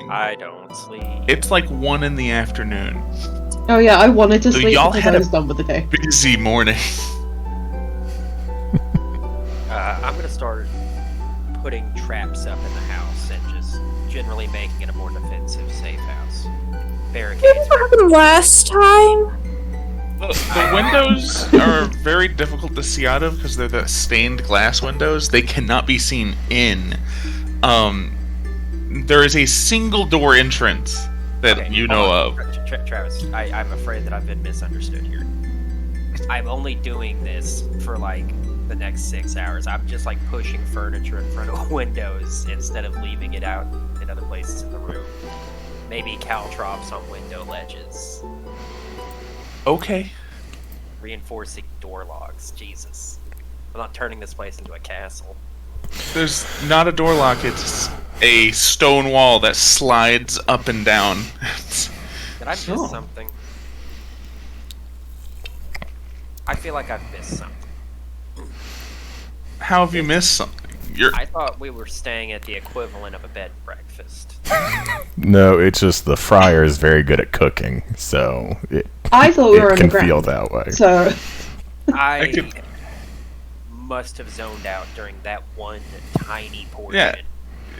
I don't sleep. It's like 1 in the afternoon. Oh yeah, I wanted to So sleep y'all because had I a- was done with the day. Busy morning. I'm gonna start putting traps up in the house and just generally making it a more defensive, safe house. Barricades. What happened last time? The windows are very difficult to see out of because they're the stained glass windows. They cannot be seen in. There is a single door entrance that Okay, you hold know on. of. Travis, I'm afraid that I've been misunderstood here. I'm only doing this for like the next 6 hours. I'm just like pushing furniture in front of windows instead of leaving it out in other places in the room. Maybe caltrops on window ledges. Okay. Reinforcing door logs. Jesus. I'm not turning this place into a castle. There's not a door lock, it's a stone wall that slides up and down. Did I miss Oh. something? I feel like I've missed something. How have you missed something? I thought we were staying at the equivalent of a bed and breakfast. No, it's just the fryer is very good at cooking, so it I thought we were can underground. feel that way. So I could- must have zoned out during that one tiny portion. Yeah.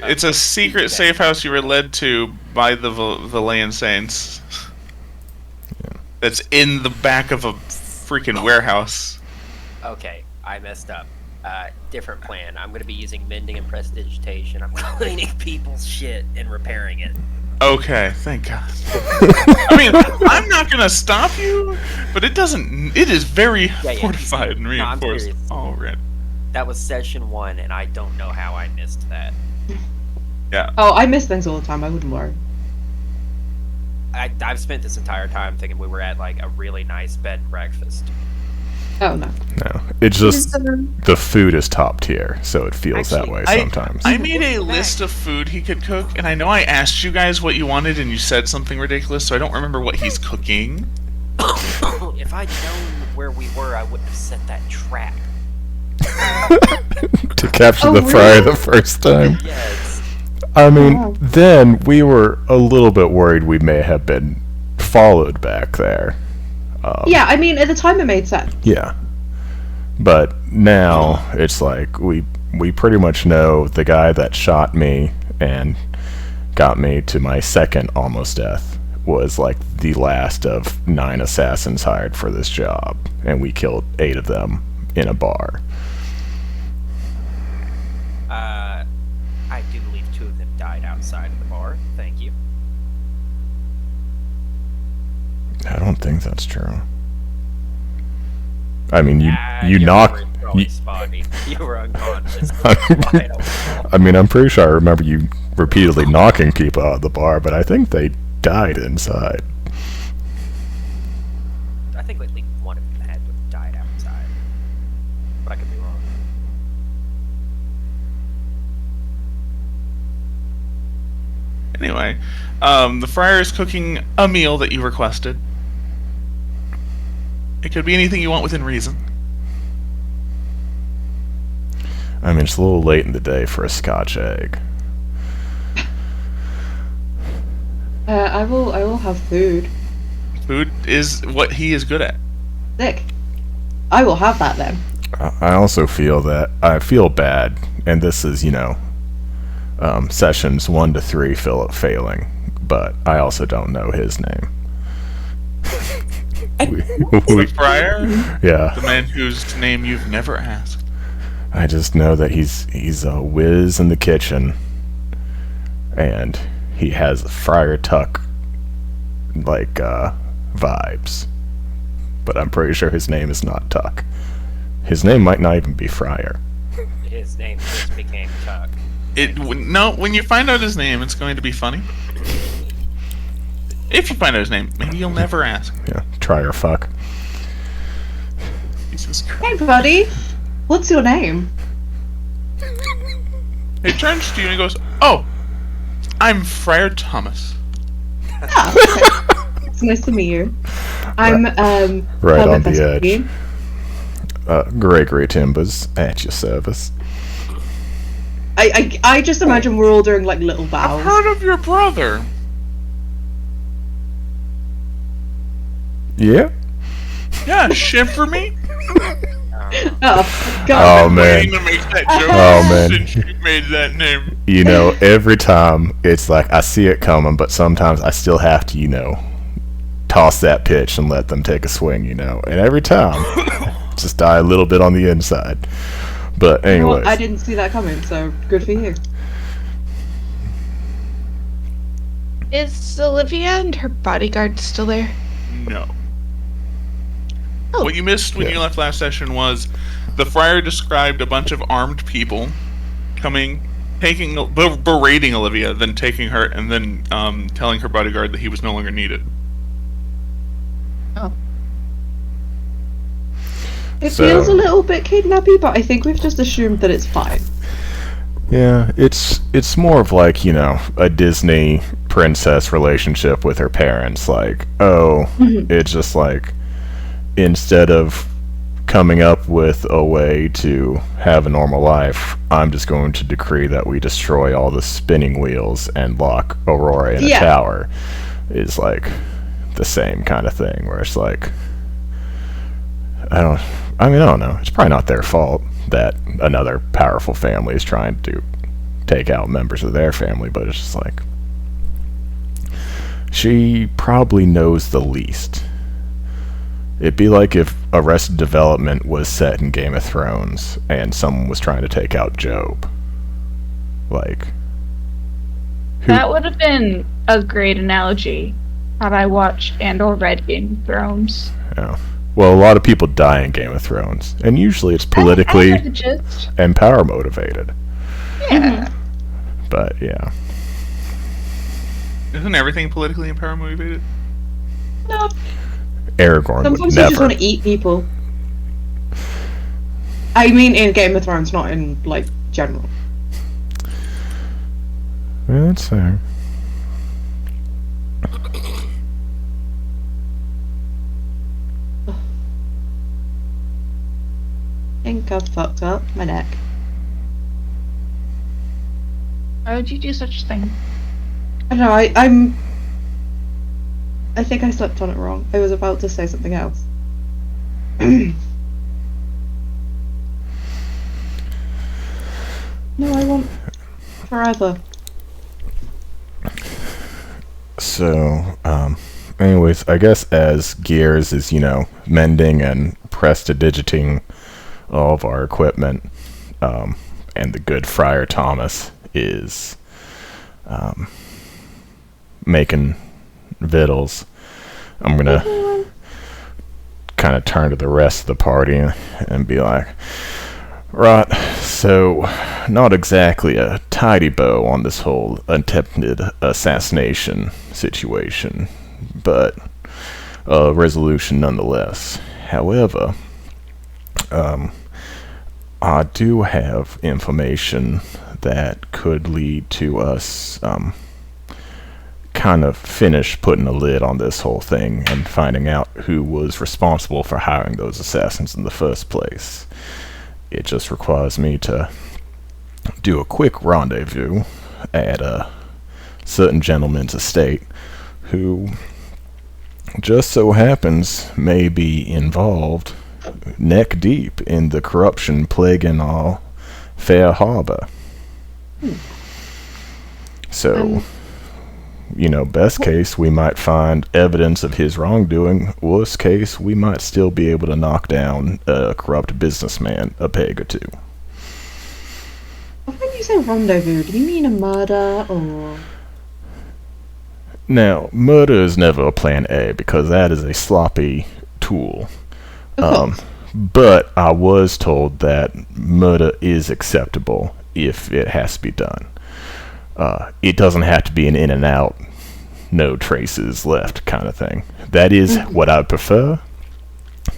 It's a secret safe house you were led to by the Valayan Saints. That's in the back of a freaking warehouse. Okay, I messed up. Different plan. I'm going to be using mending and prestidigitation. I'm cleaning people's shit and repairing it. Okay, thank God. I mean, I'm not gonna stop you, but it doesn't. It is very Yeah, fortified and No, I'm reinforced serious. already. That was session 1, and I don't know how I missed that. Yeah. oh, I miss things all the time. I wouldn't worry. I've spent this entire time thinking we were at like a really nice bed and breakfast. Oh no. No, it's just the food is top tier, so it feels that way I- sometimes. I made a list of food he could cook, and I know I asked you guys what you wanted, and you said something ridiculous, so I don't remember what he's cooking. If I'd known where we were, I wouldn't have set that trap. To capture Oh, the fryer really? the first time. Yes. I mean, Oh. then we were a little bit worried we may have been followed back there. Yeah, I mean, at the time it made sense. Yeah. But now it's like we pretty much know the guy that shot me and got me to my second almost death was like the last of 9 assassins hired for this job, and we killed 8 of them in a bar. I do believe 2 of them died outside of the bar. Thank you. I don't think that's true. I mean, you Your knocked. memory's probably You, spotty. You were unconscious. I don't know. I mean, I'm pretty sure I remember you repeatedly knocking people out of the bar, but I think they died inside. I think at least one of them had to have died outside. But I could be wrong. Anyway, the fryer is cooking a meal that you requested. It could be anything you want within reason. I mean, it's a little late in the day for a Scotch egg. I will have food. Food is what he is good at. Sick. I will have that then. I also feel that I feel bad, and this is, sessions 1 to 3 failing, but I also don't know his name. The fryer, Yeah, the man whose name you've never asked. I just know that he's a whiz in the kitchen, and he has Friar Tuck vibes, but I'm pretty sure his name is not Tuck. His name might not even be Friar. His name just became Tuck. No, when you find out his name, it's going to be funny. If you find out his name, maybe you'll never ask. Yeah, try or fuck. Jesus Christ. Hey, buddy. What's your name? He turns to you and he goes, "Oh, I'm Friar Thomas." Ah, okay. It's nice to meet you. I'm Right Herbert on the Vespucci. edge. Gregory Timbers at your service. I just imagine we're all doing like little I've bows. heard of your brother. Yeah. Yeah, shit for me. Oh, Oh God. man. Waiting to make that joke Oh, man. since you made that name. You know, every time it's like I see it coming, but sometimes I still have to, you know, toss that pitch and let them take a swing, you know. And every time, just die a little bit on the inside. But Well, anyways, I didn't see that coming, so good for you. Is Olivia and her bodyguard still there? No. Oh. What you missed when you left last session was the friar described a bunch of armed people coming, berating Olivia, then taking her, and then telling her bodyguard that he was no longer needed. It So- feels a little bit kidnappy, but I think we've just assumed that it's fine. yeah, it's more of like, you know, a Disney princess relationship with her parents. Like, oh, it's just like, instead of coming up with a way to have a normal life, I'm just going to decree that we destroy all the spinning wheels and lock Aurora in a Yeah. tower. Is like the same kind of thing, where it's like, I don't know. It's probably not their fault that another powerful family is trying to take out members of their family, but it's just like, she probably knows the least. It'd be like if Arrested Development was set in Game of Thrones and someone was trying to take out Job. Like, who, That would have been a great analogy had I watched and/or read Game of Thrones. yeah. Well, a lot of people die in Game of Thrones, and usually it's I politically heard the gist. and power motivated. Yeah. But yeah, Isn't everything politically and power motivated? No, Aragorn would sometimes you just never. want to eat people. I mean, in Game of Thrones, not in like general. Yeah, that's fair. I think I've fucked up my neck. Why would you do such a thing? I don't know. I think I slept on it wrong. I was about to say something else. No, I want forever. So, anyways, I guess as Gears is, you know, mending and prestidigiting all of our equipment, and the good Friar Thomas is making victuals, I'm gonna kind of turn to the rest of the party and be like, right, so not exactly a tidy bow on this whole attempted assassination situation, but a resolution nonetheless. However, I do have information that could lead to us kind of finish putting a lid on this whole thing and finding out who was responsible for hiring those assassins in the first place. It just requires me to do a quick rendezvous at a certain gentleman's estate who just so happens may be involved neck deep in the corruption plaguing all Fair Harbor. So, you know, best case, we might find evidence of his wrongdoing. Worst case, we might still be able to knock down a corrupt businessman a peg or two. When you say rendezvous, do you mean a murder or? Now, murder is never a plan A because that is a sloppy tool. But I was told that murder is acceptable if it has to be done. It doesn't have to be an in and out, no traces left kind of thing. That is what I prefer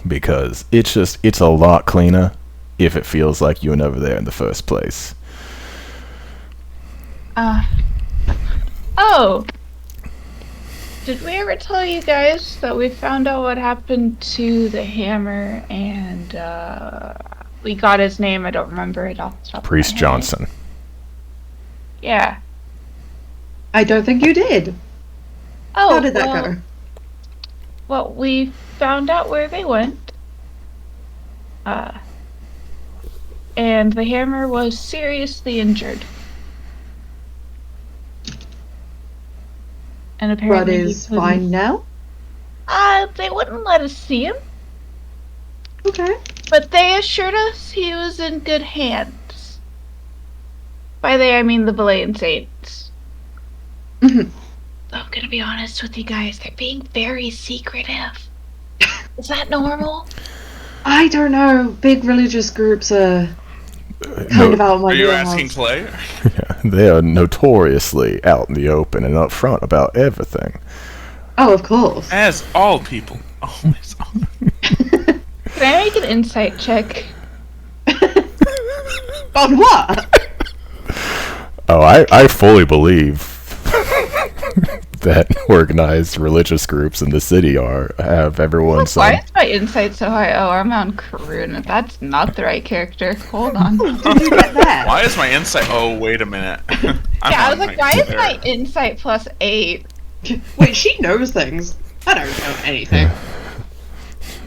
because it's a lot cleaner if it feels like you were never there in the first place. Oh! Did we ever tell you guys that we found out what happened to the hammer and, we got his name, I don't remember it off the top of my Priest head. Johnson. Yeah. I don't think you did. Oh, How did that go? Well, we found out where they went. And the hammer was seriously injured. And But apparently he is couldn't- fine now? They wouldn't let us see him, Okay. but they assured us he was in good hands. By they, I mean the Valayan Saints. Mhm. I'm gonna be honest with you guys, they're being very secretive. Is that normal? I don't know. Big religious groups are kind No, of out of my Are you wheelhouse. asking Clay? they are notoriously out in the open and upfront about everything. Oh, of course. As all people. Always. Can I make an insight check? On what? Oh, I fully believe that organized religious groups in the city have everyone's. Why is my insight so high? Oh, I'm on Karuna. That's not the right character. Hold on. Did you get that? Why is my insight? Oh, wait a minute. Yeah, I was like, why is there. my insight plus 8? Wait, she knows things. I don't know anything.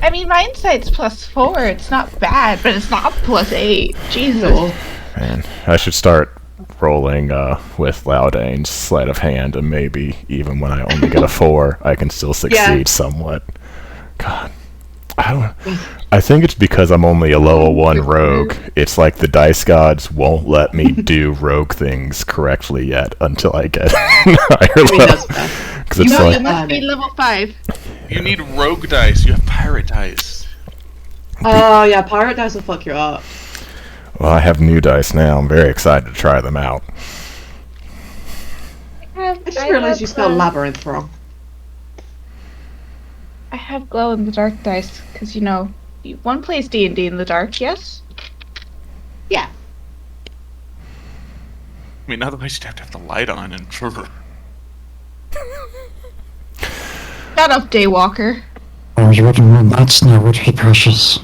I mean, my insight's plus 4. It's not bad, but it's not plus 8. Jesus. Cool. Man, I should start rolling with Laudane's sleight of hand, and maybe even when I only get a 4, I can still succeed somewhat. God, I think it's because I'm only a level 1 rogue. It's like the dice gods won't let me do rogue things correctly yet until I get higher I mean, that's level. fair. Because it's You know, like, You must be level 5. You need rogue dice. You have pirate dice. Oh, yeah, pirate dice will fuck you up. well, I have new dice now. I'm very excited to try them out. I just realized you spelled labyrinth wrong. I have glow in the dark dice because one plays D&D in the dark. Yes. Yeah. I mean, otherwise you'd have to have the light on and. Shut up, Daywalker. Oh, you wouldn't want that snow, would be precious.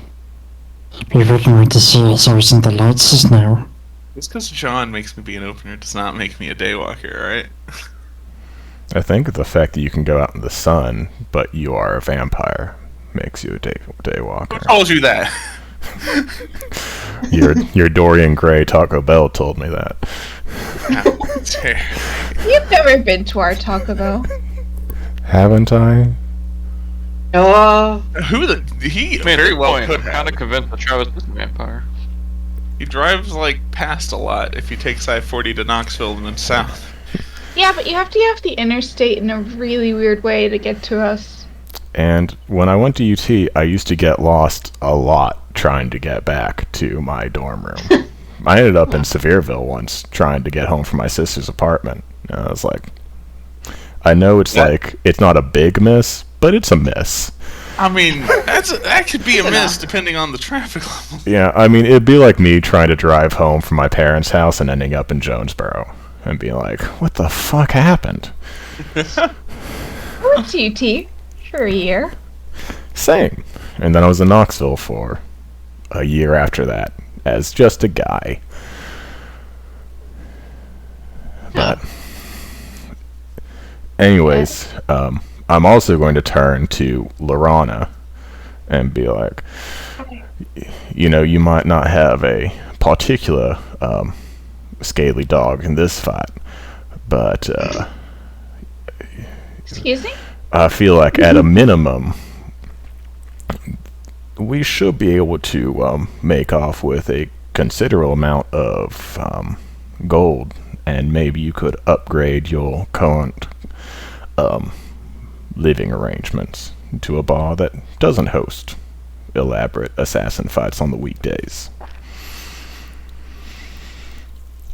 You wouldn't want to see us always in the lights of snow. Just because John makes me be an opener does not make me a daywalker, alright? I think the fact that you can go out in the sun, but you are a vampire, makes you a daywalker. Who told you that? Your Dorian Gray Taco Bell told me that. How dare You've never been to our Taco Bell. Haven't I? Oh. Who the. He I mean, very at well this point, could I'm have. kind of convinced that Travis is a vampire. He drives, like, past a lot if you take I-40 to Knoxville and then south. Yeah, but you have to get off the interstate in a really weird way to get to us. And when I went to UT, I used to get lost a lot trying to get back to my dorm room. I ended up in Sevierville once trying to get home from my sister's apartment. And I was like, I know it's it's not a big miss, but it's a miss. I mean, that could be a miss depending on the traffic level. Yeah, I mean, it'd be like me trying to drive home from my parents' house and ending up in Jonesboro and being like, what the fuck happened? I went to UT for a year. Same. And then I was in Knoxville for a year after that as just a guy. But anyways, I'm also going to turn to Lorana and be like, you might not have a particular scaly dog in this fight, but Excuse me? I feel like at a minimum we should be able to make off with a considerable amount of gold, and maybe you could upgrade your current living arrangements to a bar that doesn't host elaborate assassin fights on the weekdays.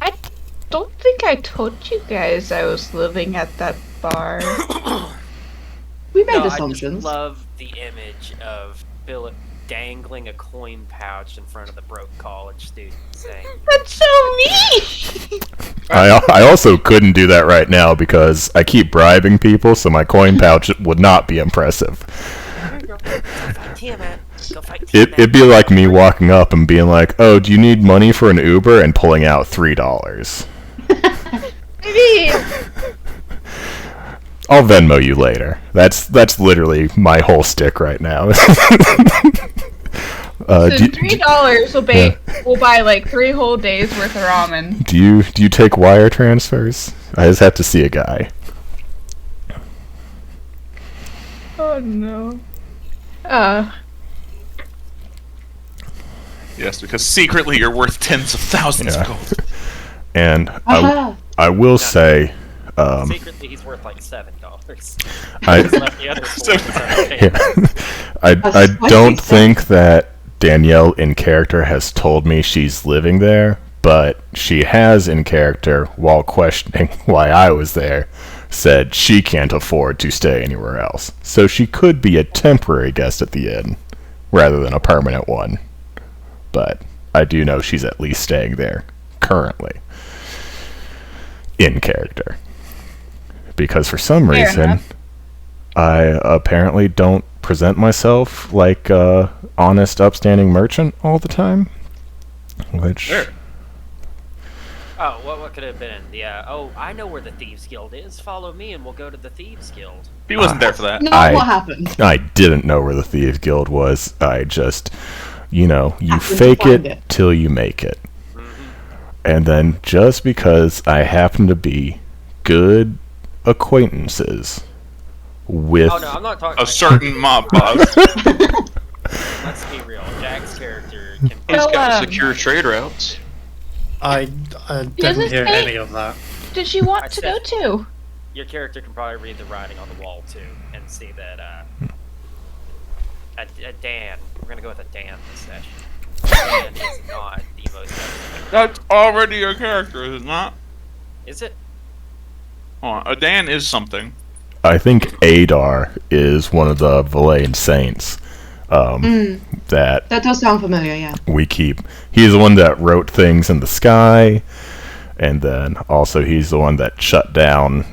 I don't think I told you guys I was living at that bar. We made No, I just assumptions. love the image of Philip dangling a coin pouch in front of the broke college student saying, That's so me! I also couldn't do that right now because I keep bribing people, so my coin pouch would not be impressive. "Go fight Tiamat. Go fight It'd Tiamat." be like me walking up and being like, oh, do you need money for an Uber? And pulling out $3. mean? I'll Venmo you later. That's literally my whole stick right now. So $3 will buy like 3 whole days worth of ramen. Do you take wire transfers? I just have to see a guy. Oh no. Yes, because secretly you're worth tens of thousands Yeah. of gold. And Aha! I will say, Secretly, he's worth like $7. I He's left the other four was unpaid. yeah. I spicy don't stuff. think that Danielle in character has told me she's living there, but she has in character, while questioning why I was there, said she can't afford to stay anywhere else. So she could be a temporary guest at the inn, rather than a permanent one. But I do know she's at least staying there, currently. In character. Because for some Fair reason, enough. I apparently don't present myself like a honest, upstanding merchant all the time. Which... Sure. Oh, what could it have been? Oh, I know where the Thieves Guild is. Follow me and we'll go to the Thieves Guild. He wasn't there for that. Not what happened. I didn't know where the Thieves Guild was. I just, you Happened to fake find it it. till you make it. And then just because I happen to be good acquaintances with... Oh no, I'm not talking. A certain mob boss. Let's be real. Jack's character can. He's Well, got secure trade routes. I Does didn't it hear say- any of that. Did she want I to go said- too? Your character can probably read the writing on the wall too, and see that. A Dan. We're gonna go with a Dan this session. Dan is not the most. That's already your character, is it not? Is it? Oh, a Dan is something. I think Adar is one of the Valayan saints that That does sound familiar, yeah. we keep. He's the one that wrote things in the sky, and then also he's the one that shut down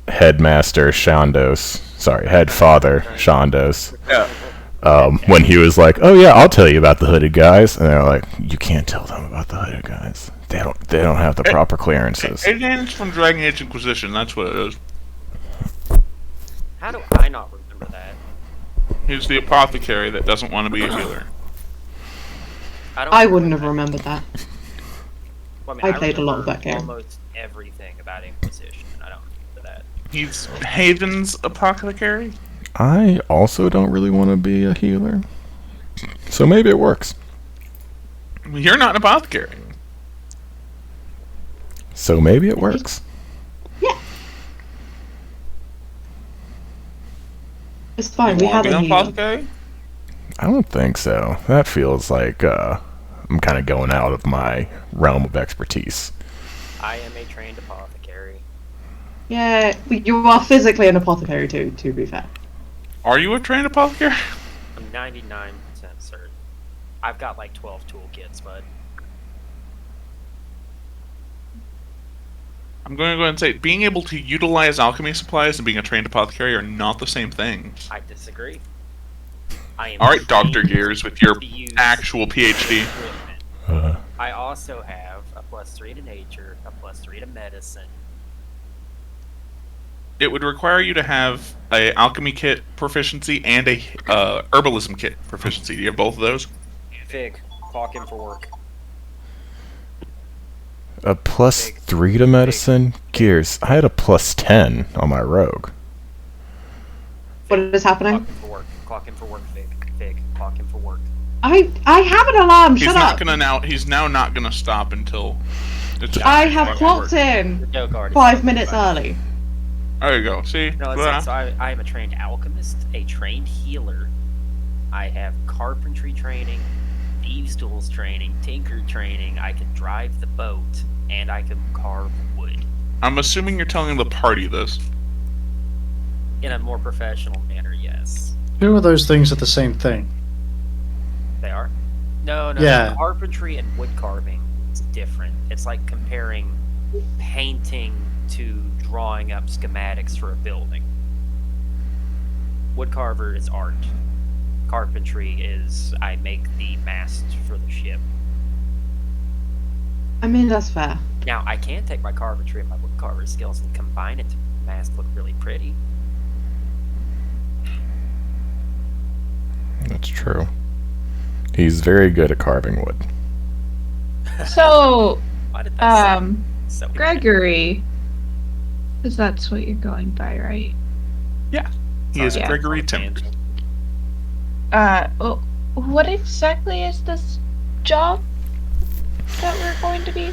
Headmaster Shandos. Sorry, Headfather Shandos. Yeah. When he was like, "Oh yeah, I'll tell you about the hooded guys," and they're like, "You can't tell them about the hooded guys. They don't have the proper clearances." A Dan's from Dragon Age Inquisition, that's what it is. How do I not remember that? He's the apothecary that doesn't want to be a healer. I wouldn't have remembered that. Well, I played a lot of remember that game. Almost everything about Inquisition. I don't remember that. He's Haven's apothecary? I also don't really want to be a healer, so maybe it works. You're not an apothecary. So maybe it works. It's fine, You we want to have be a an healer. apothecary? I don't think so. That feels like I'm kind of going out of my realm of expertise. I am a trained apothecary. Yeah, you are physically an apothecary too, to be fair. Are you a trained apothecary? I'm 99% certain. I've got like 12 toolkits, but I'm going to go ahead and say, being able to utilize alchemy supplies and being a trained apothecary are not the same thing. I disagree. I am Alright, Dr. trained Gears, with your to use actual PhD. equipment. I also have a +3 to nature, a +3 to medicine. It would require you to have a alchemy kit proficiency and a herbalism kit proficiency. Do you have both of those? Fig, clock in for work. A +3 to medicine? Gears, I had a +10 on my rogue. What is happening? Clock in for work. Clock in for work, Fig. Fig, clock in for work. I have an alarm, He's shut not up! gonna now. He's now not gonna stop until. It's I have fucking clocked work. in Joke already 5 said minutes goodbye. early. There you go. See. No, Well, so I am a trained alchemist, a trained healer. I have carpentry training, thieves' tools training, tinker training. I can drive the boat, and I can carve wood I'm assuming you're telling the party this. in a more professional manner. Yes, Two of those things are the same thing. they are. No, Yeah. Carpentry and wood carving is different. It's like comparing painting to drawing up schematics for a building. Wood carver is art. Carpentry is I make the mast for the ship. I mean, that's fair. Now, I can take my carpentry and my wood woodcarver skills and combine it to make the mask look really pretty. That's true. He's very good at carving wood. So, Why did that sound so Gregory, because that's what you're going by, right? He is Yeah. Gregory Timbers. Well, what exactly is this job that we're going to be,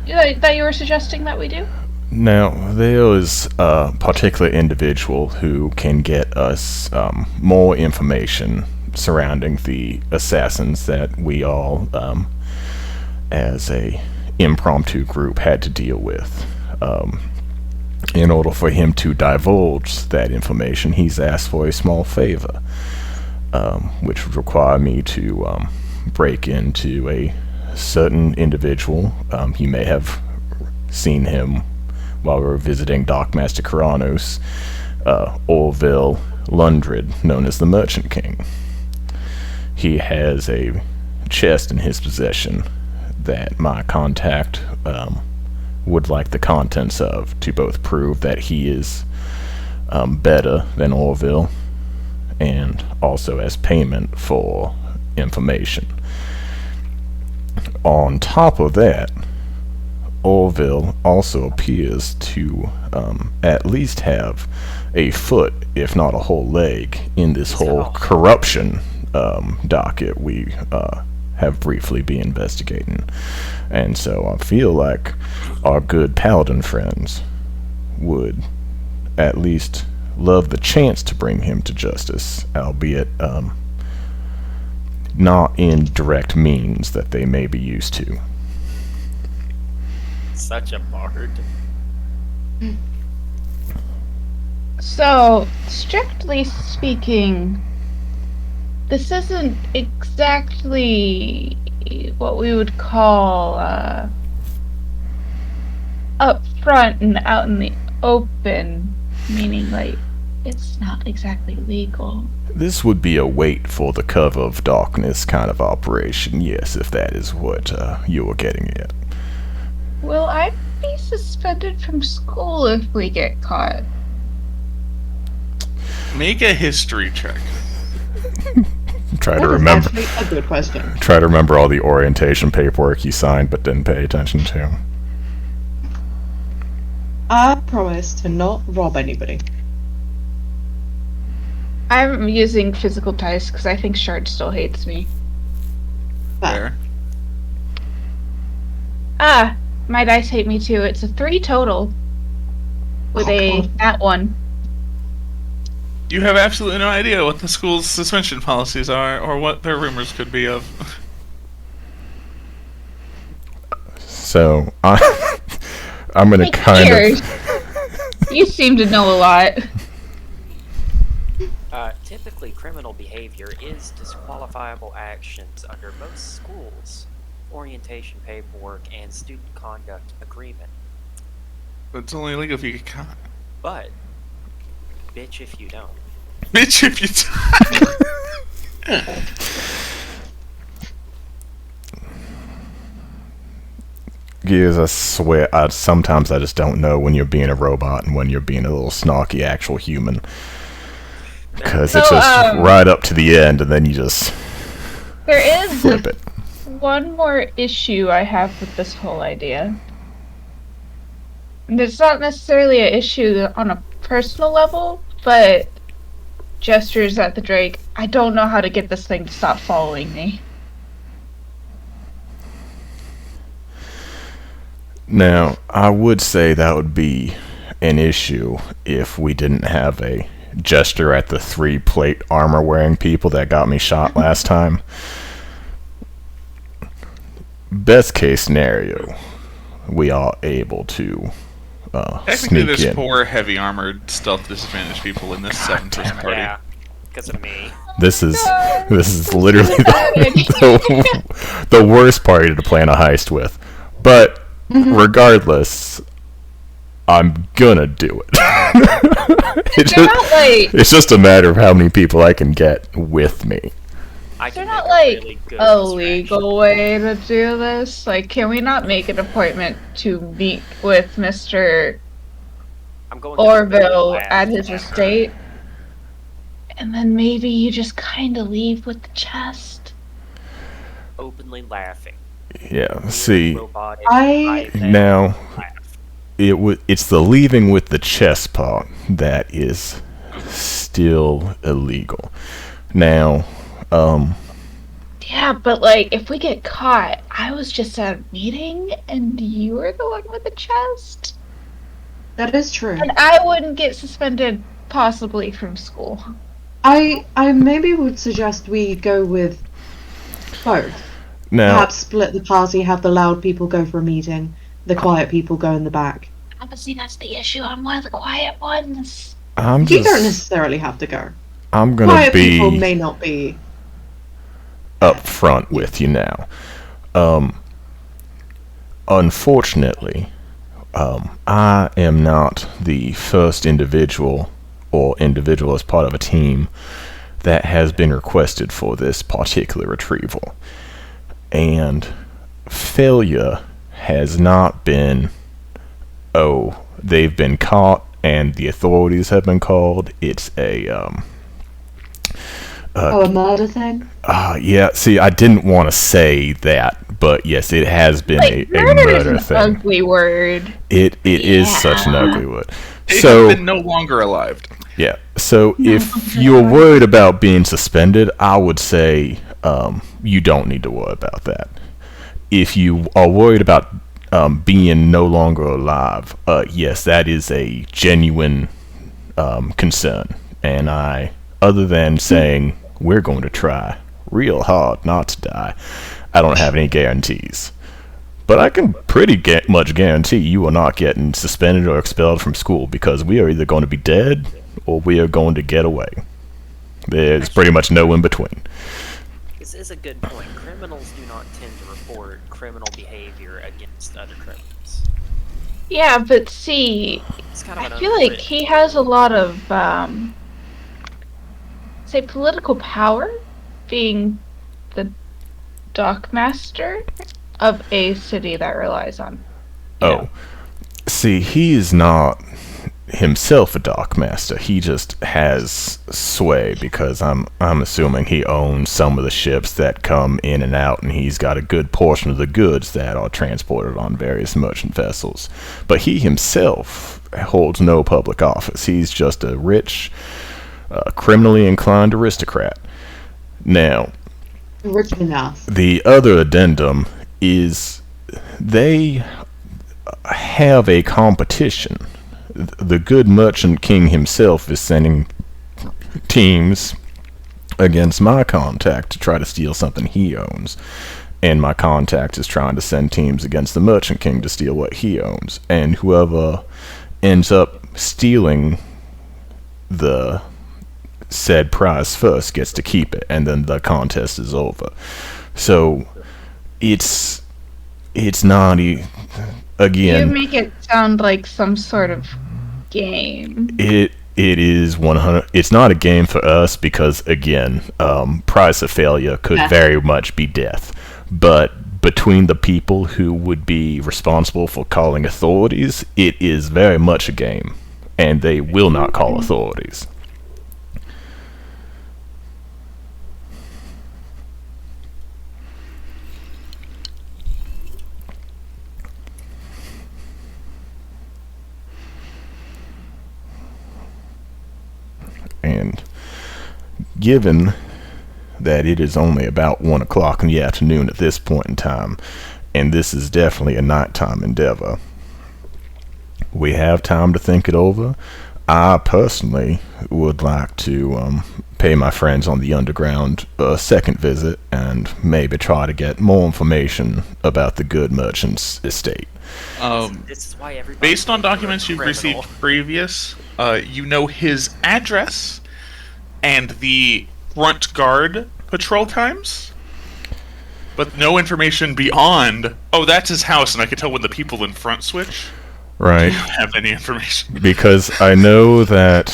that you were suggesting that we do? Now, there is a particular individual who can get us more information surrounding the assassins that we all, as a impromptu group, had to deal with. In order for him to divulge that information, he's asked for a small favor, which would require me to break into a certain individual. He may have seen him while we were visiting Dockmaster Karanos, Orville Lundred, known as the Merchant King. He has a chest in his possession that my contact would like the contents of, to both prove that he is better than Orville, and also as payment for information. On top of that, Orville also appears to at least have a foot, if not a whole leg, in this whole corruption docket we have briefly been investigating. And so I feel like our good paladin friends would at least love the chance to bring him to justice, albeit not in direct means that they may be used to. Such a bard. So, strictly speaking, this isn't exactly what we would call up front and out in the open, meaning like it's not exactly legal. This would be a wait for the cover of darkness kind of operation, yes, if that is what you were getting at. Will I be suspended from school if we get caught? Make a history check. Try to That is remember. actually a good question. Try to remember all the orientation paperwork you signed but didn't pay attention to. I promise to not rob anybody. I'm using physical dice because I think Shard still hates me. There. Ah, my dice hate me too. It's a 3 total with Oh, a God. nat 1. You have absolutely no idea what the school's suspension policies are, or what their rumors could be of. So, I'm gonna Hey, kind cheers. of... You seem to know a lot. Typically, criminal behavior is disqualifiable actions under most schools' orientation paperwork and student conduct agreement. It's only illegal if you get caught. But, bitch if you don't. Bitch, if you Gears, I swear, sometimes I just don't know when you're being a robot and when you're being a little snarky actual human. Because it's So, just right up to the end, and then you just There is flip it. one more issue I have with this whole idea. And it's not necessarily an issue on a personal level, but gestures at the Drake. I don't know how to get this thing to stop following me. Now, I would say that would be an issue if we didn't have a gesture at the 3-plate armor-wearing people that got me shot last time. Best case scenario, we are able to Technically, sneak there's in. 4 heavy armored stealth disadvantaged people in this 7-person party. Yeah, because of me. This is literally the worst party to plan a heist with. But regardless, I'm gonna do it. They're not like It's just a matter of how many people I can get with me. I Is there can not make like really good a distraction. legal way to do this? Like, can we not make an appointment to meet with Mr. I'm going to the Orville lab at his after. estate? And then maybe you just kind of leave with the chest? Openly laughing. Yeah. Weird, See, robotic, I- high-tech now laugh. it's the leaving with the chest part that is still illegal. Now, Yeah, but like, if we get caught, I was just at a meeting and you were the one with the chest? That is true. And I wouldn't get suspended, possibly, from school. I maybe would suggest we go with both. now, Perhaps split the party, have the loud people go for a meeting, the quiet people go in the back. But see, that's the issue. I'm one of the quiet ones. I'm You don't just, necessarily have to go. I'm gonna Quiet people be may not be. up front with you now. Unfortunately, I am not the first individual or individual as part of a team that has been requested for this particular retrieval. And failure has not been, oh, they've been caught and the authorities have been called. It's a, A murder thing? yeah, see, I didn't want to say that, but yes, it has been Like, a murder is murder an thing. ugly word. It is such an ugly word. They So, have been no longer alive. yeah. So if you're worried about being suspended, I would say you don't need to worry about that. If you are worried about being no longer alive, yes, that is a genuine concern. And other than saying we're going to try real hard not to die, I don't have any guarantees. But I can pretty much guarantee you are not getting suspended or expelled from school, because we are either going to be dead or we are going to get away. There's pretty much no in between. This is a good point. Criminals do not tend to report criminal behavior against other criminals. Yeah, but see, It's kind of an I feel like unwritten he has a lot of, say, political power, being the dockmaster of a city that relies on. Oh, see, he is not himself a dockmaster. He just has sway, because I'm assuming he owns some of the ships that come in and out, and he's got a good portion of the goods that are transported on various merchant vessels. But he himself holds no public office. He's just a rich, criminally inclined aristocrat. Now, Rich enough. the other addendum is they have a competition. The good merchant king himself is sending teams against my contact to try to steal something he owns. And my contact is trying to send teams against the merchant king to steal what he owns. And whoever ends up stealing the said prize first gets to keep it, and then the contest is over. So it's not You again, make it sound like some sort of game. it is 100. It's not a game for us, because again, price of failure could very much be death. But between the people who would be responsible for calling authorities, it is very much a game, and they will not call authorities. And given that it is only about 1 o'clock in the afternoon at this point in time, and this is definitely a nighttime endeavor, we have time to think it over. I personally would like to pay my friends on the underground a second visit and maybe try to get more information about the good merchant's estate. This is why everybody. Based on documents you've received previous, you know his address and the front guard patrol times, but no information beyond, oh, that's his house, and I can tell when the people in front switch. Right. You don't have any information. Because I know that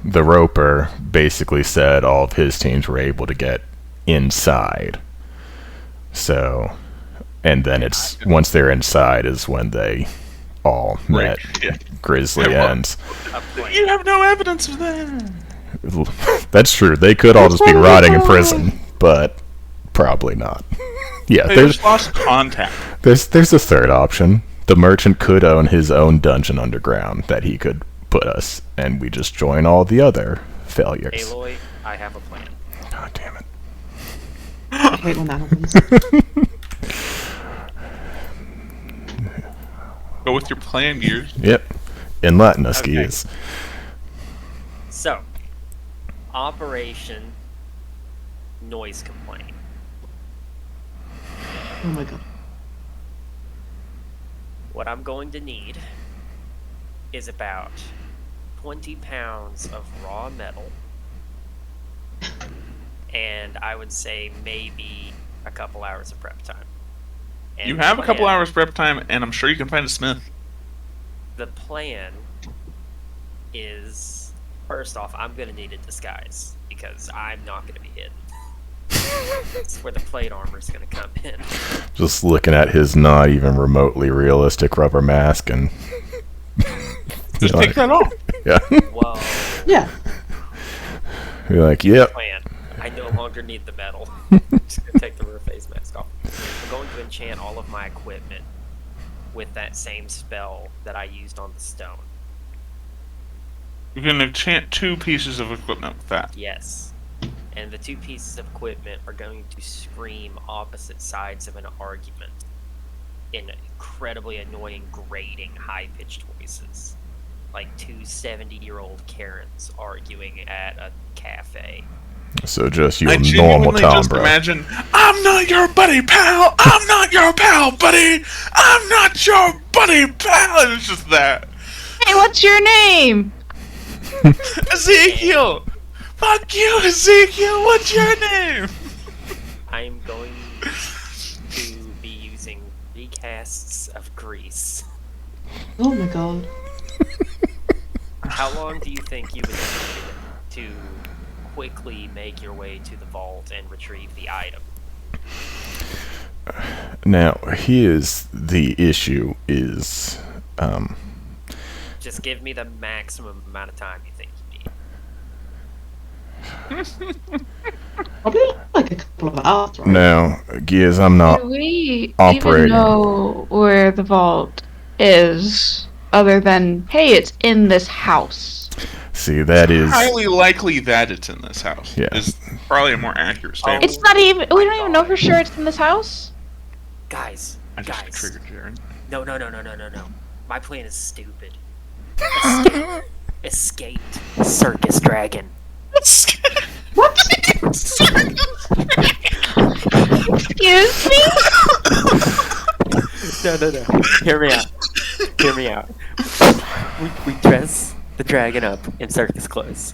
the Roper basically said all of his teams were able to get inside. So, and then it's once they're inside is when they all met. Yeah. Grizzly Yeah, well- ends. You have no evidence of that. That's true. They could all just be rotting in prison, but probably not. Yeah, They there's just lost contact. there's a third option. The merchant could own his own dungeon underground that he could put us, and we just join all the other failures. Aloy, I have a plan. God damn it. I hate when that happens. Go with your plan, Gears. Yep. In Latin, Husky Okay. is. So, Operation Noise Complaint. Oh my god. What I'm going to need is about 20 pounds of raw metal, and I would say maybe a couple hours of prep time. And You have a couple plan- hours prep time, and I'm sure you can find a smith. The plan is, first off, I'm going to need a disguise, because I'm not going to be hidden. That's where the plate armor is going to come in. Just looking at his not even remotely realistic rubber mask and. Just You're take that off. Yeah. Whoa. Yeah. You're like, yep. Plan. I no longer need the metal. Just gonna take the rear face mask off. I'm going to enchant all of my equipment with that same spell that I used on the stone. You can enchant 2 pieces of equipment with that. Yes. And the 2 pieces of equipment are going to scream opposite sides of an argument in incredibly annoying, grating, high-pitched voices. Like 2 70-year-old Karens arguing at a cafe. So just your I normal genuinely Tom, just bro. imagine, I'm not your buddy, pal! I'm not your pal, buddy! I'm not your buddy, pal! And it's just that. Hey, what's your name? Ezekiel! Fuck you, Ezekiel! What's your name? I'm going to be using recasts of Grease. Oh my god. How long do you think you would need to quickly make your way to the vault and retrieve the item? Now, here's the issue is, Just give me the maximum amount of time you think you need. Probably like a couple of hours, right? now, Gears, I'm not Do we operating. even know where the vault is, other than, hey, it's in this house? See, that is. Highly likely that it's in this house. Yeah. Is probably a more accurate statement. It's not even, we don't even know for sure it's in this house? Guys, I just guys. triggered Jaren. No. My plan is stupid. Escaped circus dragon. Excuse me? No. Hear me out. We dress the dragon up in circus clothes.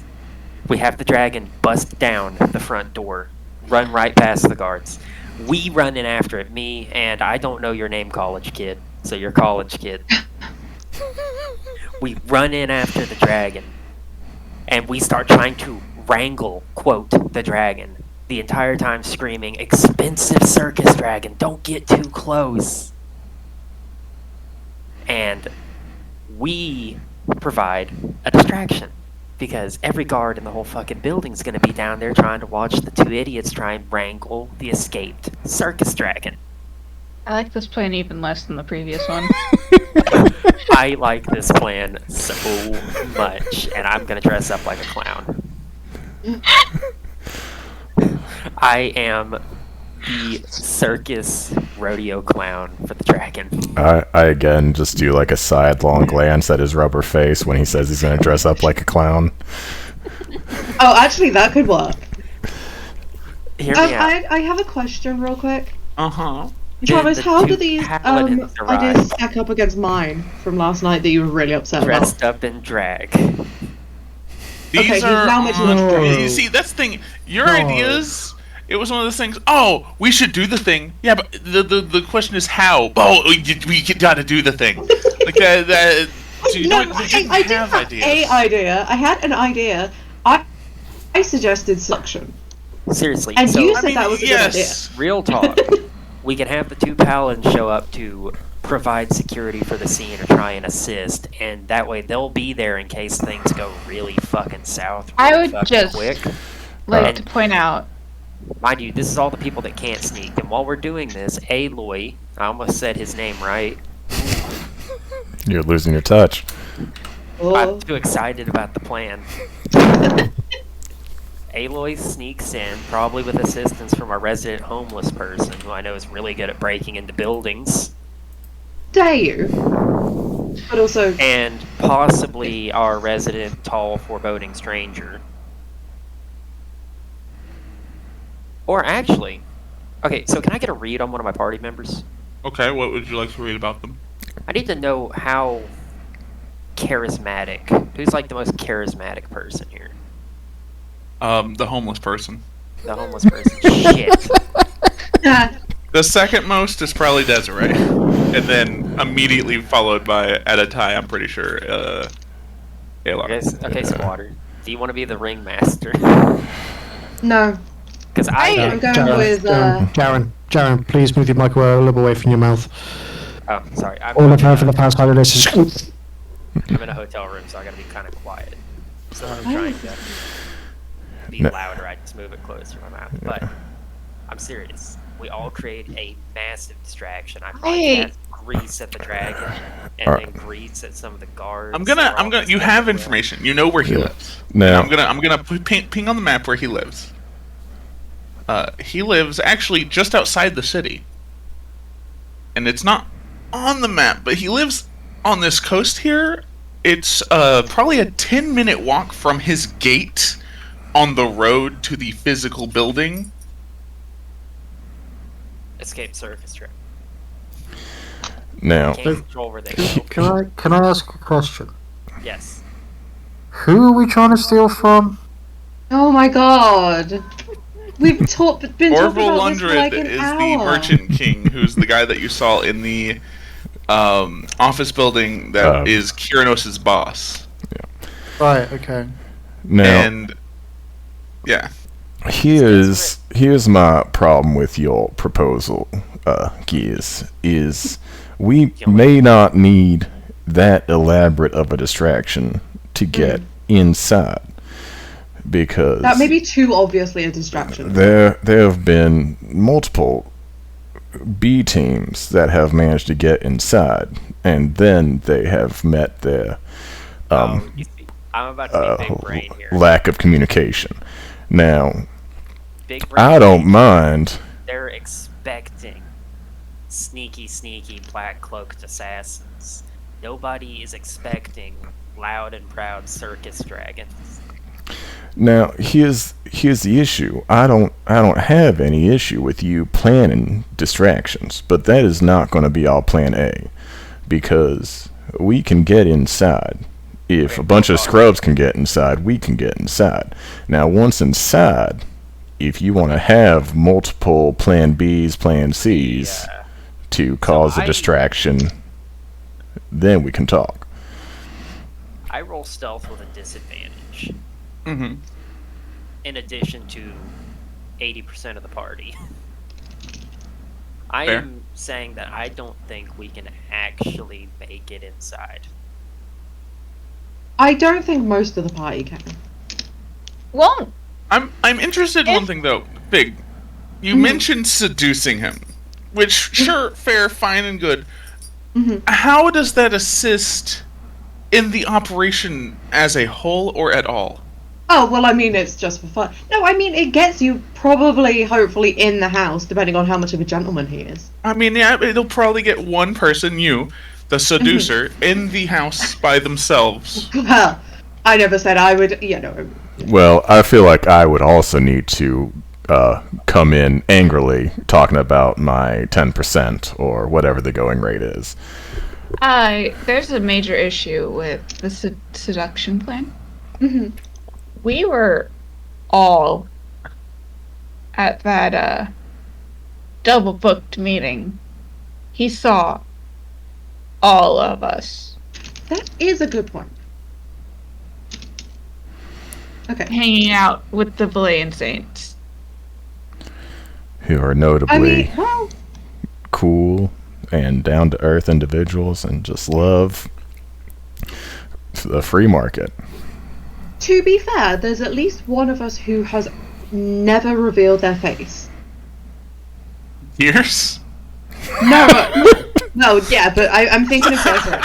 We have the dragon bust down the front door, run right past the guards. We run in after it, me and I don't know your name, college kid, so you're college kid. We run in after the dragon, and we start trying to wrangle, quote, the dragon. The entire time screaming, expensive circus dragon, don't get too close. And we provide a distraction, because every guard in the whole fucking building's gonna be down there trying to watch the 2 idiots try and wrangle the escaped circus dragon. I like this plan even less than the previous one. I like this plan so much, and I'm gonna dress up like a clown. I am the circus rodeo clown for the dragon. I again just do like a sidelong glance at his rubber face when he says he's gonna dress up like a clown. Oh, actually, that could work. Hear me out. I have a question real quick. Uh-huh. Thomas, the how two do these paladins arrive. ideas stack up against mine from last night that you were really upset about? Dressed up in drag. These Okay, he's are now making on- a choice. You see, that's the thing. Your ideas. It was one of those things. Oh, we should do the thing. Yeah, but the question is how. Oh, we gotta do the thing. Like that. So you No, don't I didn't did have have ideas. a idea. I had an idea I suggested suction. Seriously, And so you said that was a yes. real talk. We can have the 2 paladins show up to provide security for the scene or try and assist, and that way they'll be there in case things go really fucking south. I Really would fucking just quick. like to point out. Mind you, this is all the people that can't sneak. And while we're doing this, Aloy, I almost said his name right. You're losing your touch. Oh, I'm too excited about the plan. Aloy sneaks in, probably with assistance from our resident homeless person, who I know is really good at breaking into buildings. dare you? But also, And possibly our resident tall, foreboding stranger. Or actually... Okay, so can I get a read on one of my party members? Okay, what would you like to read about them? I need to know how charismatic. Who's like the most charismatic person here? The homeless person. The homeless person. Shit. The second most is probably Desiree, and then immediately followed by at a tie. I'm pretty sure. Aylar. Okay, Squatter. Do you want to be the ringmaster? no. Because I'm going with, Jaren, please move your mic a little bit away from your mouth. Oh, sorry. All I've heard for the past 100 days is... I'm in a hotel room, so I gotta be kind of quiet. So I'm trying to be louder. I just move it closer to my mouth. But I'm serious. We all create a massive distraction. I broadcast grease at the dragon, and then grease at some of the guards. I'm gonna. You have information. You know where he lives. Now, I'm gonna ping on the map where he lives. He lives actually just outside the city, and it's not on the map, but he lives on this coast here. It's probably a 10-minute walk from his gate on the road to the physical building. Escape surface trip. now, Can't control where they go. Can I ask a question? Yes. Who are we trying to steal from? Oh my god. We've been talking Orville about this for like Lundred an is hour. the merchant king, who's the guy that you saw in the office building that is Kyranos' boss. Right, okay. now, And yeah, here's my problem with your proposal, Gears, is we may not need that elaborate of a distraction to get inside, because That may be too obviously a distraction. there have been multiple B teams that have managed to get inside, and then they have met their You see, I'm about to be big brain here. lack of communication. Now, Big brain. I don't mind. They're expecting sneaky, black cloaked assassins. Nobody is expecting loud and proud circus dragons. Now, here's the issue. I don't have any issue with you planning distractions, but that is not going to be our plan A, because we can get inside. If a bunch of scrubs can get inside, we can get inside. Now, once inside, if you want to have multiple plan Bs, plan Cs to cause a distraction, then we can talk. I roll stealth with a disadvantage. mm-hmm. In addition to 80% of the party. I Fair. am saying that I don't think we can actually make it inside. I don't think most of the party can. Won't. I'm interested in one thing though. Big, you mentioned seducing him, which sure, fair, fine, and good. How does that assist in the operation as a whole or at all? Oh, well, I mean, it's just for fun. No, I mean, it gets you probably, hopefully, in the house, depending on how much of a gentleman he is. I mean, yeah, it'll probably get one person, you, the seducer, in the house by themselves. Well, I never said I would, you know. Well, I feel like I would also need to come in angrily talking about my 10% or whatever the going rate is. There's a major issue with the seduction plan. We were all at that double booked meeting. He saw all of us. That is a good point. Okay. hanging out with the Valayan Saints. Who are notably I mean, well, cool and down-to-earth individuals and just love the free market. to be fair, there's at least one of us who has never revealed their face. Years? No, no, yeah, but I'm thinking of Desiree.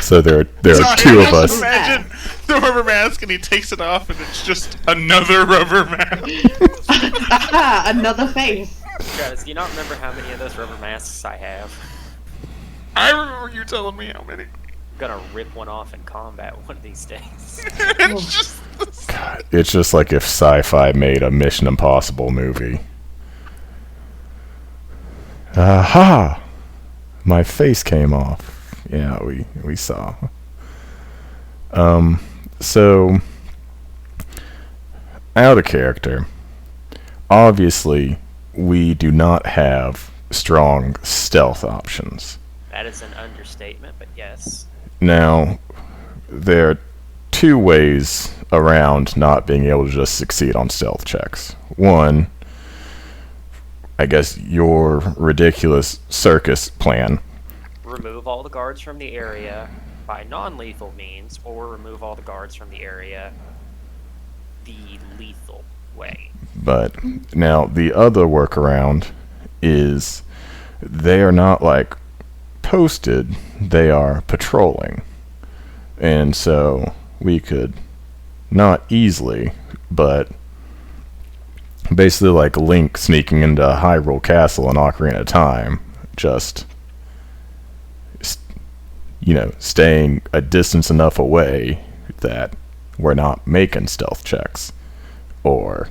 So there are Sorry, two I of just us. Imagine the rubber mask and he takes it off and it's just another rubber mask. Aha, another face. Travis, do you not remember how many of those rubber masks I have? I remember you telling me how many. I'm gonna rip one off in combat one of these days. It's just. It's just like if sci-fi made a Mission Impossible movie. Aha! My face came off. Yeah, we saw. So out of character. Obviously, we do not have strong stealth options. That is an understatement, but yes. Now, there are two ways around not being able to just succeed on stealth checks. One, I guess your ridiculous circus plan. Remove all the guards from the area by non-lethal means, or remove all the guards from the area the lethal way. But now the other workaround is they are not like posted, they are patrolling. And so we could not easily, but basically like Link sneaking into Hyrule Castle in Ocarina of Time, just staying a distance enough away that we're not making stealth checks, or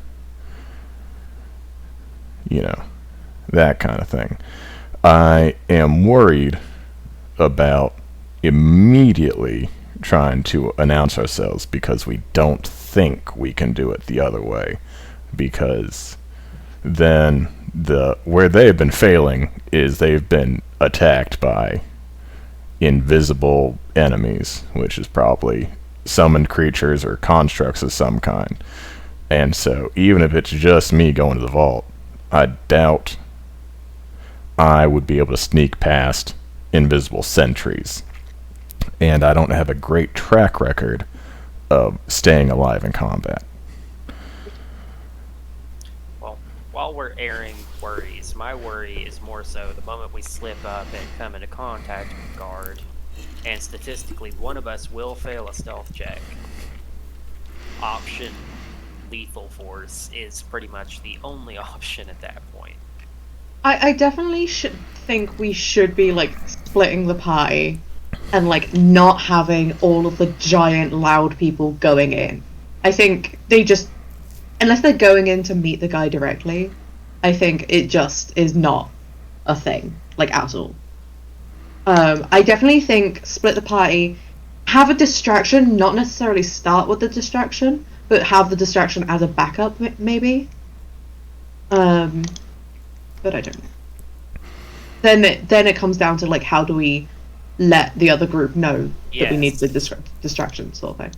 that kind of thing. I am worried about immediately trying to announce ourselves because we don't think we can do it the other way, because then where they've been failing is they've been attacked by invisible enemies, which is probably summoned creatures or constructs of some kind. And so even if it's just me going to the vault, I doubt I would be able to sneak past invisible sentries. And I don't have a great track record of staying alive in combat. Well, while we're airing worries, my worry is more so the moment we slip up and come into contact with a guard, and statistically one of us will fail a stealth check. Option lethal force is pretty much the only option at that point. I definitely think we should be like splitting the party and like not having all of the giant loud people going in. I think they just, unless they're going in to meet the guy directly, I think it just is not a thing, like at all. I definitely think split the party, have a distraction, not necessarily start with the distraction, but have the distraction as a backup, maybe. But I don't know. Then it comes down to like, how do we let the other group know that we need the distraction sort of thing.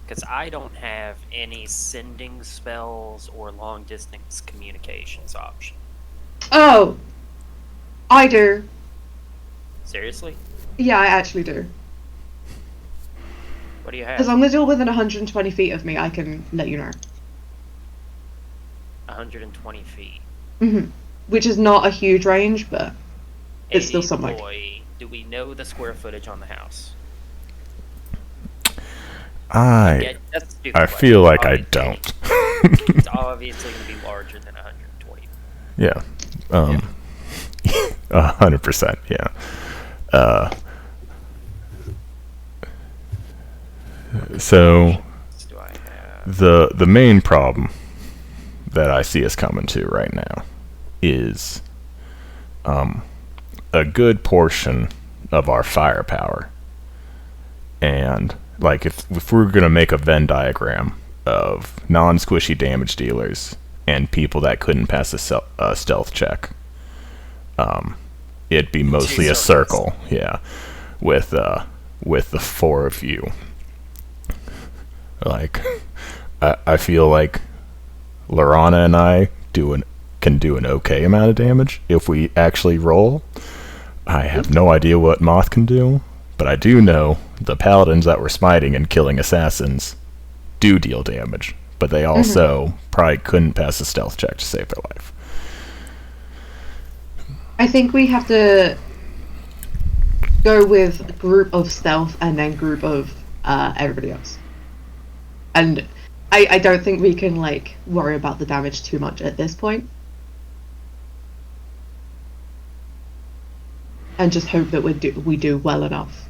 Because I don't have any sending spells or long distance communications option. Oh, I do. Seriously? Yeah, I actually do. What do you have? As long as you're within 120 feet of me, I can let you know. 120 feet. Which is not a huge range, but it's still somewhere. Boy, do we know the square footage on the house? I feel like I don't. It's obviously going to be larger than 120. Yeah. 100%, yeah. So Do I have? the main problem that I see us coming to right now is a good portion of our firepower. And like if we're gonna make a Venn diagram of non-squishy damage dealers and people that couldn't pass a stealth check, it'd be mostly a circle, yeah, with the four of you. Like, I feel like Lorana and I can do an okay amount of damage if we actually roll. I have no idea what Moth can do, but I do know the paladins that were smiting and killing assassins do deal damage, but they also probably couldn't pass a stealth check to save their life. I think we have to go with group of stealth and then group of everybody else. And I don't think we can like worry about the damage too much at this point. And just hope that we do well enough.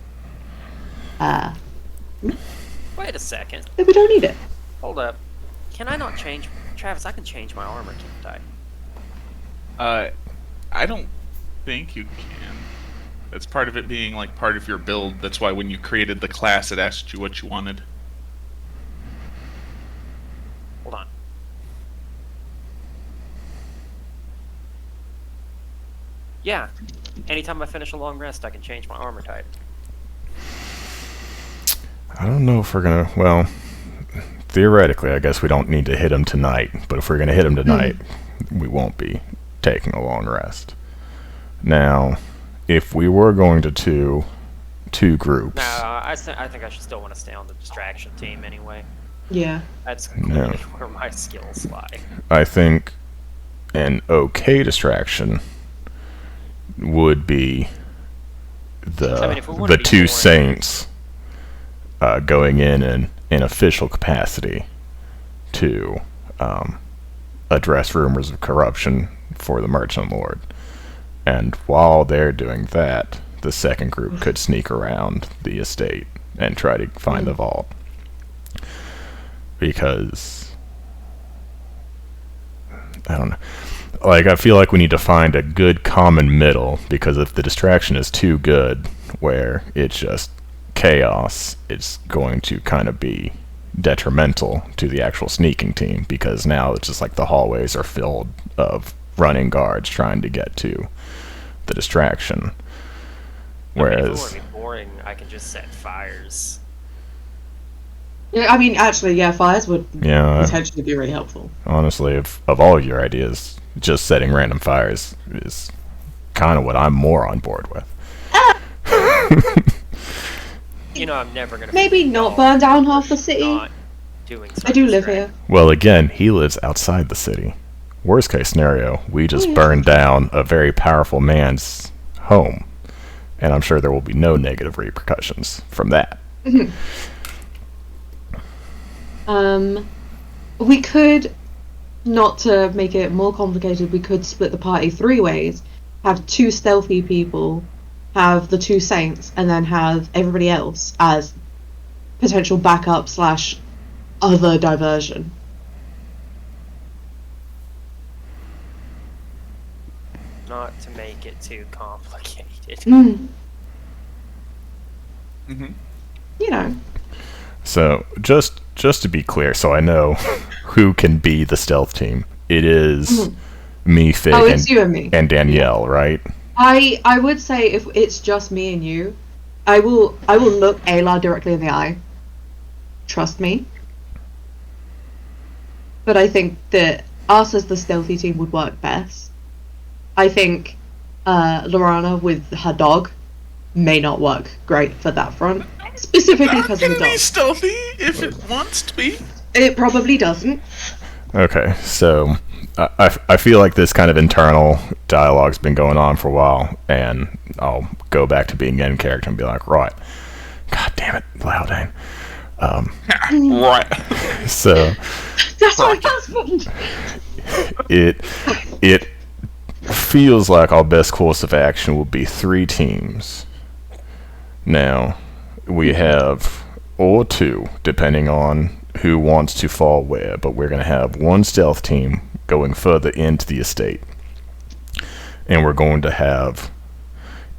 Wait a second. That we don't need it. Hold up. Can I not change... Travis, I can change my armor, can't I don't think you can. That's part of it being like part of your build. That's why when you created the class, it asked you what you wanted. Hold on. Yeah. Anytime I finish a long rest, I can change my armor type. I don't know if we're gonna... Well, theoretically, I guess we don't need to hit him tonight. But if we're gonna hit him tonight, we won't be taking a long rest. Now, if we were going to two groups... No, I think I should still want to stay on the distraction team anyway. Yeah. That's clearly where my skills lie. I think an okay distraction would be the two saints going in official capacity to address rumors of corruption for the Merchant Lord. And while they're doing that, the second group could sneak around the estate and try to find the vault. Because I don't know. Like, I feel like we need to find a good common middle, because if the distraction is too good, where it's just chaos, it's going to kind of be detrimental to the actual sneaking team, because now it's just like the hallways are filled of running guards trying to get to the distraction. Whereas... if it want to be boring, I can just set fires. Yeah, I mean, actually, yeah, fires would Yeah. potentially be really helpful. Honestly, of all of your ideas, just setting random fires is kind of what I'm more on board with. You know, I'm never gonna. Maybe not burn down half the city. Not doing I do live something here. Well, again, he lives outside the city. Worst case scenario, we just yeah. burn down a very powerful man's home. And I'm sure there will be no negative repercussions from that. We could, not to make it more complicated, we could split the party 3 ways. Have 2 stealthy people, have the 2 saints, and then have everybody else as potential backup / other diversion. Not to make it too complicated. You know. So, just to be clear, so I know who can be the stealth team. It is me, Fig, Oh, it's you and me. and Danielle, right? I would say if it's just me and you, I will look Ayla directly in the eye. Trust me. But I think that us as the stealthy team would work best. I think Lorana with her dog may not work great for that front. Specifically because of the It can be dog. stealthy if it wants to be. It probably doesn't. Okay, so I feel like this kind of internal dialogue's been going on for a while, and I'll go back to being in character and be like, right, god damn it, Loudane. Right. So That's our husband! it feels like our best course of action will be 3 teams. Now, we have, or 2, depending on who wants to fall where, but we're going to have 1 stealth team going further into the estate. And we're going to have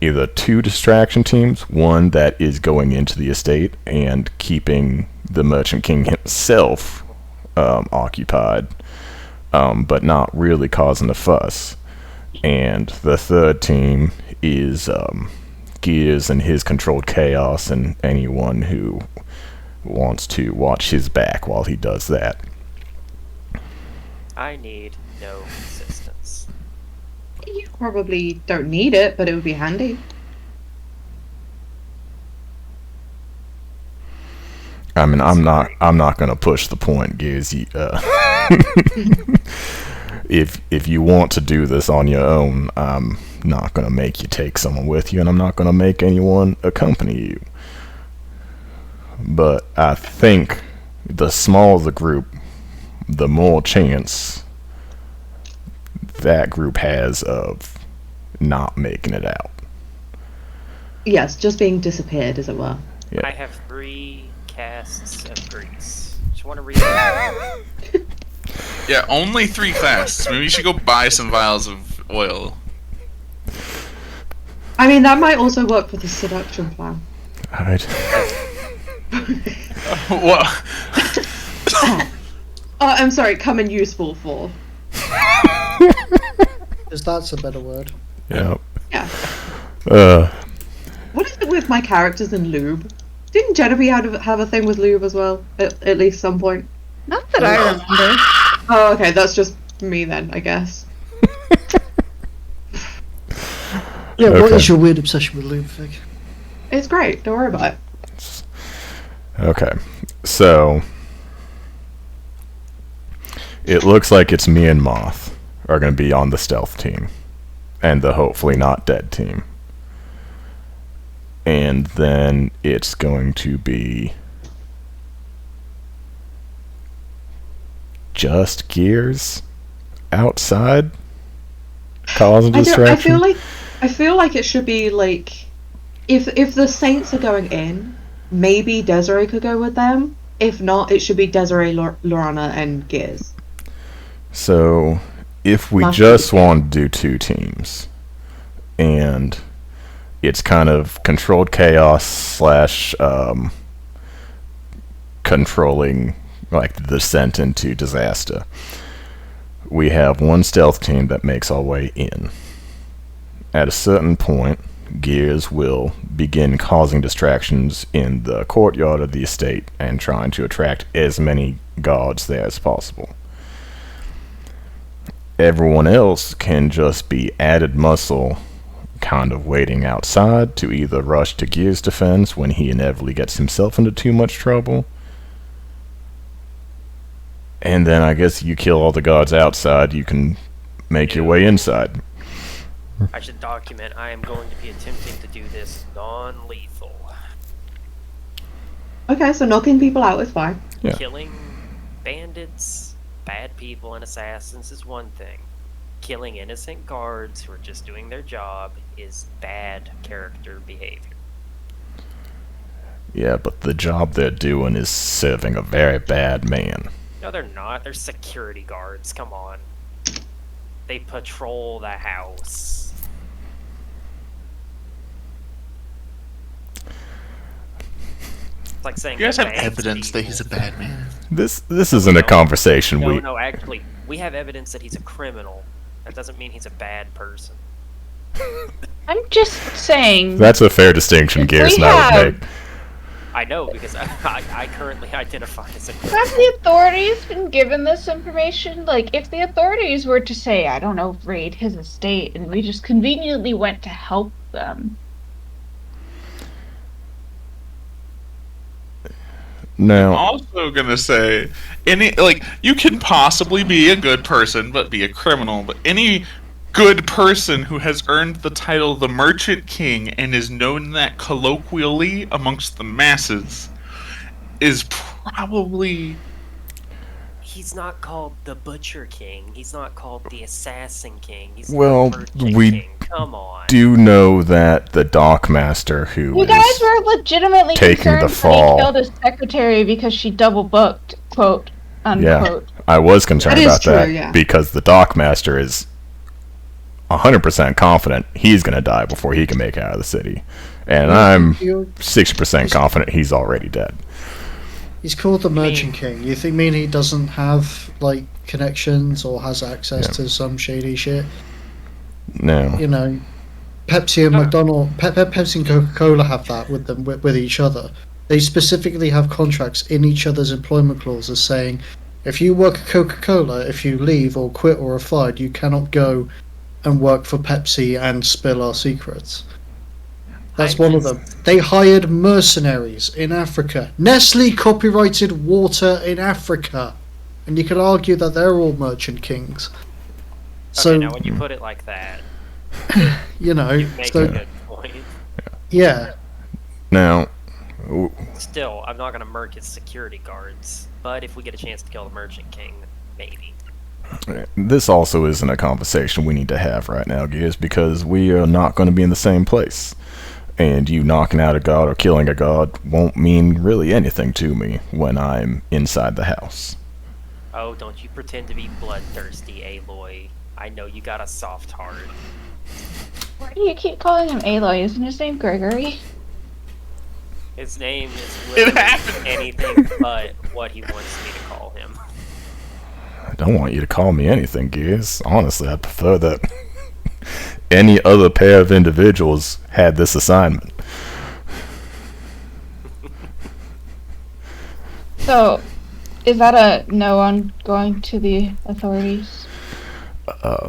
either 2 distraction teams, one that is going into the estate and keeping the Merchant King himself occupied, but not really causing a fuss. And the 3rd team is Gears and his controlled chaos, and anyone who wants to watch his back while he does that. I need no assistance. You probably don't need it, but it would be handy. I mean, I'm not gonna push the point, Giz. If you want to do this on your own, I'm not gonna make you take someone with you, and I'm not gonna make anyone accompany you. But I think the smaller the group, the more chance that group has of not making it out. Yes, just being disappeared, as it were. Yeah. I have 3 casts of grease. Just want to read that. Yeah, only 3 casts. Maybe you should go buy some vials of oil. I mean, that might also work for the seduction plan. Alright. What? I'm sorry, come in useful for. Because that's a better word. Yep. Yeah. What is it with my characters in lube? Didn't Genevieve have a thing with lube as well? At least some point? Not that I remember. Oh, okay, that's just me then, I guess. Yeah, what Okay. is your weird obsession with lube, Vic? It's great, don't worry about it. Okay, so it looks like it's me and Moth are going to be on the stealth team, and the hopefully not dead team. And then it's going to be just Gears outside causing distraction. I feel like it should be like, if the Saints are going in, maybe Desiree could go with them. If not, it should be Desiree, Lorana, and Gears. So, if we just want to do 2 teams, and it's kind of controlled chaos / controlling like the descent into disaster, we have 1 stealth team that makes our way in. At a certain point, Gears will begin causing distractions in the courtyard of the estate and trying to attract as many guards there as possible. Everyone else can just be added muscle, kind of waiting outside to either rush to Gears' defense when he inevitably gets himself into too much trouble. And then I guess you kill all the guards outside, you can make your way inside. I should document I am going to be attempting to do this non-lethal. Okay, so knocking people out is fine. Yeah. Killing bandits, bad people, and assassins is one thing. Killing innocent guards who are just doing their job is bad character behavior. Yeah, but the job they're doing is serving a very bad man. No, they're not. They're security guards. Come on. They patrol the house. It's like saying You guys have bad evidence that he's a people. bad man. This isn't a conversation No, actually, we have evidence that he's a criminal. That doesn't mean he's a bad person. I'm just saying. That's a fair distinction, If Gears we and I would have- make. I know, because I currently identify as a Have criminal. the authorities been given this information? Like, if the authorities were to say, I don't know, raid his estate, and we just conveniently went to help them. I'm No. also gonna say, you can possibly be a good person but be a criminal, but any good person who has earned the title the Merchant King and is known that colloquially amongst the masses is probably... He's not called the Butcher King. He's not called the Assassin King. He's Well, the Merchant we King. Come on. Do know that the Dockmaster, who You is guys were legitimately taking concerned the that fall. he killed his secretary because she double booked, quote, unquote. I was concerned That is about that true, yeah. because the Dockmaster is 100% confident he's going to die before he can make it out of the city. And I'm 60% confident he's already dead. He's called the Merchant King. You think mean he doesn't have like connections or has access to some shady shit? No. You know, Pepsi and McDonald, Pepsi and Coca-Cola have that with them with each other. They specifically have contracts in each other's employment clauses saying, if you work at Coca-Cola, if you leave or quit or are fired, you cannot go and work for Pepsi and spill our secrets. That's one of them. They hired mercenaries in Africa. Nestle copyrighted water in Africa. And you could argue that they're all merchant kings. So, Okay, now when you put it like that, you know, you make so, a good point. yeah. Now, Still, I'm not going to murk his security guards, but if we get a chance to kill the Merchant King, maybe. this also isn't a conversation we need to have right now, Gears, because we are not going to be in the same place. And you knocking out a god or killing a god won't mean really anything to me when I'm inside the house. Oh, don't you pretend to be bloodthirsty, Aloy. I know you got a soft heart. Why do you keep calling him Aloy? Isn't his name Gregory? His name is literally anything but what he wants me to call him. I don't want you to call me anything, Gears. Honestly, I'd prefer that any other pair of individuals had this assignment. So, is that a no on going to the authorities?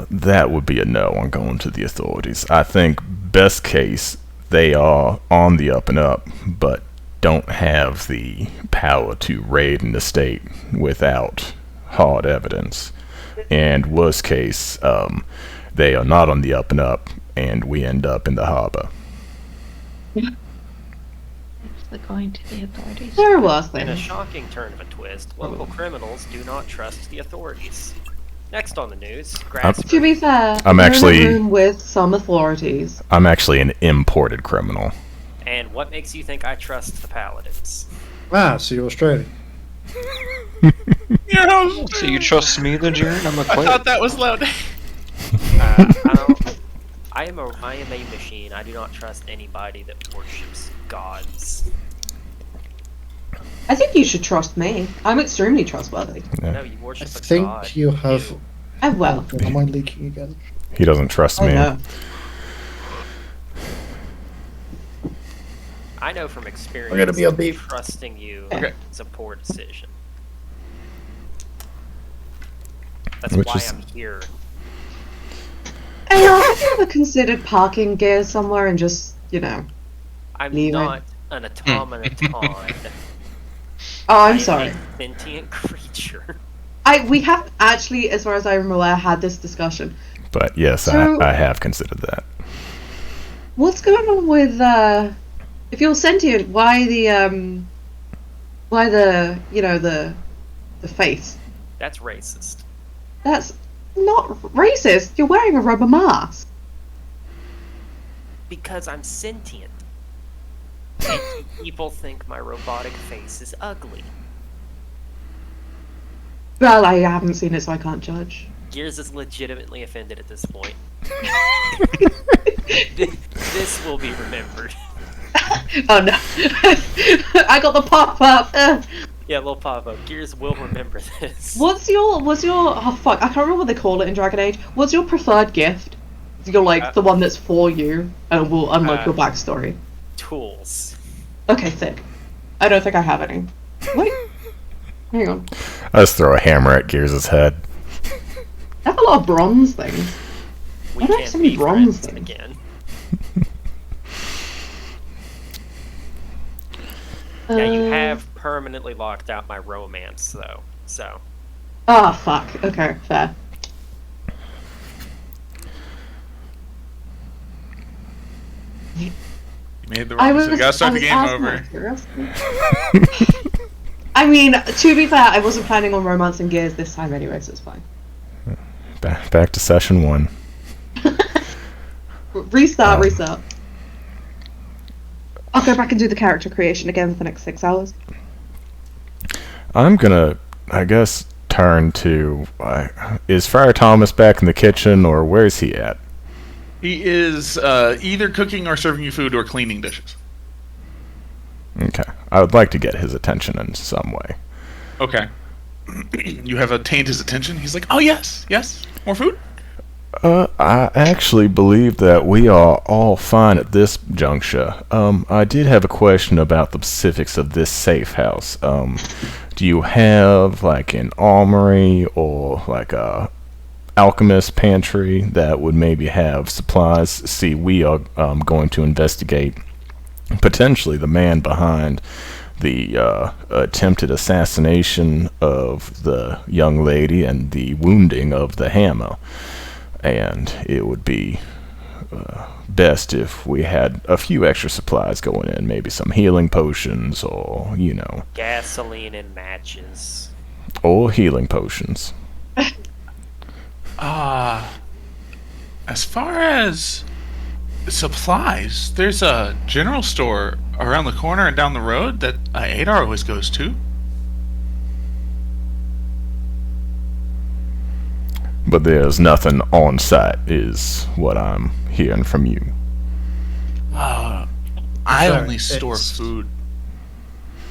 That would be a no on going to the authorities. I think best case, they are on the up and up, but don't have the power to raid an estate without hard evidence. And worst case, they are not on the up and up, and we end up in the harbor. Like going to the authorities. There are worse In a things. shocking turn of a twist, local criminals do not trust the authorities. Next on the news, To Grassford. be fair, I'm we're in a actually- room with some authorities. I'm actually an imported criminal. And what makes you think I trust the Paladins? Ah, so you're Australian. Your house. So you trust me then, Jared? I'm a I quite. thought that was loud. I am a machine. I do not trust anybody that worships gods. I think you should trust me. I'm extremely trustworthy. No, you I worship a god. think you have. Well, Am I leaking again? He doesn't trust I me. know. I know from experience I'm gonna be a that beep. trusting you Okay. is a poor decision. That's Which why is- I'm here. Hey, have you ever considered parking gears somewhere and just, you know? I'm Leave it. not an automaton. Oh, I'm sorry. a sentient creature. We have actually, as far as I'm aware, had this discussion. But yes, So- I have considered that. What's going on with if you're sentient, why the face? That's racist. That's not racist. You're wearing a rubber mask. Because I'm sentient. And people think my robotic face is ugly. Well, I haven't seen it, so I can't judge. Gears is legitimately offended at this point. This will be remembered. Oh no! I got the pop up. Yeah, little pop-up. Gears will remember this. What's your? Oh fuck! I can't remember what they call it in Dragon Age. What's your preferred gift? You're like the one that's for you, and will unlock your backstory. Tools. Okay, sick. I don't think I have any. Wait, hang on. I just throw a hammer at Gears' head. I have a lot of bronze things. We I don't have can't so many be bronze friends things. again. Now you have permanently locked out my romance, though. So Ah, fuck. Okay, fair. You made the I wrong was. decision. Gotta start the game asking over. out of curiosity. I mean, to be fair, I wasn't planning on romancing Gears this time anyway, so it's fine. Back to session 1. Restart. I'll go back and do the character creation again for the next 6 hours. I'm gonna, I guess, turn to... is Friar Thomas back in the kitchen, or where's he at? He is either cooking or serving you food or cleaning dishes. Okay. I would like to get his attention in some way. Okay. You have obtained his attention. He's like, oh yes, more food. I actually believe that we are all fine at this juncture. I did have a question about the specifics of this safe house. Do you have like an armory or like a alchemist pantry that would maybe have supplies? See, we are going to investigate potentially the man behind the attempted assassination of the young lady and the wounding of the hammer. And it would be best if we had a few extra supplies going in, maybe some healing potions or, Gasoline and matches. or healing potions. As far as supplies, there's a general store around the corner and down the road that Adar always goes to. But there's nothing on site, is what I'm hearing from you. I Sorry, only store it's- food.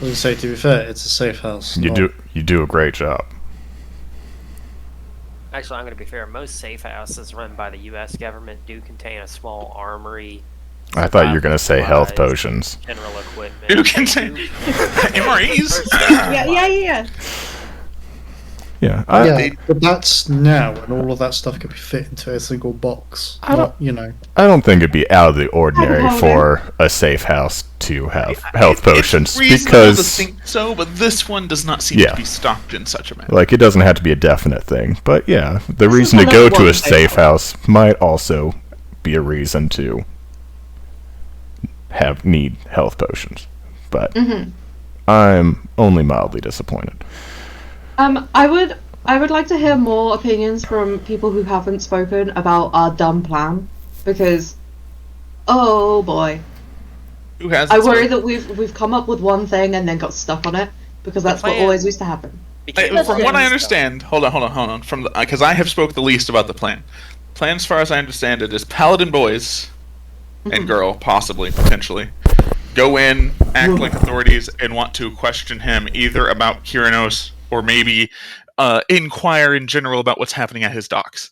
I was gonna say, to be fair, it's a safe house. You not- do a great job. Actually, I'm going to be fair. Most safe houses run by the U.S. government do contain a small armory. I thought you were gonna say health supplies, potions. General equipment. You can say MREs. Yeah. Yeah, Yeah, but that's now, and all of that stuff can be fit into a single box. I Not, you know. I don't think it'd be out of the ordinary Hold for a safe house to have health potions It's reasonable because to think so, but this one does not seem Yeah. to be stocked in such a manner. like it doesn't have to be a definite thing. But yeah, the This is reason to one go of the to a ones I safe know. house might also be a reason to need health potions. But I'm only mildly disappointed. I would like to hear more opinions from people who haven't spoken about our dumb plan, because, oh boy, Who has? I worry that we've come up with one thing and then got stuck on it, because that's what plan- always used to happen. From what I understand, hold on. From because I have spoke the least about the plan. Plan, as far as I understand it, is Paladin boys and girl, possibly, potentially, go in, act like authorities, and want to question him either about Kyranos or maybe inquire in general about what's happening at his docks.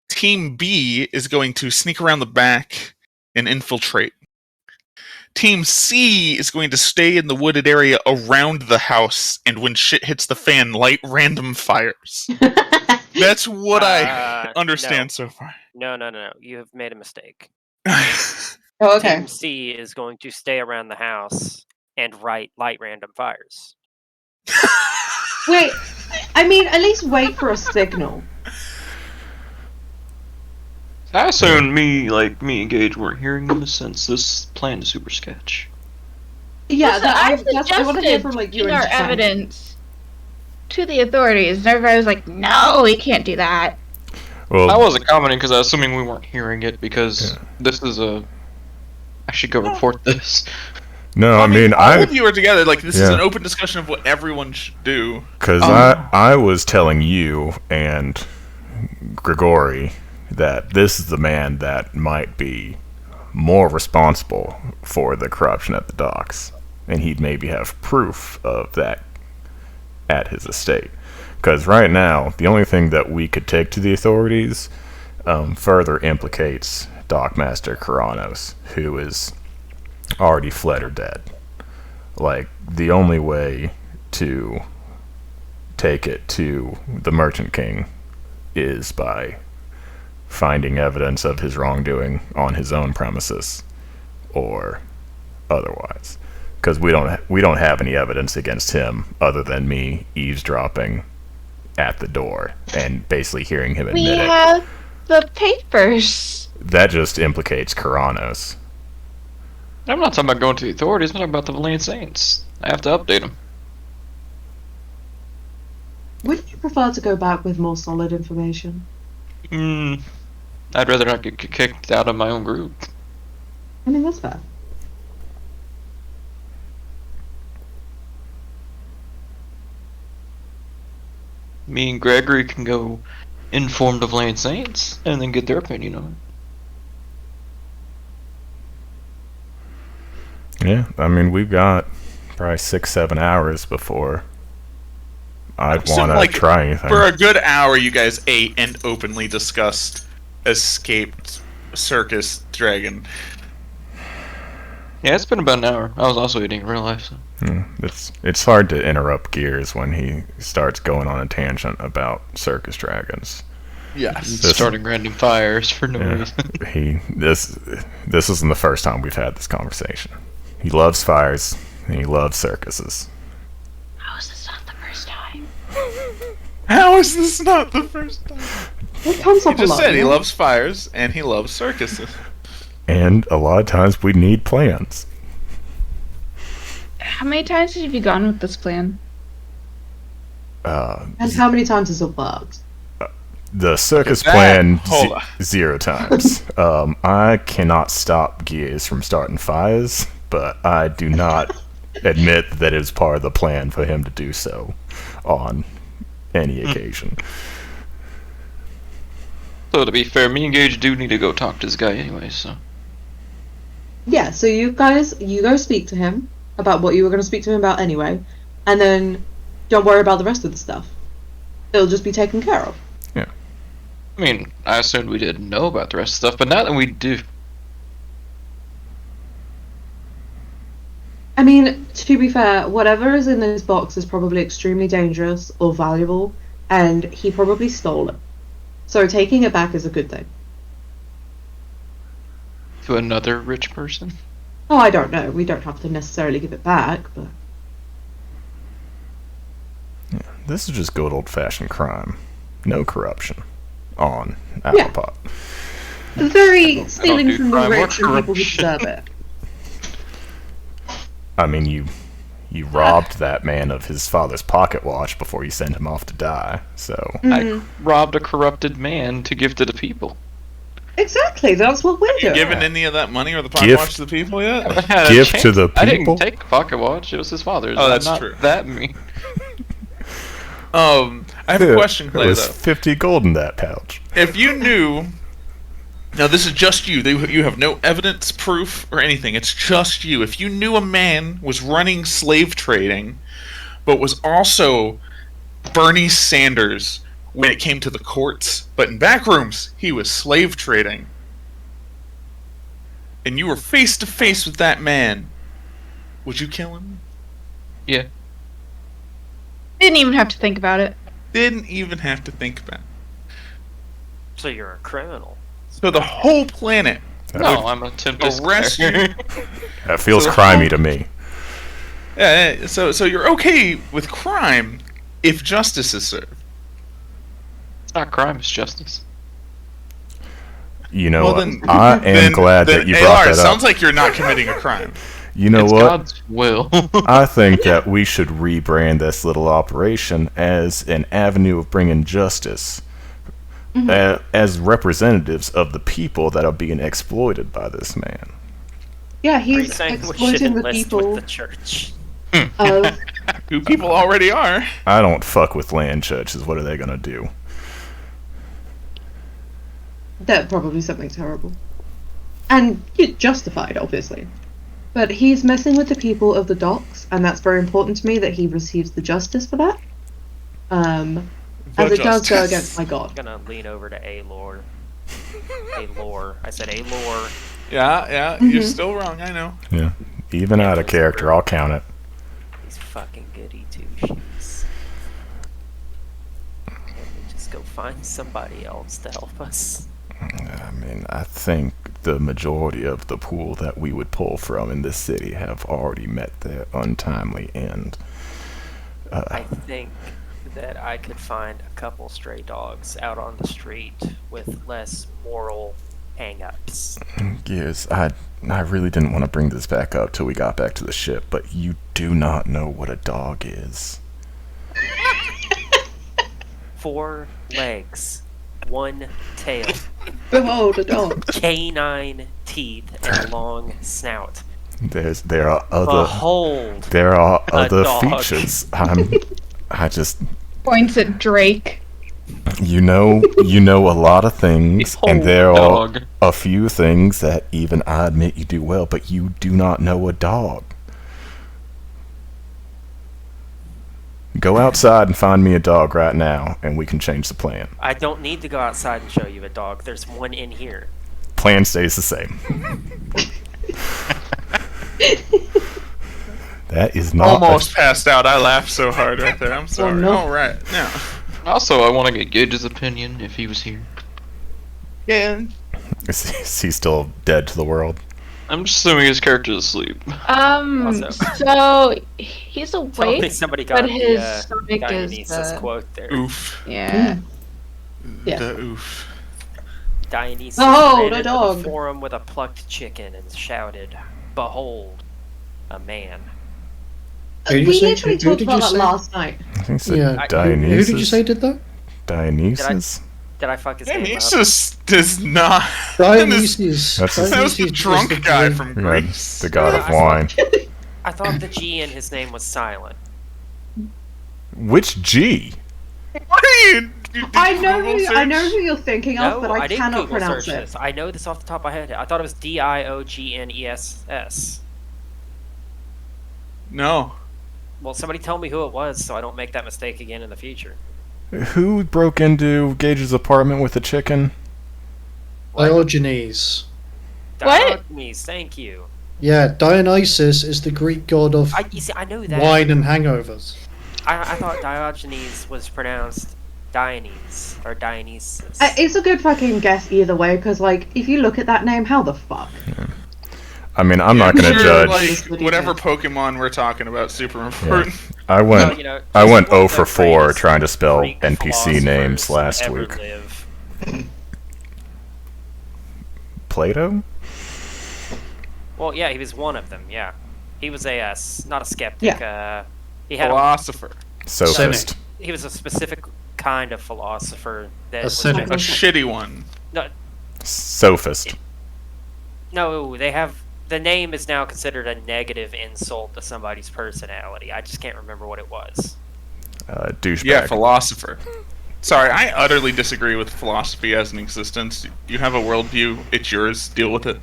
Team B is going to sneak around the back and infiltrate. Team C is going to stay in the wooded area around the house, and when shit hits the fan, light random fires. That's what I understand so far. No. You have made a mistake. Oh, okay. Team C is going to stay around the house and light random fires. Wait, I mean, at least wait for a signal. I assume me and Gage weren't hearing them since this plan is super sketch. Yeah, Listen, I I want to hear suggested from like you giving and our Sam. evidence to the authorities, and everybody was like, "No, we can't do that." Well, I wasn't commenting because I was assuming we weren't hearing it because this is I should go report this. no, I mean all of you are together. Like this is Yeah. an open discussion of what everyone should do. because I was telling you and Grigori that this is the man that might be more responsible for the corruption at the docks, and he'd maybe have proof of that at his estate. Because right now, the only thing that we could take to the authorities further implicates Dockmaster Karanos, who is already fled or dead. Like, the only way to take it to the Merchant King is by finding evidence of his wrongdoing on his own premises or otherwise, because we don't have any evidence against him other than me eavesdropping at the door and basically hearing him We admit it. have the papers. That just implicates Karanos. I'm not talking about going to the authorities. I'm talking about the Valiant Saints. I have to update them. Wouldn't you prefer to go back with more solid information? I'd rather not get kicked out of my own group. I mean, that's fair. Me and Gregory can go inform the Valiant Saints and then get their opinion on it. Yeah, I mean, we've got probably 6-7 hours before I'd So, want to like, try anything. For a good hour, you guys ate and openly discussed escaped circus dragon. Yeah, it's been about an hour. I was also eating in real life. So. It's hard to interrupt Gears when he starts going on a tangent about circus dragons. Yes. Starting random fires for no Yeah. reason. This isn't the first time we've had this conversation. He loves fires and he loves circuses. How is this not the first time? How is this not the first time? It comes He up a just lot. said he you know? loves fires and he loves circuses. And a lot of times we need plans. How many times have you gone with this plan? And how many times has it worked? The circus That- plan hold on. 0 times. I cannot stop Gears from starting fires, but I do not admit that it was part of the plan for him to do so on any occasion. So to be fair, me and Gage do need to go talk to this guy anyway, so. Yeah, so you go speak to him about what you were going to speak to him about anyway, and then don't worry about the rest of the stuff. It'll just be taken care of. I mean, I assumed we didn't know about the rest of the stuff, but now that we do. I mean, to be fair, whatever is in this box is probably extremely dangerous or valuable, and he probably stole it. So taking it back is a good thing. To another rich person? Oh, I don't know. We don't have to necessarily give it back, but This is just good old-fashioned crime. No corruption. On Yeah. Applepot. very do stealing from the crime or rich and people who corruption. deserve it. I mean, you robbed that man of his father's pocket watch before you sent him off to die, so... I robbed a corrupted man to give to the people. Exactly, that's what we're Have you doing. given any of that money or the pocket Gift. watch to the people yet? I had a Give chance. to the I people? didn't take the pocket watch. It was his father's. Oh, that's I'm not true. That mean. I have a question, There Clay, was though. 50 gold in that pouch. If you knew... Now, this is just you. You have no evidence, proof, or anything. It's just you. If you knew a man was running slave trading, but was also Bernie Sanders when it came to the courts, but in back rooms, he was slave trading, and you were face to face with that man, would you kill him? Yeah. Didn't even have to think about it. Didn't even have to think about it. So you're a criminal. So the whole planet No, I'm a Tempest arrest you. player. That feels So- crimey to me. Yeah, so you're okay with crime if justice is served. It's not crime, it's justice. You know Well, what? then- I am Then- glad then that you AR, brought it that sounds up. like you're not committing a crime. You know It's what? God's will. I think that we should rebrand this little operation as an avenue of bringing justice, as representatives of the people that are being exploited by this man. Yeah, Are you he's saying we should exploiting the enlist people with the church? of... Who people already are. I don't fuck with land churches. What are they gonna do? That's probably something terrible. And justified, obviously. But he's messing with the people of the docks, and that's very important to me that he receives the justice for that. As it does go against my god. I'm gonna lean over to A-Lore. A-Lore. I said A-Lore. Yeah, you're still wrong, I know. Yeah. Even out of character, I'll count it. He's fucking goody two-shoes. Can't we just go find somebody else to help us? I mean, I think the majority of the pool that we would pull from in this city have already met their untimely end. I think that I could find a couple stray dogs out on the street with less moral hang-ups. Gears, I really didn't want to bring this back up till we got back to the ship, but you do not know what a dog is. 4 legs, 1 tail, Behold a dog. canine teeth, and long snout. There are other Behold, there are a other dog. features. I just Points at Drake. you know a lot of things, and Behold, there are dog. a few things that even I admit you do well, but you do not know a dog. Go outside and find me a dog right now, and we can change the plan. I don't need to go outside and show you a dog. There's one in here. Plan stays the same. That is not Almost passed out. I laughed so hard right there. I'm sorry. no. All right. Now. Also, I want to get Gage's opinion if he was here. Yeah. Is he still dead to the world? I'm just assuming his character's asleep. Also- So he's Totally awake, somebody got but his the stomach is Dionysus quote there. Oof. yeah. Yeah. The oof. Dionysus Oh, ran the into dog. the forum with a plucked chicken and shouted, "Behold, a man." Who did you We say- literally who talked did about you that say? last night. I think so. Yeah. Dionysus. Who did you say did that? Dionysus? Did I fuck his name up? Dionysus does not. Dionysius. That's his- That was the Dionysius drunk the guy Greek- from Yeah, Greece. the god of I wine. I thought the G in his name was silent. Which G? What are you? Did I you know Google who search? you're thinking No, of, but I didn't cannot Google pronounce search it. this. I know this off the top of my head. I thought it was Diogness. No. Well, somebody tell me who it was so I don't make that mistake again in the future. Who broke into Gage's apartment with a chicken? Diogenes. What? Diogenes, thank you. Yeah, Dionysus is the Greek god of You see, I know that. wine and hangovers. I thought Diogenes was pronounced Dionys or Dionysus. It's a good fucking guess either way, because, like, if you look at that name, how the fuck? I mean, I'm not gonna Sure, judge. Like, whatever Pokemon we're talking about, super important. I went Well, you know, I just went one 0 of the for 4 greatest trying to spell Greek NPC names philosophers last ever week. live. Plato? Well, yeah, he was one of them. Yeah, he was not a skeptic. He had Philosopher. Sophist. he was a specific kind of philosopher that A was cynic. A shitty one. Sophist. No, they have the name is now considered a negative insult to somebody's personality. I just can't remember what it was. Douchebag. Yeah, philosopher. Sorry, I utterly disagree with philosophy as an existence. You have a worldview, it's yours, deal with it.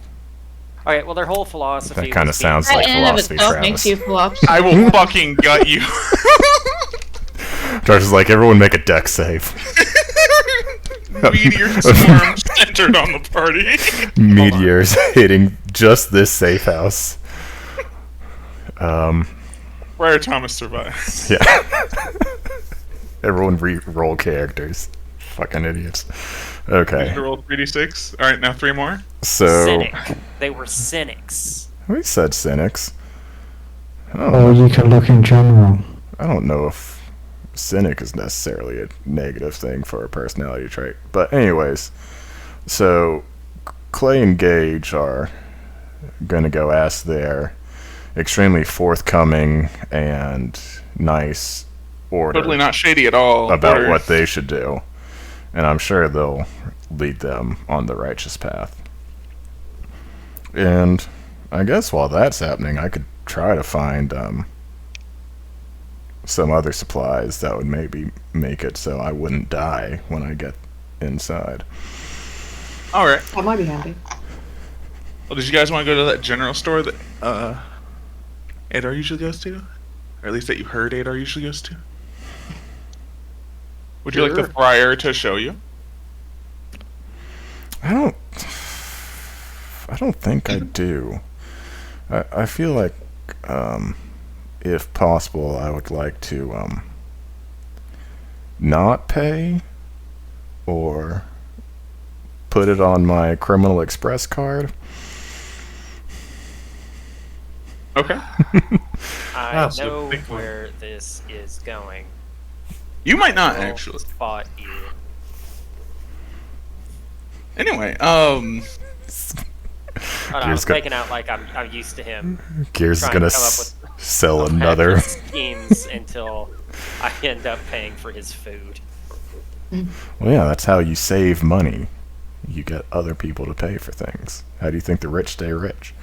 Okay, well, their whole philosophy. That kinda was sounds being- like That in and of philosophy, itself Travis. makes you philosophy. I will fucking gut you. Josh is like, everyone make a deck save. Meteor storm centered on the party. Meteors hitting just this safe house. Friar Thomas survives. Yeah. Everyone re-roll characters. Fucking idiots. Okay. You roll 3d6. Alright, now 3 more. So Cynic. They were cynics. we said cynics. Or you could look in general. I don't know if cynic is necessarily a negative thing for a personality trait. But anyways, so Clay and Gage are gonna go ask their extremely forthcoming and nice order Totally not shady at all. about Or- what they should do. And I'm sure they'll lead them on the righteous path. And I guess while that's happening, I could try to find some other supplies that would maybe make it so I wouldn't die when I get inside. Alright. That might be handy. Well, did you guys want to go to that general store that Adar usually goes to? Or at least that you heard Adar usually goes to? Would you like the Sure. friar to show you? I don't think I do. I feel like if possible I would like to not pay or put it on my Criminal Express card. Okay. I so know big one. where this is going. You might not I'll actually. spot you. Anyway, Oh, no, I Gears was go- making out like I'm used to him Gears is trying gonna to come up with sell another. schemes until I end up paying for his food. Well, yeah, that's how you save money. You get other people to pay for things. How do you think the rich stay rich?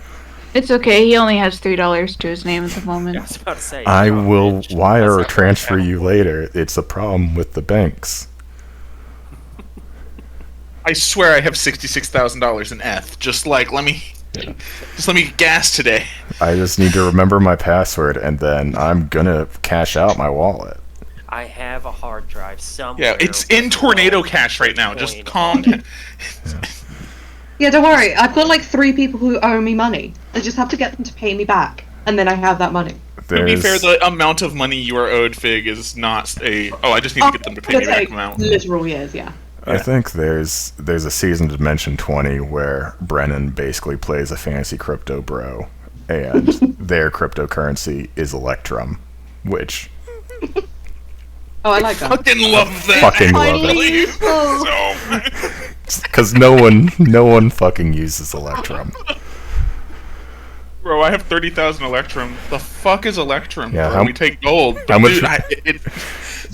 It's okay. He only has $3 to his name at the moment. I was about to say. I you're will rich. wire That's or not transfer working out. you later. It's a problem with the banks. I swear I have $66,000 in ETH. Just let me get gas today. I just need to remember my password, and then I'm gonna cash out my wallet. I have a hard drive somewhere. Yeah, it's in Tornado Cash right now. Just calm down. Yeah, don't worry. I've got like 3 people who owe me money. I just have to get them to pay me back, and then I have that money. To be fair, the amount of money you are owed, Fig, is not a. Oh, I just need to get them to pay me back amount. Literal years, yeah. I think there's a season of Dimension 20 where Brennan basically plays a fantasy crypto bro, and their cryptocurrency is Electrum, which Oh, I like that. Fucking love that. Fucking love it. So because no one fucking uses Electrum. Bro, I have 30,000 Electrum. The fuck is Electrum? Yeah, bro? We take gold. how much-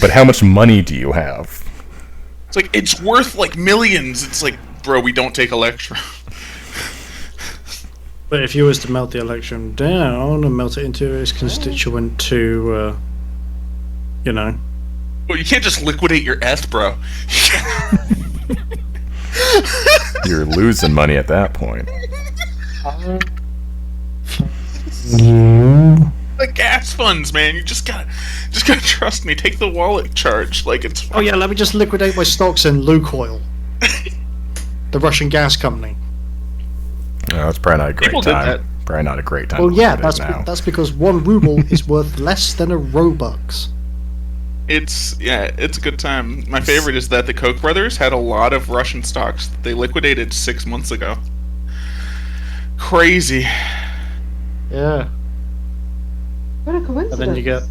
But how much money do you have? It's like, it's worth like millions. It's like, bro, we don't take Electrum. But if you was to melt the Electrum down and melt it into its constituent to, you know. Well, you can't just liquidate your ETH, bro. You're losing money at that point. The gas funds, man. You just gotta trust me. Take the wallet charge. Like, it's Oh yeah, let me just liquidate my stocks in Lukoil, the Russian gas company. No, it's probably not a great People did time. that. Probably not a great time. Well, to yeah, look at it now. that's because 1 ruble is worth less than a Robux. it's a good time. My favorite is that the Koch brothers had a lot of Russian stocks that they liquidated 6 months ago. Crazy. Yeah, What a coincidence. and then you get.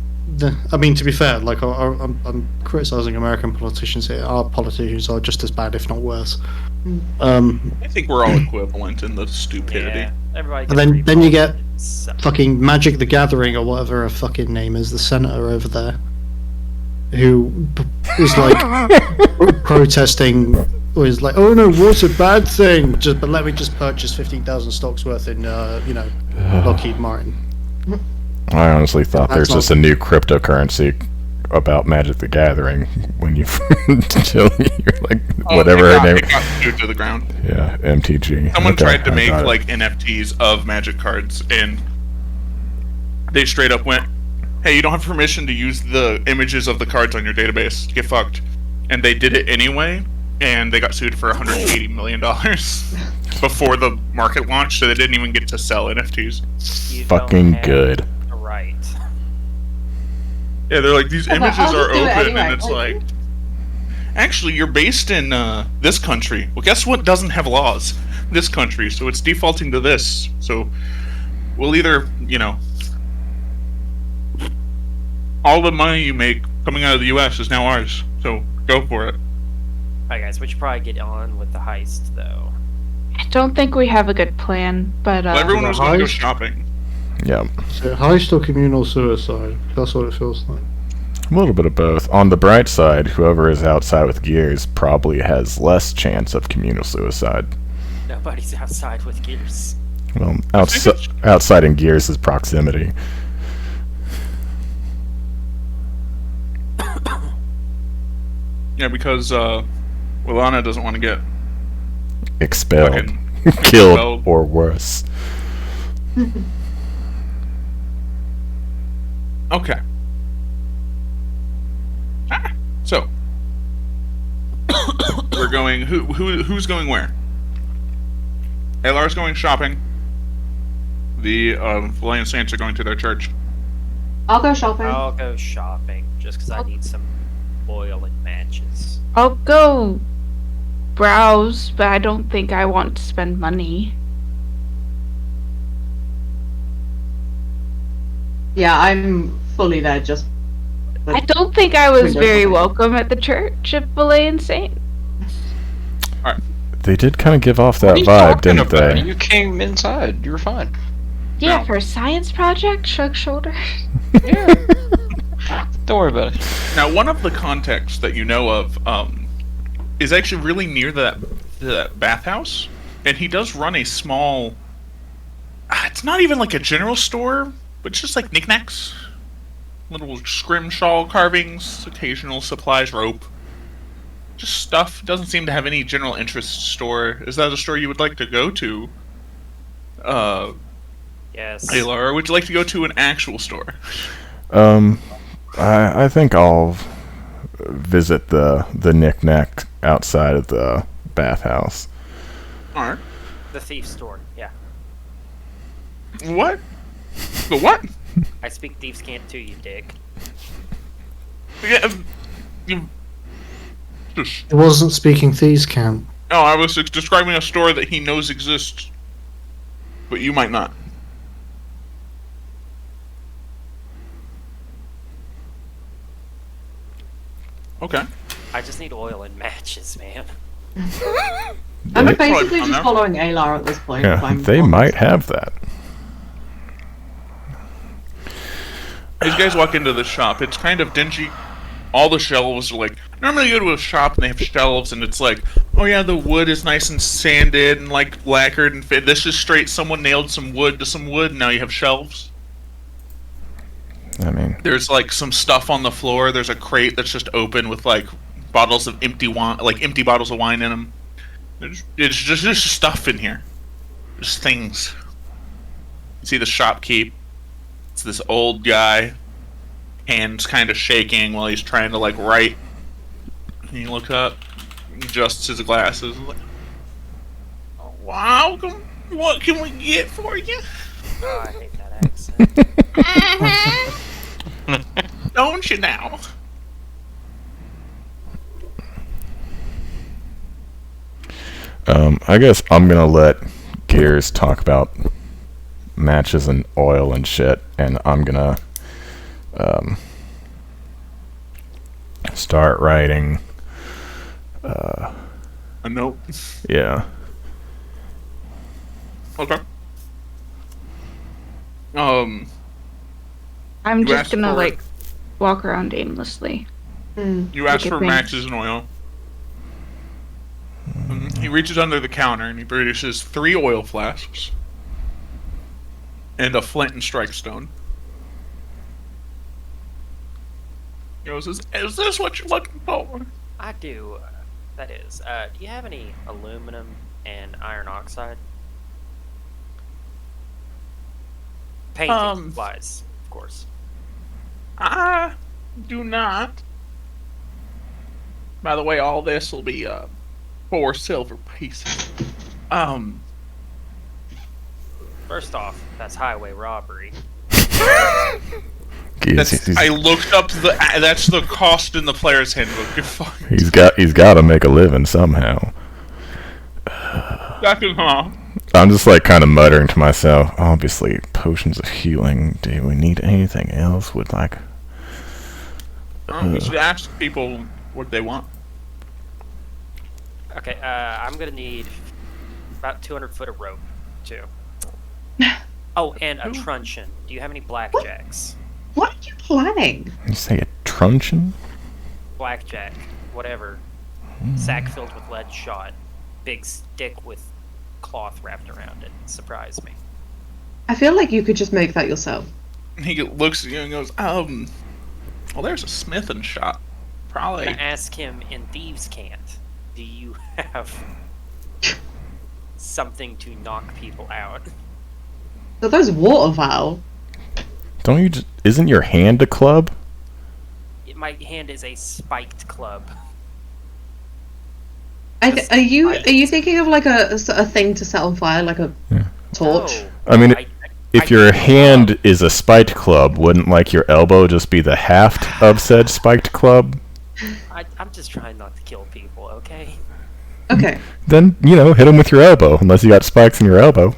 I mean, to be fair, like I'm criticizing American politicians here. Our politicians are just as bad, if not worse. I think we're all equivalent in the stupidity. Yeah, everybody. And then you get So, fucking Magic the Gathering or whatever her fucking name is, the senator over there, who is like protesting, or is like, oh no, what's a bad thing? But let me just purchase 15,000 stocks worth in, Lockheed Martin. I honestly thought That's there's just a new cryptocurrency about Magic the Gathering when you until you're like whatever it her name. It got sued to the ground. Yeah, MTG. Someone Okay, tried to I make got it. like NFTs of Magic cards, and they straight up went, "Hey, you don't have permission to use the images of the cards on your database. Get fucked." And they did it anyway, and they got sued for $180 million before the market launched, so they didn't even get to sell NFTs. you fucking don't have good. the right. Yeah, they're like, these Yeah, but images I'll are just do it open, anyway, and it's like- like, actually, you're based in this country. Well, guess what doesn't have laws? This country, so it's defaulting to this. So we'll either, all the money you make coming out of the U.S. is now ours. So go for it. Alright, guys, we should probably get on with the heist, though. I don't think we have a good plan, but Well, everyone the was going to go heist? shopping. Yeah, So heist or communal suicide? That's what it feels like. a little bit of both. On the bright side, whoever is outside with gears probably has less chance of communal suicide. Nobody's outside with gears. Well, outside in gears is proximity. Yeah, because Willana doesn't want to get Expelled, fucking killed, expelled. or worse. Okay. So we're going. Who's going where? Alar's going shopping. The Valiant Saints are going to their church. I'll go shopping. I'll go shopping, just because I need some oil and matches. I'll go browse, but I don't think I want to spend money. Yeah, I'm fully there just. I don't think I was Window very shopping. welcome at the Church of Valayan Saint. They did kind of give off that What are you vibe, talking didn't about? they? You came inside. You were fine. Yeah, No. for a science project, shrug shoulder. Yeah. Don't worry about it. Now, one of the contexts that you know of is actually really near that bathhouse, and he does run a small. It's not even like a general store, but it's just like knickknacks, little scrimshaw carvings, occasional supplies, rope, just stuff. Doesn't seem to have any general interest store. Is that a store you would like to go to, Yes. Aylar, or would you like to go to an actual store? I think I'll visit the knick-knack outside of the bathhouse. Alright. The thief's store. Yeah. What? The what? I speak thieves' cant too, you dick. Yeah, you... Just... It wasn't speaking thieves' camp. Oh, I was describing a store that he knows exists. But you might not. Okay. I just need oil and matches, man. I'm They- basically on just there. following Alar at this point. if Yeah, I'm they honest. might have that. These guys walk into the shop. It's kind of dingy. All the shelves are like... Normally you go to a shop and they have shelves and it's like, oh yeah, the wood is nice and sanded and like lacquered and fit. This is straight, someone nailed some wood to some wood and now you have shelves. I mean, There's like some stuff on the floor. There's a crate that's just open with like bottles of empty wine, like empty bottles of wine in them. It's just stuff in here. Just things. You see the shopkeep. It's this old guy. Hands kind of shaking while he's trying to like write. And he looks up, adjusts his glasses. Like, oh, wow, what can we get for you? Oh, I hate that accent. Don't you now? I guess I'm gonna let Gears talk about matches and oil and shit, and I'm gonna start writing. A note. Yeah. Okay. I'm You just asked gonna for like walk around aimlessly. You ask Look at for me. matches and oil. He reaches under the counter and he produces 3 oil flasks and a flint and strike stone. He goes, is this what you're looking for? I do. That is. Do you have any aluminum and iron oxide? Painting wise, of course. I do not. By the way, all this will be 4 silver pieces. First off, that's highway robbery. Gears, I looked up that's the cost in the player's handbook. You're fine. he's got to make a living somehow. I'm just like kind of muttering to myself. Obviously, potions of healing. Do we need anything else? Would like. You should ask people what they want. Okay, I'm gonna need about 200 foot of rope, too. Oh, and a truncheon. Do you have any blackjacks? What are you planning? You say a truncheon? Blackjack, whatever. Sack filled with lead shot. Big stick with cloth wrapped around it. Surprise me. I feel like you could just make that yourself. He looks at you and goes, well, there's a smithing shop. I'm Probably. gonna ask him in Thieves' Cant, do you have something to knock people out? So those water valve. Don't you just? Isn't your hand a club? My hand is a spiked club. Are you thinking of like a thing to set on fire, like a torch? No, I mean, I if your hand is a spiked club, wouldn't like your elbow just be the haft of said spiked club? I'm just trying not to kill people, okay? Okay. Then hit him with your elbow, unless you got spikes in your elbow.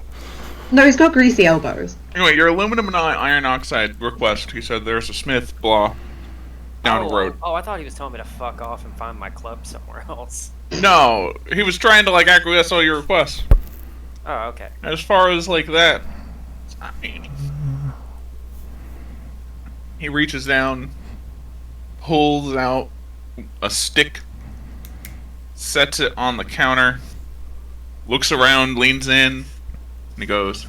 No, he's got greasy elbows. Anyway, your aluminum and iron oxide request. He said there's a smith, blah, down the road. Oh, I thought he was telling me to fuck off and find my club somewhere else. No, he was trying to like acquiesce all your requests. Oh, okay. As far as like that, it's not me. He reaches down, pulls out a stick, sets it on the counter, looks around, leans in, and he goes,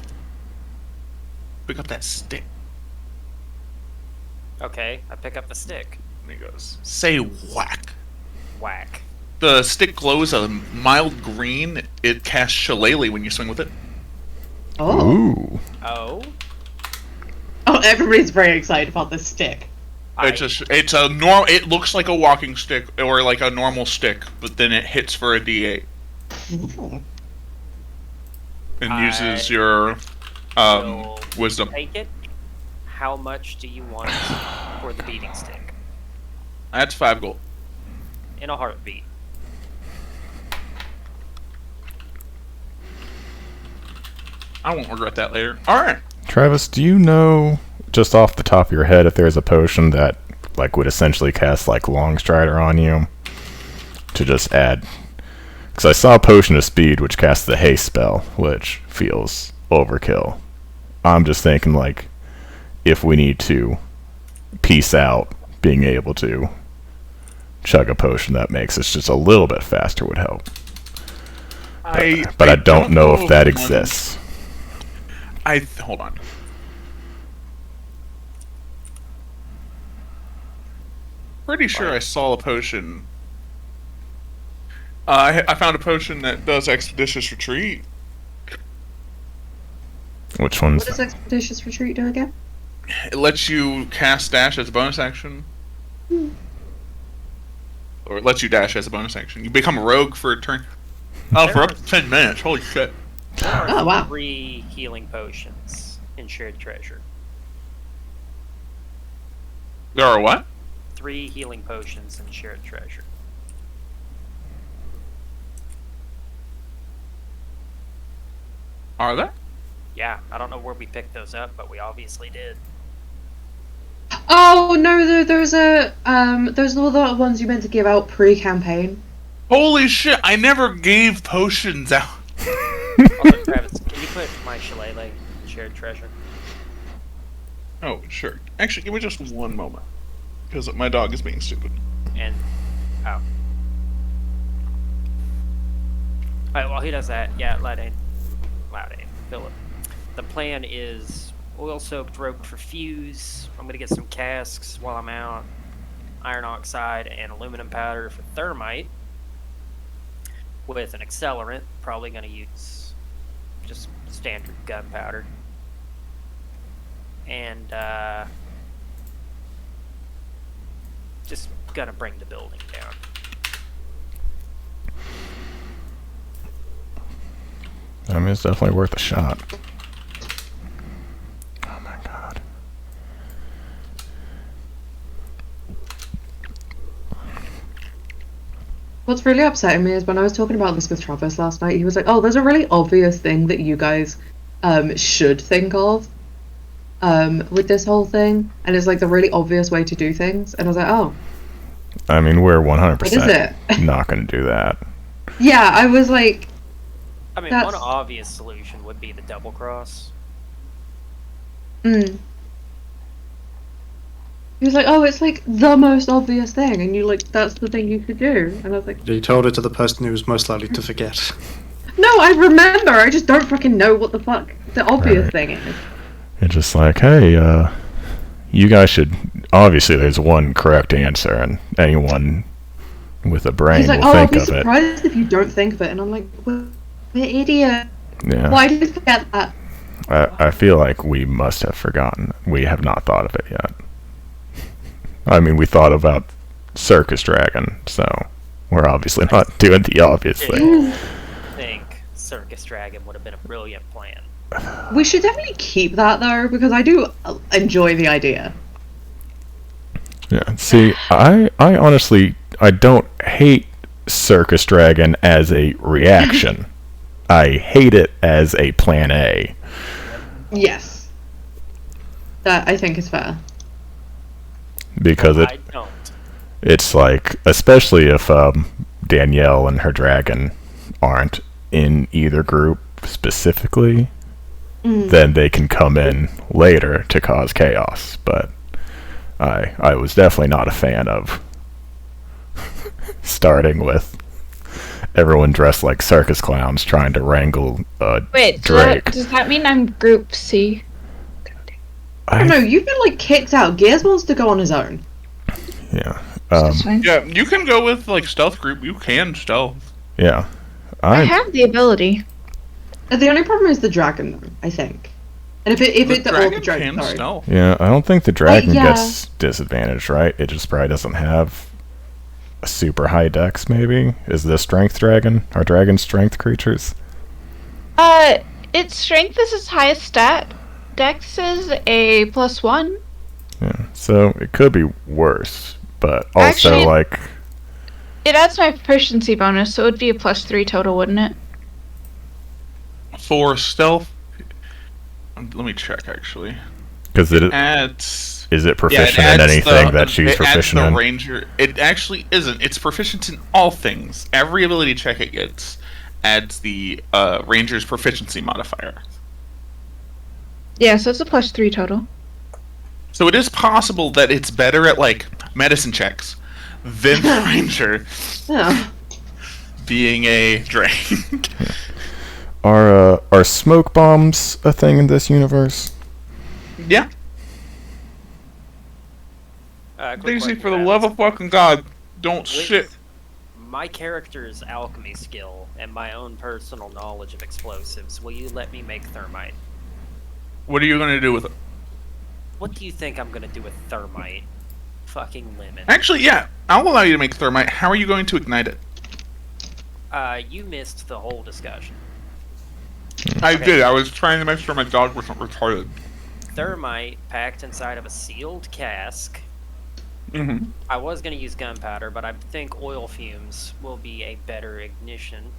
"Pick up that stick." Okay, I pick up the stick. And he goes, "Say whack." Whack. The stick glows a mild green. It casts shillelagh when you swing with it. Oh. Ooh. Oh? Oh, everybody's very excited about this stick. It's a normal. It looks like a walking stick or like a normal stick, but then it hits for a D8 and uses your will wisdom. Take it. How much do you want for the beating stick? That's 5 gold. In a heartbeat. I won't regret that later. All right. Travis, do you know, just off the top of your head, if there's a potion that like would essentially cast like Longstrider on you to just add? Because I saw a potion of speed which casts the haste spell, which feels overkill. I'm just thinking like, if we need to peace out, being able to chug a potion that makes us just a little bit faster would help. But I don't know if that exists. Hold on. Pretty sure I saw a potion. I found a potion that does Expeditious Retreat. Which one's What does Expeditious Retreat do again? It lets you cast dash as a bonus action. Or it lets you dash as a bonus action. You become a rogue for a turn. Oh, for up to 10 minutes. Holy shit. There are Oh, wow. 3 healing potions in shared treasure. There are what? 3 healing potions in shared treasure. Are there? Yeah, I don't know where we picked those up, but we obviously did. Oh no, those are the ones you meant to give out pre-campaign. Holy shit, I never gave potions out. Also, Travis, can you put my shillelagh in shared treasure? Oh, sure. Actually, give me just one moment. Because my dog is being stupid. And oh. Alright, while he does that, yeah, Loud aim, Philip. The plan is oil soaked rope for fuse. I'm gonna get some casks while I'm out. Iron oxide and aluminum powder for thermite. With an accelerant, probably gonna use just standard gunpowder. And just gonna bring the building down. I mean, it's definitely worth a shot. Oh my god. What's really upsetting me is when I was talking about this with Travis last night, he was like, oh, there's a really obvious thing that you guys should think of with this whole thing. And it's like the really obvious way to do things. And I was like, oh. I mean, we're What is 100% it? not going to do that. Yeah, I was like, I mean, That's- one obvious solution would be the double cross. He was like, oh, it's like the most obvious thing. And you like, that's the thing you should do. And I was like, You told it to the person who was most likely to forget. no, I remember. I just don't fucking know what the fuck the obvious Right. thing is. It's just like, hey, you guys should. Obviously, there's one correct answer, and anyone with a brain He's like, will oh, I'll think be of it. surprised if you don't think of it. And I'm like, we're idiot. Yeah. Why did you forget that? I feel like we must have forgotten. We have not thought of it yet. I mean, we thought about Circus Dragon, so we're obviously not doing the obvious thing. I think Circus Dragon would have been a brilliant plan. We should definitely keep that though, because I do enjoy the idea. Yeah. See, I honestly, I don't hate Circus Dragon as a reaction. I hate it as a plan A. Yes. That I think is fair. Because I don't. it's like, especially if Danielle and her dragon aren't in either group specifically, then they can come in later to cause chaos. But I was definitely not a fan of starting with everyone dressed like circus clowns trying to wrangle Wait, Drake. does that mean I'm Group C? I don't know, you've been like kicked out. Gears wants to go on his own. Yeah. That's fine. Yeah, you can go with like stealth group. You can stealth. Yeah. I have the ability. The only problem is the dragon, though, I think. And if it The or the dragon dragon, can sorry. stealth. Yeah, I don't think the dragon yeah. gets disadvantaged, right? It just probably doesn't have a super high dex, maybe? Is this strength dragon? Are dragons strength creatures? Its strength is its highest stat. Dex is a +1. Yeah, so it could be worse, but also, Actually- like... It adds my proficiency bonus, so it would be a +3 total, wouldn't it? For stealth, let me check actually. Because it Adds. is it Yeah, it proficient in adds anything the- that she's it proficient adds in? the ranger. It actually isn't. It's proficient in all things. Every ability check it gets adds the ranger's proficiency modifier. Yeah, so it's a +3 total. So it is possible that it's better at like medicine checks than the ranger Yeah. being a drain. Are smoke bombs a thing in this universe? Yeah. Quick Daisy, question, for the Alex. love of fucking God, don't With shit. my character's alchemy skill and my own personal knowledge of explosives, will you let me make thermite? What are you gonna do with it? What do you think I'm gonna do with thermite? Fucking lemon. Actually, yeah, I'll allow you to make thermite. How are you going to ignite it? You missed the whole discussion. I did. I was trying to make sure my dog wasn't retarded. Thermite packed inside of a sealed cask. Mm-hmm. I was gonna use gunpowder, but I think oil fumes will be a better ignition.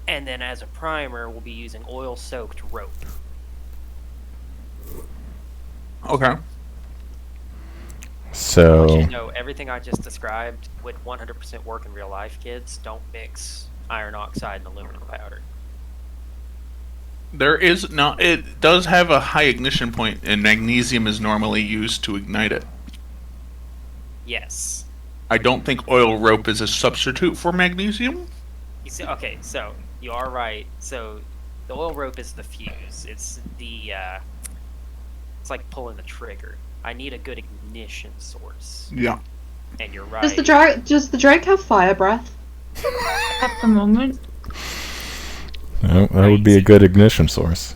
And then as a primer, we'll be using oil-soaked rope. Okay. I want So... you to know everything I just described would 100% work in real life, kids. Don't mix iron oxide and aluminum powder. There is not. It does have a high ignition point, and magnesium is normally used to ignite it. Yes. I don't think oil rope is a substitute for magnesium. You see, okay, so you are right. So the oil rope is the fuse. It's the it's like pulling the trigger. I need a good ignition source. Yeah. And you're right. Does the drake have fire breath? At the moment. No, that would be a good ignition source.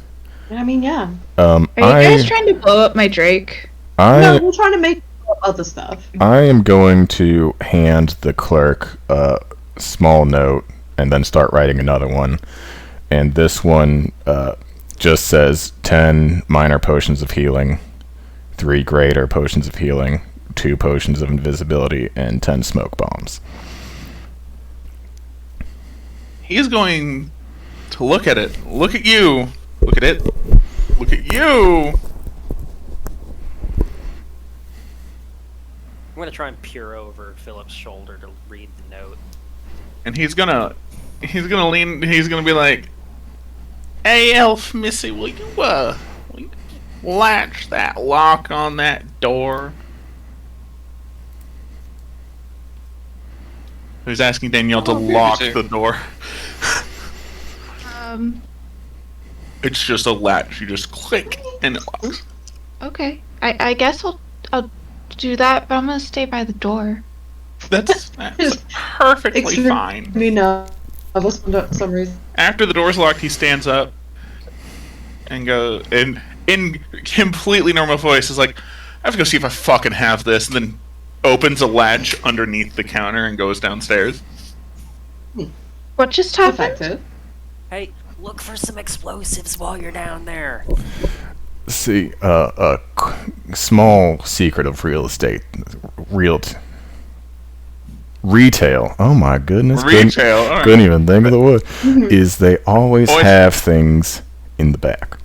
I mean, yeah. Are you guys trying to blow up my Drake? No, we're trying to make other stuff. I am going to hand the clerk a small note and then start writing another one. And this one just says 10 minor potions of healing, 3 greater potions of healing, 2 potions of invisibility, and 10 smoke bombs. He's going to look at it. Look at you. Look at it. Look at you. I'm gonna try and peer over Philip's shoulder to read the note. And he's gonna lean. He's gonna be like, "Hey, Elf Missy, will you latch that lock on that door?" He's asking Danielle to lock the door. It's just a latch. You just click and it locks. Okay. I guess I'll do that, but I'm gonna stay by the door. That's perfectly fine. You know, for some reason. After the door's locked, he stands up and goes, and in completely normal voice, is like, "I have to go see if I fucking have this," and then opens a latch underneath the counter and goes downstairs. What just happened? Effective. Hey, look for some explosives while you're down there. See, a small secret of real estate, retail. Oh my goodness! Retail. All right. Couldn't even think of the word. Is they always have things in the back.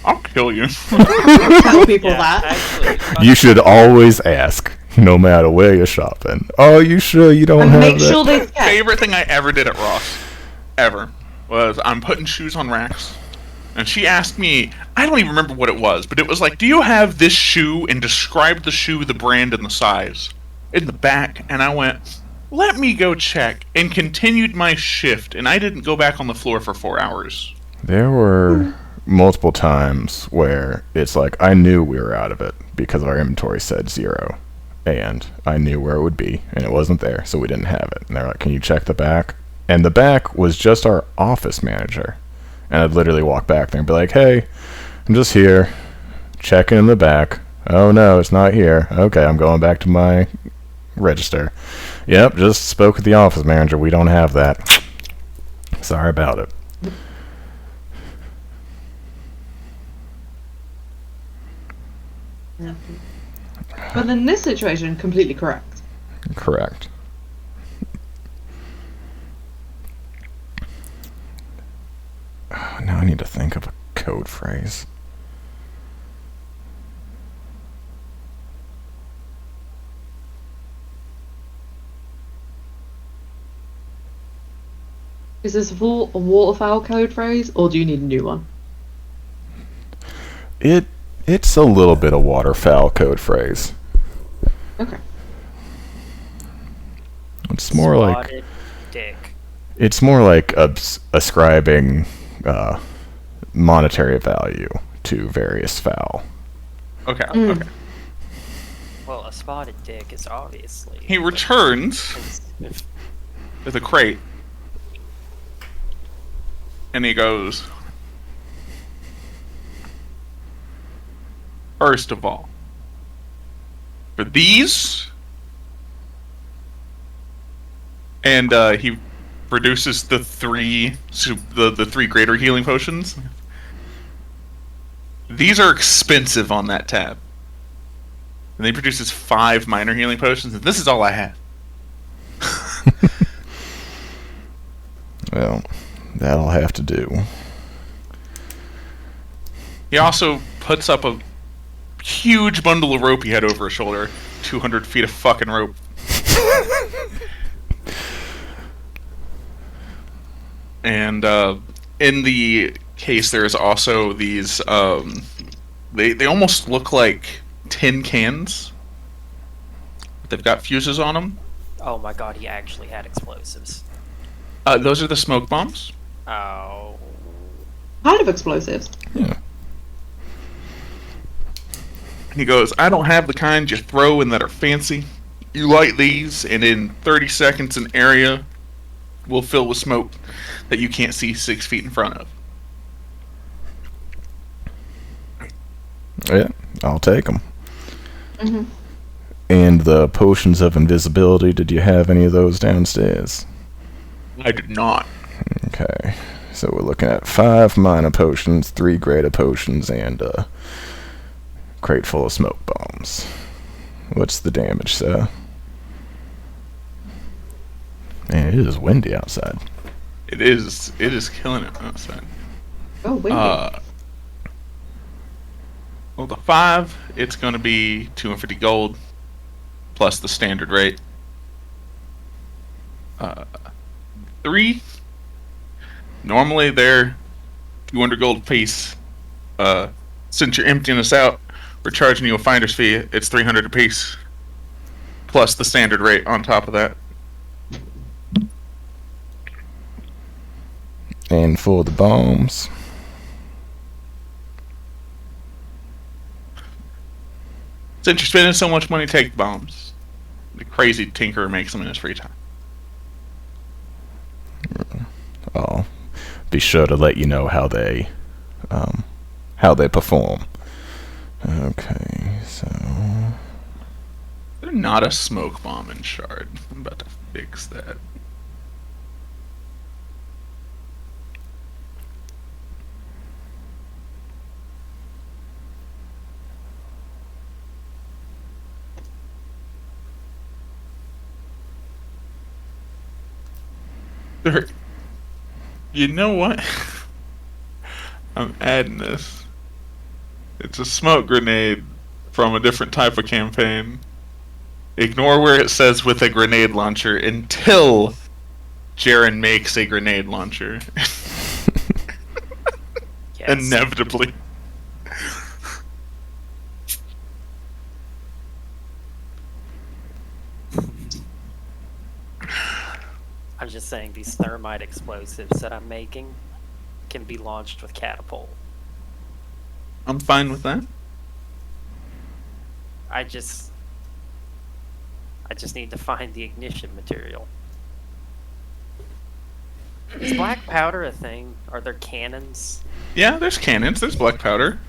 I'll kill you. Tell people that. Actually, You should always ask, no matter where you're shopping. Oh, you sure you don't And have make that? sure they check. Favorite thing I ever did at Ross, ever, was I'm putting shoes on racks. And she asked me, I don't even remember what it was, but it was like, "Do you have this shoe?" and described the shoe, the brand, and the size in the back. And I went, "Let me go check," and continued my shift. And I didn't go back on the floor for 4 hours. There were multiple times where it's like I knew we were out of it because our inventory said 0. And I knew where it would be, and it wasn't there, so we didn't have it. And they're like, "Can you check the back?" And the back was just our office manager. And I'd literally walk back there and be like, hey, I'm just here, checking in the back. Oh no, it's not here. Okay, I'm going back to my register. Yep, just spoke with the office manager. We don't have that. Sorry about it. But in this situation, completely correct. Correct. Now I need to think of a code phrase. Is this a waterfowl code phrase, or do you need a new one? It's a little bit of waterfowl code phrase. Okay. It's more like Spotted dick. it's more like ascribing monetary value to various fowl. Okay, Mm. okay. Well, a spotted dick is obviously. He returns with a crate. And he goes, first of all, for these, and he produces the three greater healing potions. These are expensive on that tab. And he produces 5 minor healing potions, and this is all I have. Well, that'll have to do. He also puts up a huge bundle of rope he had over his shoulder. 200 feet of fucking rope. And in the case, there's also these. They almost look like tin cans. They've got fuses on them. Oh my god, he actually had explosives. Those are the smoke bombs. Oh. Kind of explosives. Yeah. He goes, I don't have the kind you throw in that are fancy. You light these, and in 30 seconds, an area will fill with smoke that you can't see 6 feet in front of. Yeah, I'll take them. Mm-hmm. And the potions of invisibility, did you have any of those downstairs? I did not. Okay, so we're looking at 5 minor potions, 3 greater potions, and a crate full of smoke bombs. What's the damage, sir? Man, it is windy outside. It is killing it outside. Oh, wait. Well, the 5, it's going to be 250 gold plus the standard rate. 3, normally they're 200 gold apiece. Since you're emptying us out, we're charging you a finder's fee. It's 300 apiece plus the standard rate on top of that. And for the bombs, Since you're spending so much money, take the bombs. The crazy tinkerer makes them in his free time. I'll be sure to let you know how they perform. Okay, so They're not a smoke bomb in Shard. I'm about to fix that. There, you know what? I'm adding this. It's a smoke grenade from a different type of campaign. Ignore where it says with a grenade launcher until Jaren makes a grenade launcher. Yes. Inevitably. I'm just saying these thermite explosives that I'm making can be launched with catapult. I'm fine with that. I just need to find the ignition material. Is black powder a thing? Are there cannons? Yeah, there's cannons. There's black powder.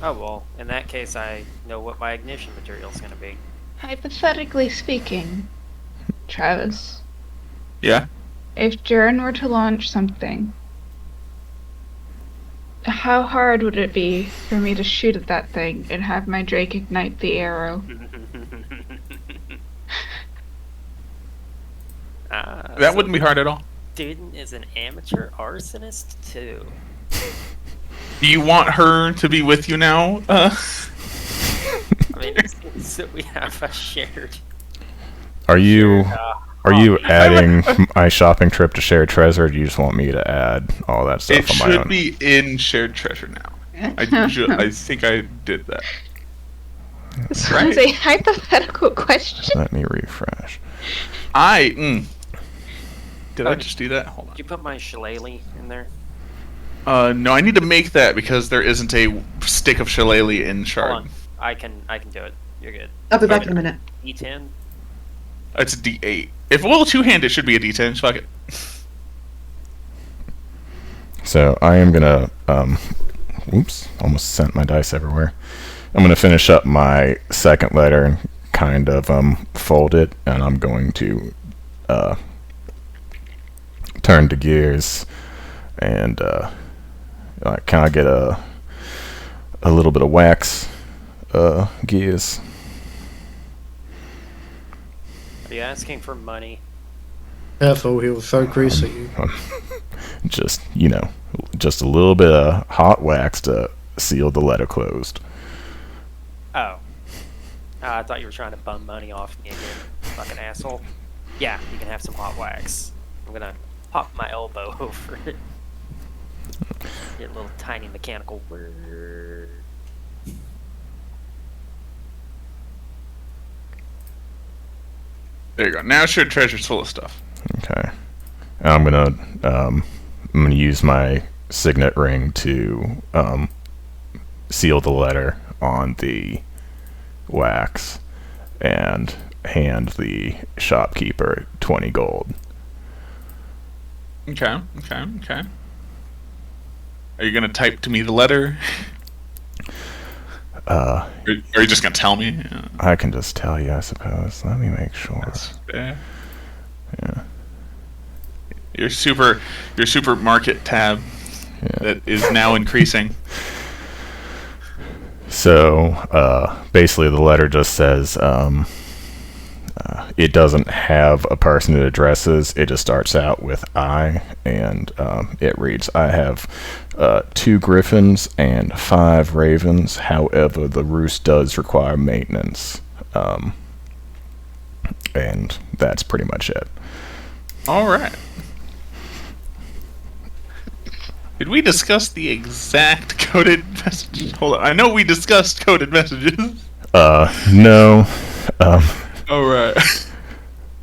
Oh well, in that case, I know what my ignition material is going to be. Hypothetically speaking, Travis, Yeah. if Jaren were to launch something, how hard would it be for me to shoot at that thing and have my Drake ignite the arrow? That wouldn't be hard at all. Student is an amateur arsonist too. Do you want her to be with you now? I mean, so we have a shared. Are you hobby. adding my shopping trip to shared treasure? Or do you just want me to add all that stuff It on my should own? be in shared treasure now. I think I did that. This was a hypothetical question. Let me refresh. Did I just do that? Hold Did you put my shillelagh in there? on. No, I need to make that because there isn't a stick of shillelagh in shard. Hold on. I can do it. You're good. I'll be back in a minute. E10. It's a D8. If well, two-handed, it should be a D10. Fuck it. So I am gonna oops, almost sent my dice everywhere. I'm gonna finish up my second letter and kind of fold it, and I'm going to turn to gears and can I get a little bit of wax gears? Are you asking for money? Careful, he'll throw grease at you. Just just a little bit of hot wax to seal the letter closed. Oh. I thought you were trying to bum money off me again, fucking asshole. Yeah, you can have some hot wax. I'm gonna pop my elbow over it. Get a little tiny mechanical word. There you go. Now shared treasure's full of stuff. Okay. And I'm gonna use my signet ring to seal the letter on the wax and hand the shopkeeper 20 gold. Okay. Are you gonna type to me the letter? Or are you just gonna tell me? Yeah, I can just tell you, I suppose. Let me make sure. that's fair. Yeah. Your supermarket tab Yeah. that is now increasing. So basically, the letter just says it doesn't have a person it addresses. It just starts out with I, and it reads, "I have 2 griffins and 5 ravens. However, the roost does require maintenance." And that's pretty much it. All right. Did we discuss the exact coded messages? Hold on. I know we discussed coded messages. No. All right.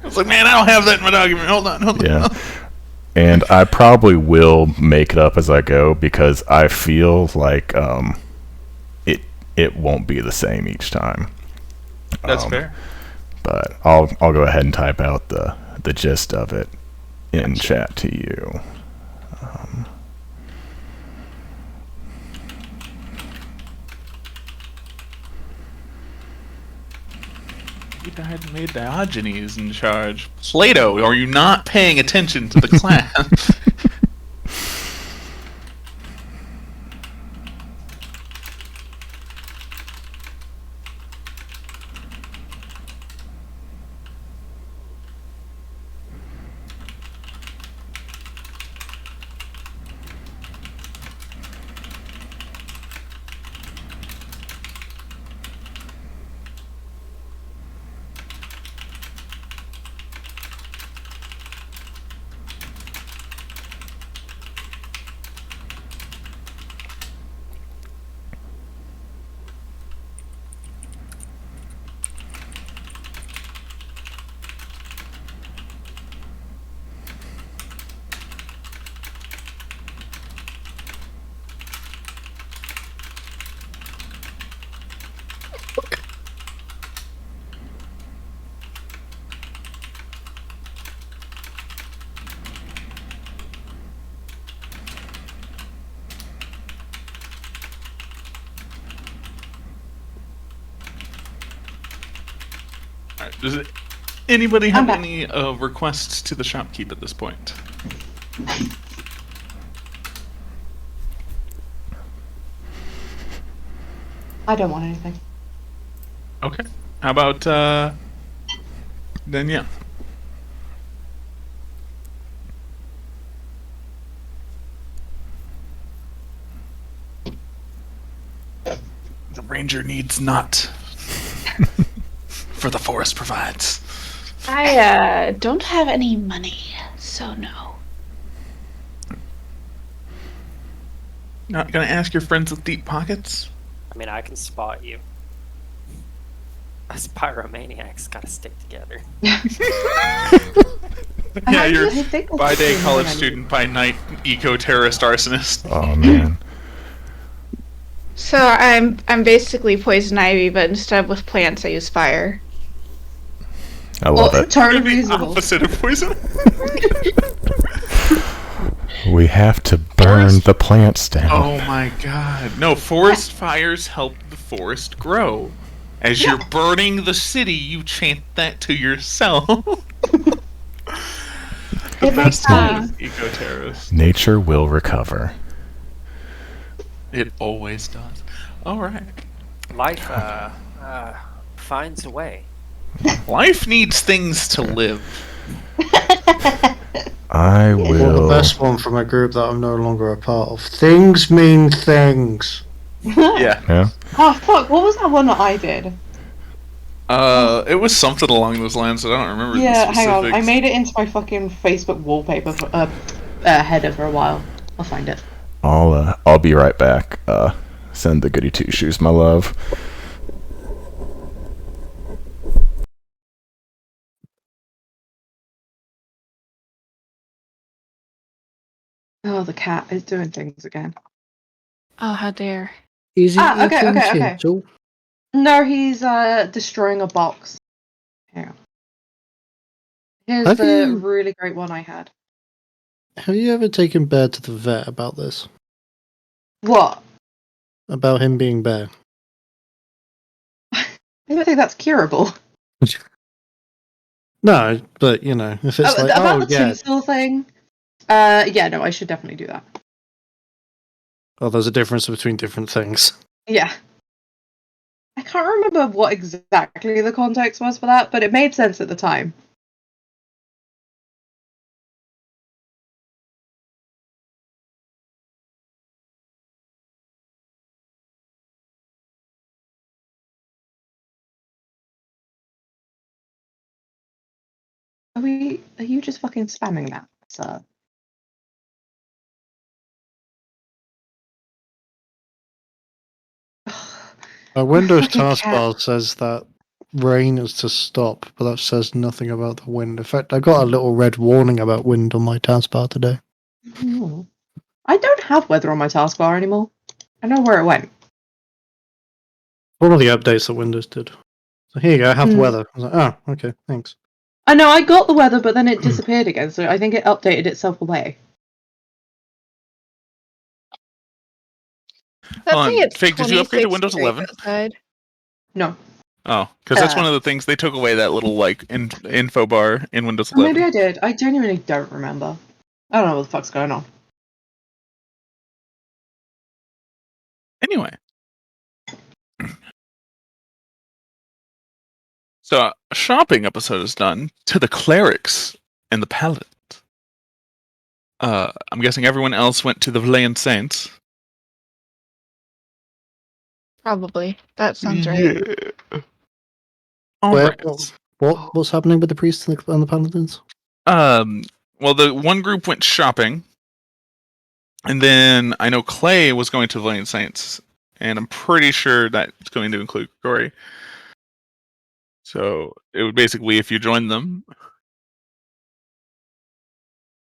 I was like, man, I don't have that in my document. Hold on. Yeah. And I probably will make it up as I go because I feel like it won't be the same each time. That's fair. But I'll go ahead and type out the gist of it in chat to you. He died and made Diogenes in charge. Plato, are you not paying attention to the class? Does anybody have back. any requests to the shopkeep at this point? I don't want anything. Okay. How about Danielle? The ranger needs not, for the forest provides. I don't have any money, so no. Not gonna ask your friends with deep pockets? I mean, I can spot you. Us pyromaniacs gotta stick together. Yeah, I you're just think by day that's college the thing. student, by night eco-terrorist arsonist. Oh man. So I'm basically poison ivy, but instead of with plants, I use fire. I love it. Totally The reasonable. opposite of poison. We have to burn Forest- the plants down. Oh my god. No, forest fires help the forest grow. As you're burning the city, you chant that to yourself. The It makes best kind sense. of eco-terrorist. Nature will recover. It always does. Alright. Life finds a way. Life needs things to live. I Well, will. the best one from a group that I'm no longer a part of. Things mean things. Yeah. Yeah. Oh fuck! What was that one that I did? It was something along those lines, I don't remember the Yeah, hang on. I specifics. made it into my fucking Facebook wallpaper for, header for a while. I'll find it. I'll be right back. Send the goody two shoes, my love. Oh, the cat is doing things again. Oh, how dare. Is it Ah, okay, eating okay, okay. tinsel? No, he's destroying a box. Hang on. Here's Have the you- really great one I had. Have you ever taken Bear to the vet about this? What? About him being Bear? I don't think that's curable. No, but you know, if it's like, about oh the yeah, tinsel thing. Yeah, no, I should definitely do that. oh, there's a difference between different things. Yeah. I can't remember what exactly the context was for that, but it made sense at the time. Are you just fucking spamming that, sir? My Windows Fucking taskbar says that rain is to stop, but that says nothing about the wind. In fact, I got a little red warning about wind on my taskbar today. Oh. I don't have weather on my taskbar anymore. I don't know where it went. One of the updates that Windows did. So here you go, I have the Hmm. weather. I was like, oh, okay, thanks. I know I got the weather, but then it disappeared again, so I think it updated itself away. Let's Hold say on, it's Fig, did you upgrade to 26 Windows degrees 11? outside. No. Oh, because that's Uh. one of the things they took away, that little like info bar in Windows Or 11. maybe I did. I genuinely don't remember. I don't know what the fuck's going on. Anyway. So, a shopping episode is done to the clerics and the paladins. I'm guessing everyone else went to the Valayan Saints. Probably. That sounds right. Yeah. All Where- right. What's happening with the priests and the paladins? Well, the one group went shopping, and then I know Clay was going to the Valayan Saints, and I'm pretty sure that's going to include Gregory. So it would basically, if you joined them,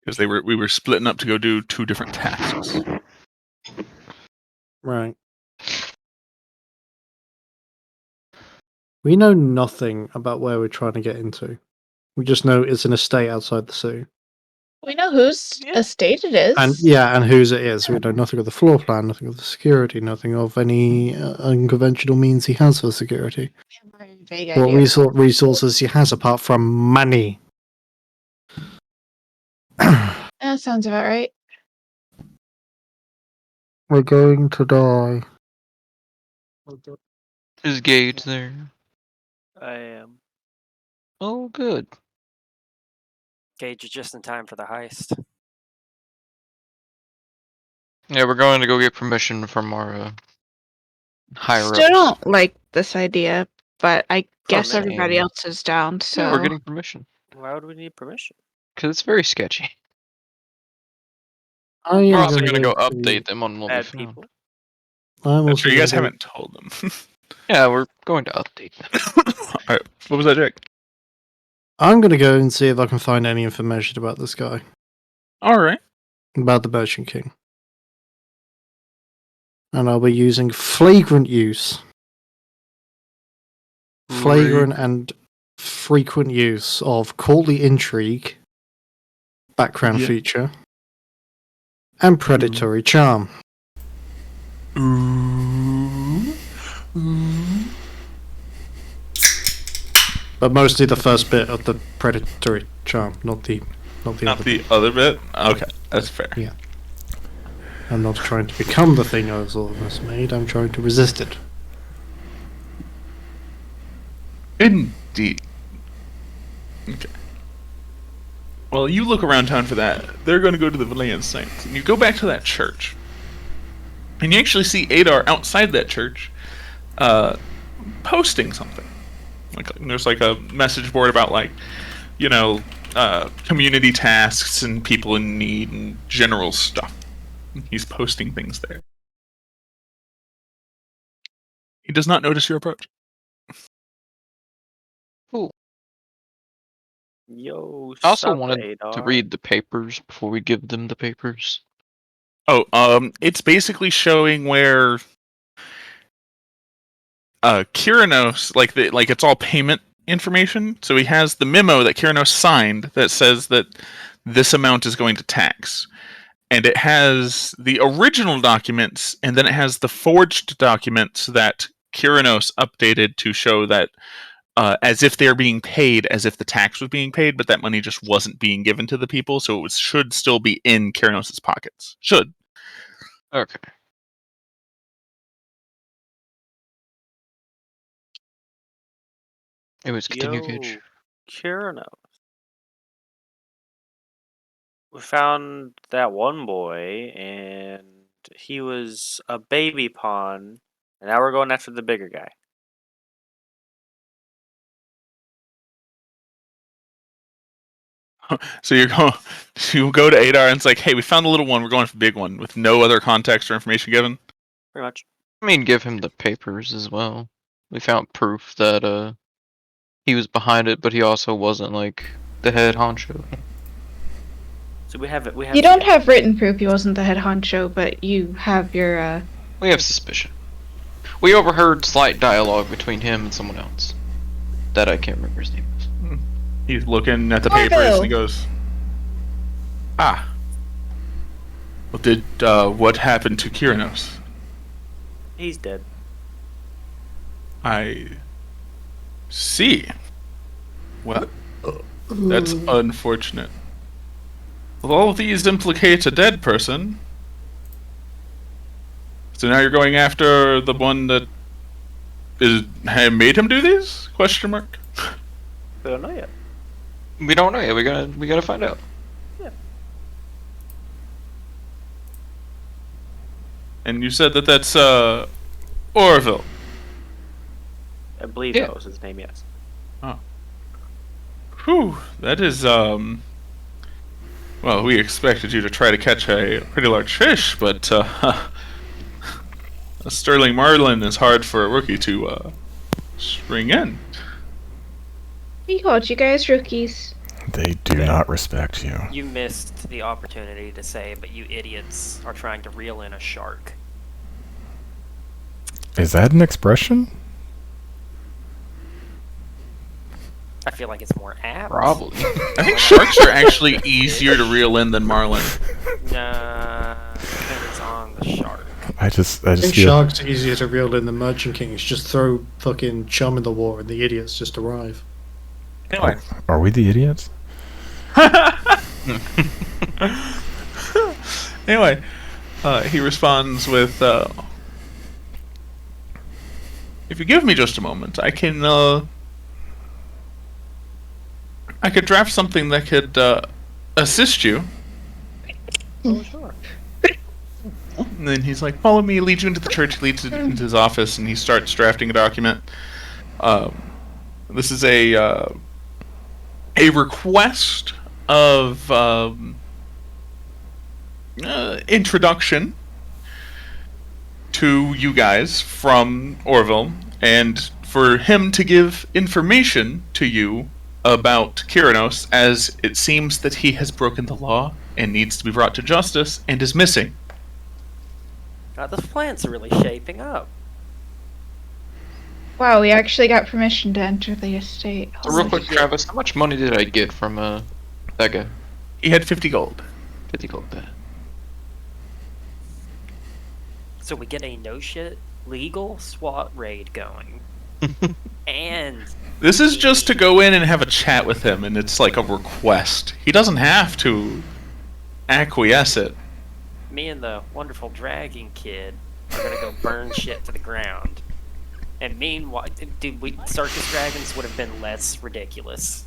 because we were splitting up to go do 2 different tasks. Right. We know nothing about where we're trying to get into. We just know it's an estate outside the city. We know whose estate it is. And yeah, and whose it is. We know nothing of the floor plan, nothing of the security, nothing of any unconventional means he has for security. We have very vague What idea. resources he has apart from money? That sounds about right. We're going to die. Is Gage there? I am. Oh, good. Gage is just in time for the heist. Yeah, we're going to go get permission from our higher Still ups. don't like this idea, but I guess man. everybody else is down, so Yeah, we're getting permission. Why would we need permission? Because it's very sketchy. I am We're also gonna going to go see- update them on what we Bad found. people. I'm That's also true. You guys gonna go- haven't told them. Yeah, we're going to update them. Alright, what was that, Jake? I'm gonna go and see if I can find any information about this guy, Alright. about the Merchant King. And I'll be using flagrant use. Flagrant and frequent use of courtly intrigue, background Yeah. feature, and predatory charm. But mostly the first bit of the predatory charm, not the Not other. the other bit? Okay, that's fair. Yeah. I'm not trying to become the thing I was almost made, I'm trying to resist it. Indeed. Okay. Well, you look around town for that. They're going to go to the Valayan Saints. And you go back to that church. And you actually see Adar outside that church posting something. Like there's like a message board about like, you know, community tasks and people in need and general stuff. He's posting things there. He does not notice your approach. Yo, I also sup, wanted to Adar? read the papers before we give them the papers. Oh, it's basically showing where Kyranos, like it's all payment information. So he has the memo that Kyranos signed that says that this amount is going to tax. And it has the original documents, and then it has the forged documents that Kyranos updated to show that as if they're being paid, as if the tax was being paid, but that money just wasn't being given to the people, so it should still be in Kyranos' pockets. Should. Okay. Anyways, continue, Gage. Kyranos. We found that one boy, and he was a baby pawn, and now we're going after the bigger guy. So you go to Adar and it's like, hey, we found the little one, we're going for the big one, with no other context or information given. Pretty much. I mean, give him the papers as well. We found proof that he was behind it, but he also wasn't like the head honcho. So we have it. We have. You don't have written proof he wasn't the head honcho, but you have your, We have suspicion. We overheard slight dialogue between him and someone else. That I can't remember his name. He's looking at the Margo. papers and he goes, ah. Well, what happened to Kyranos? He's dead. I see. Well, that's unfortunate. Well, all of these implicate a dead person. So now you're going after the one that made him do these? Question mark. We don't know yet. We don't know yet. We gotta find out. And you said that that's Orville. I believe Yeah. that was his name. Yes. Whew, that is well, we expected you to try to catch a pretty large fish, but a Sterling Marlin is hard for a rookie to spring in. we called you guys rookies. They do not respect you. You missed the opportunity to say, but you idiots are trying to reel in a shark. Is that an expression? I feel like it's more apt. Probably. I think sharks are actually easier to reel in than marlin. Nah, depends on the shark. I just I think feel Shark's easier to reel in than Merchant Kings. Just throw fucking Chum in the water and the idiots just arrive. Anyway. Are we the idiots? Anyway, he responds with, if you give me just a moment, I could draft something that could assist you. Oh, sure. And then he's like, follow me, leads you into the church, leads you into his office, and he starts drafting a document. This is a request of introduction to you guys from Orville, and for him to give information to you about Kyranos, as it seems that he has broken the law and needs to be brought to justice and is missing. God, this plan's really shaping up. Wow, we actually got permission to enter the estate. So real quick, Travis, how much money did I get from that guy? He had 50 gold. 50 gold bet. So we get a no shit legal SWAT raid going. And This is just to go in and have a chat with him, and it's like a request. He doesn't have to acquiesce it. me and the wonderful dragon kid are gonna go burn shit to the ground. And meanwhile, dude, circus dragons would have been less ridiculous.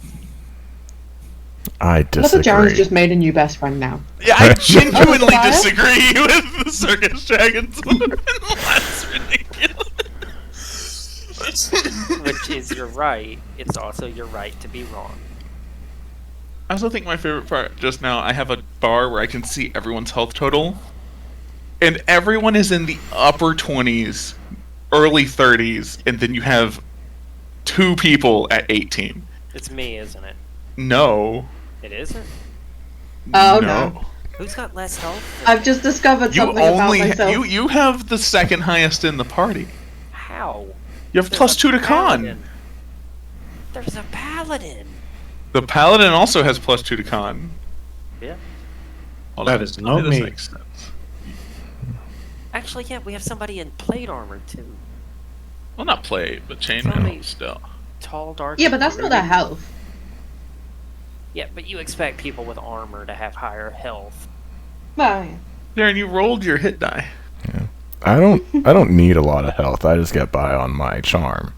I Look at disagree. Jaren's just made a new best friend now. Yeah, I genuinely Fire? disagree with the circus dragons. That's ridiculous. Which is your right. It's also your right to be wrong. I also think my favorite part just now, I have a bar where I can see everyone's health total, and everyone is in the upper 20s, early 30s, and then you have 2 people at 18. It's me, isn't it? No. It isn't. Oh, no. Who's got less health? I've just discovered You something only about myself. you have the second highest in the party. How? You have There's plus a 2 to con. paladin. There's a paladin. The paladin also has plus 2 to con. Yeah. Hold That on, is tell not this me. makes sense. Actually, yeah, we have somebody in plate armor too. Well, not plate, but Tell me. chainmail still. Tall, dark. Yeah, and but that's not brooding. their health. Yeah, but you expect people with armor to have higher health. Well, yeah. Darren, you rolled your hit die. I don't need a lot of health. I just get by on my charm.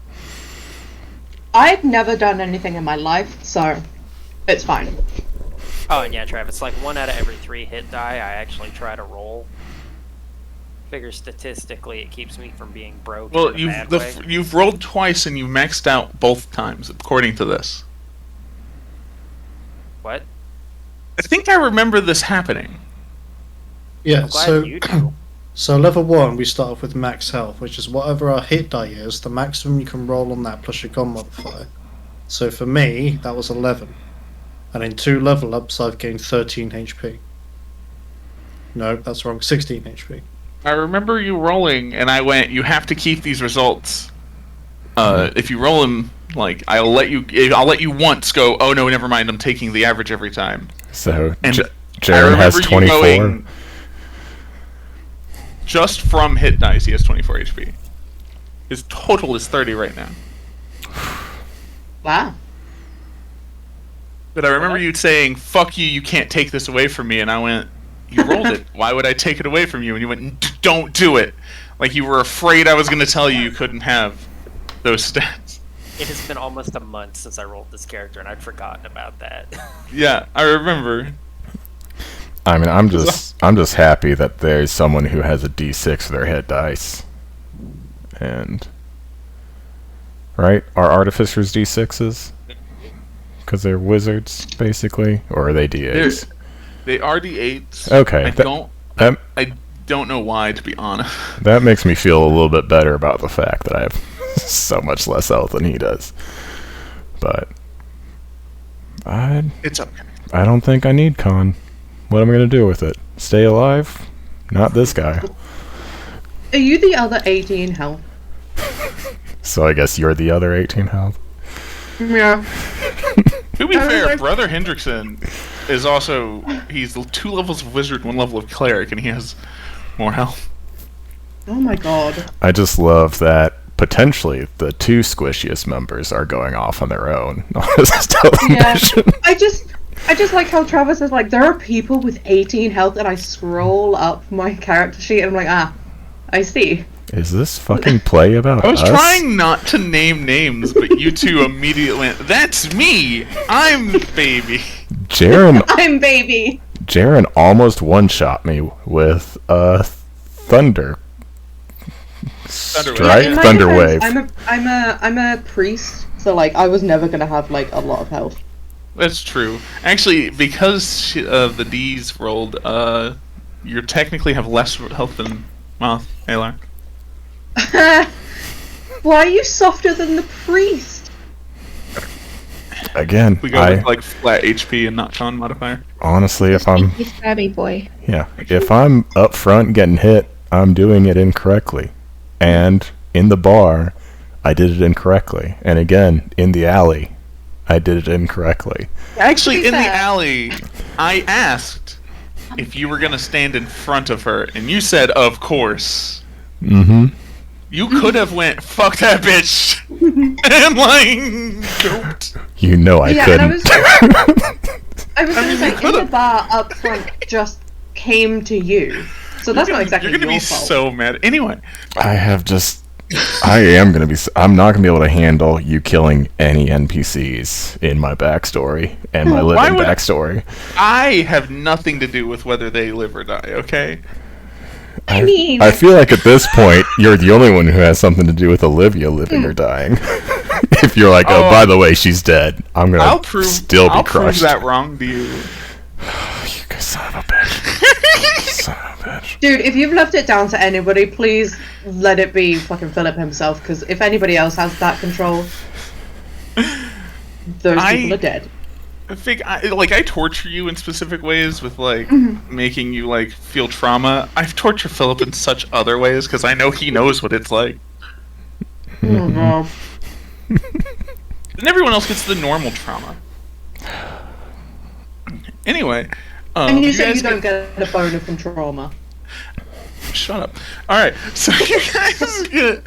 I've never done anything in my life, so it's fine. Oh, and yeah, Travis, like 1 out of every 3 hit die, I actually try to roll. Figure statistically, it keeps me from being broke. Well, in a bad way. you've rolled twice and you maxed out both times, according to this. What? I think I remember this happening. Yeah, I'm glad so you do. so level 1 we start off with max health, which is whatever our hit die is, the maximum you can roll on that plus your con modifier. So for me, that was 11. And in 2 level ups I've gained 13 HP. No, that's wrong, 16 HP. I remember you rolling, and I went, you have to keep these results. If you roll them, like, I'll let you once go, oh no, never mind, I'm taking the average every time. So And Jaren has you 24. going, just from hit dice, he has 24 HP. His total is 30 right now. Wow. But I remember you saying, fuck you, you can't take this away from me, and I went, you rolled it, why would I take it away from you? And you went, don't do it! Like you were afraid I was going to tell you couldn't have those stats. It has been almost a month since I rolled this character, and I'd forgotten about that. Yeah, I remember. I mean, I'm just happy that there's someone who has a D6 for their hit dice. And right, are artificers D6s? Because they're wizards, basically, or are they D8s? They are D8s. Okay, I don't know why, to be honest. that makes me feel a little bit better about the fact that I have so much less health than he does. But It's okay. I don't think I need con. What am I going to do with it? Stay alive? Not this guy. Are you the other 18 health? So I guess you're the other 18 health. Yeah. To be I was fair, like- Brother Hendrickson is also, he's 2 levels of wizard, 1 level of cleric, and he has more health. Oh my god. I just love that potentially the two squishiest members are going off on their own on this stealth Yeah. mission. I just like how Travis is like, there are people with 18 health, and I scroll up my character sheet and I'm like, I see. Is this fucking play about I was us? trying not to name names, but you two immediately went, "That's me! I'm baby!" Jaren I'm baby. almost one-shot me with a thunder strike, In my thunder defense, wave. I'm a priest, so like I was never gonna have like a lot of health. That's true. Actually, because the D's rolled, you technically have less health than Moth, Alar. Why are you softer than the priest? Again, We go with like flat HP and not con modifier. honestly, if I'm He's stabby boy. if I'm up front getting hit, I'm doing it incorrectly. And in the bar, I did it incorrectly. And again, in the alley, I did it incorrectly. Actually, in the fair. alley, I asked if you were gonna stand in front of her, and you said, "Of course." Mm-hmm. You could have went, "Fuck that bitch," and like, don't. You know I Yeah, couldn't. and I was gonna mean, you say, in the could've. bar up front just came to you. So that's not exactly You're gonna your be fault. so mad. Anyway, I am gonna be. I'm not gonna be able to handle you killing any NPCs in my backstory and my Why living would- backstory. I have nothing to do with whether they live or die. Okay. I mean, I feel like at this point, you're the only one who has something to do with Olivia living or dying. If you're like, oh, Oh. by the way, she's dead, I'm gonna I'll prove. still be I'll prove crushed. that wrong to you. You guys son of a bitch. Son of a bitch. dude, if you've left it down to anybody, please let it be fucking Philip himself. Because if anybody else has that control, those people are dead. I think I torture you in specific ways with like Mm-hmm. making you like feel trauma. I've tortured Philip in such other ways because I know he knows what it's like, Oh no. and everyone else gets the normal trauma. Anyway, And you you say guys you don't get a boner from trauma. Shut up. All right, so you guys get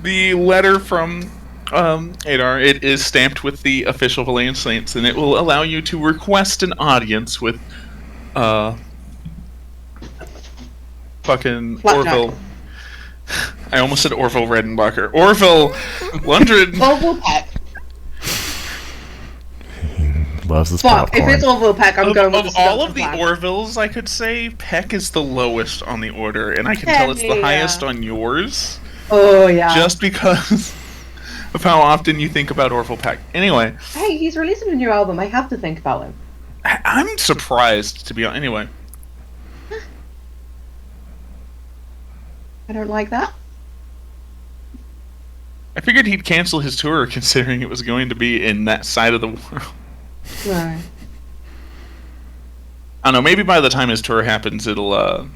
the letter from Adar. It is stamped with the official Valayan Saints, and it will allow you to request an audience with fucking Blackjack. Orville. I almost said Orville Redenbacher. Orville Lundred. Orville Peck. Loves this Fuck, if popcorn. it's Orville Peck, I'm going with Of the all of the Black. Orvilles, I could say Peck is the lowest on the order, and I can tell it's the Yeah. highest on yours. Oh yeah. Just because of how often you think about Orville Peck. Anyway, Hey, he's releasing a new album. I have to think about him. I'm surprised, to be honest. Anyway, I don't like that. I figured he'd cancel his tour considering it was going to be in that side of the world. No. I don't know, maybe by the time his tour happens, it'll,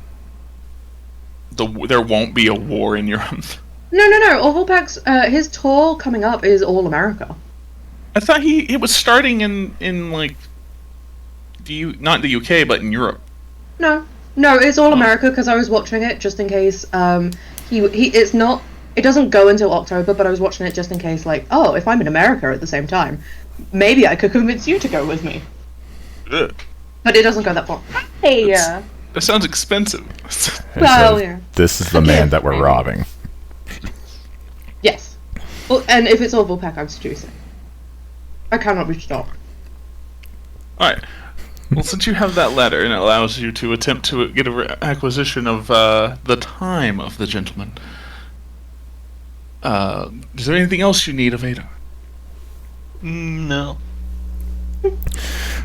there won't be a war in Europe. No. Orville Peck's his tour coming up is All America. I thought it was starting in like, not the UK, but in Europe. No, it's All America because I was watching it just in case. It's not. It doesn't go until October, but I was watching it just in case. Like, oh, if I'm in America at the same time, maybe I could convince you to go with me. Ugh. But it doesn't go that far. Hey, That sounds expensive. well, yeah. This is the man that we're robbing. Yes. Well, and if it's Orville Peck, I'm seducing. I cannot be stopped. Alright. Well, since you have that letter and it allows you to attempt to get a acquisition of the time of the gentleman, is there anything else you need of Ada? No.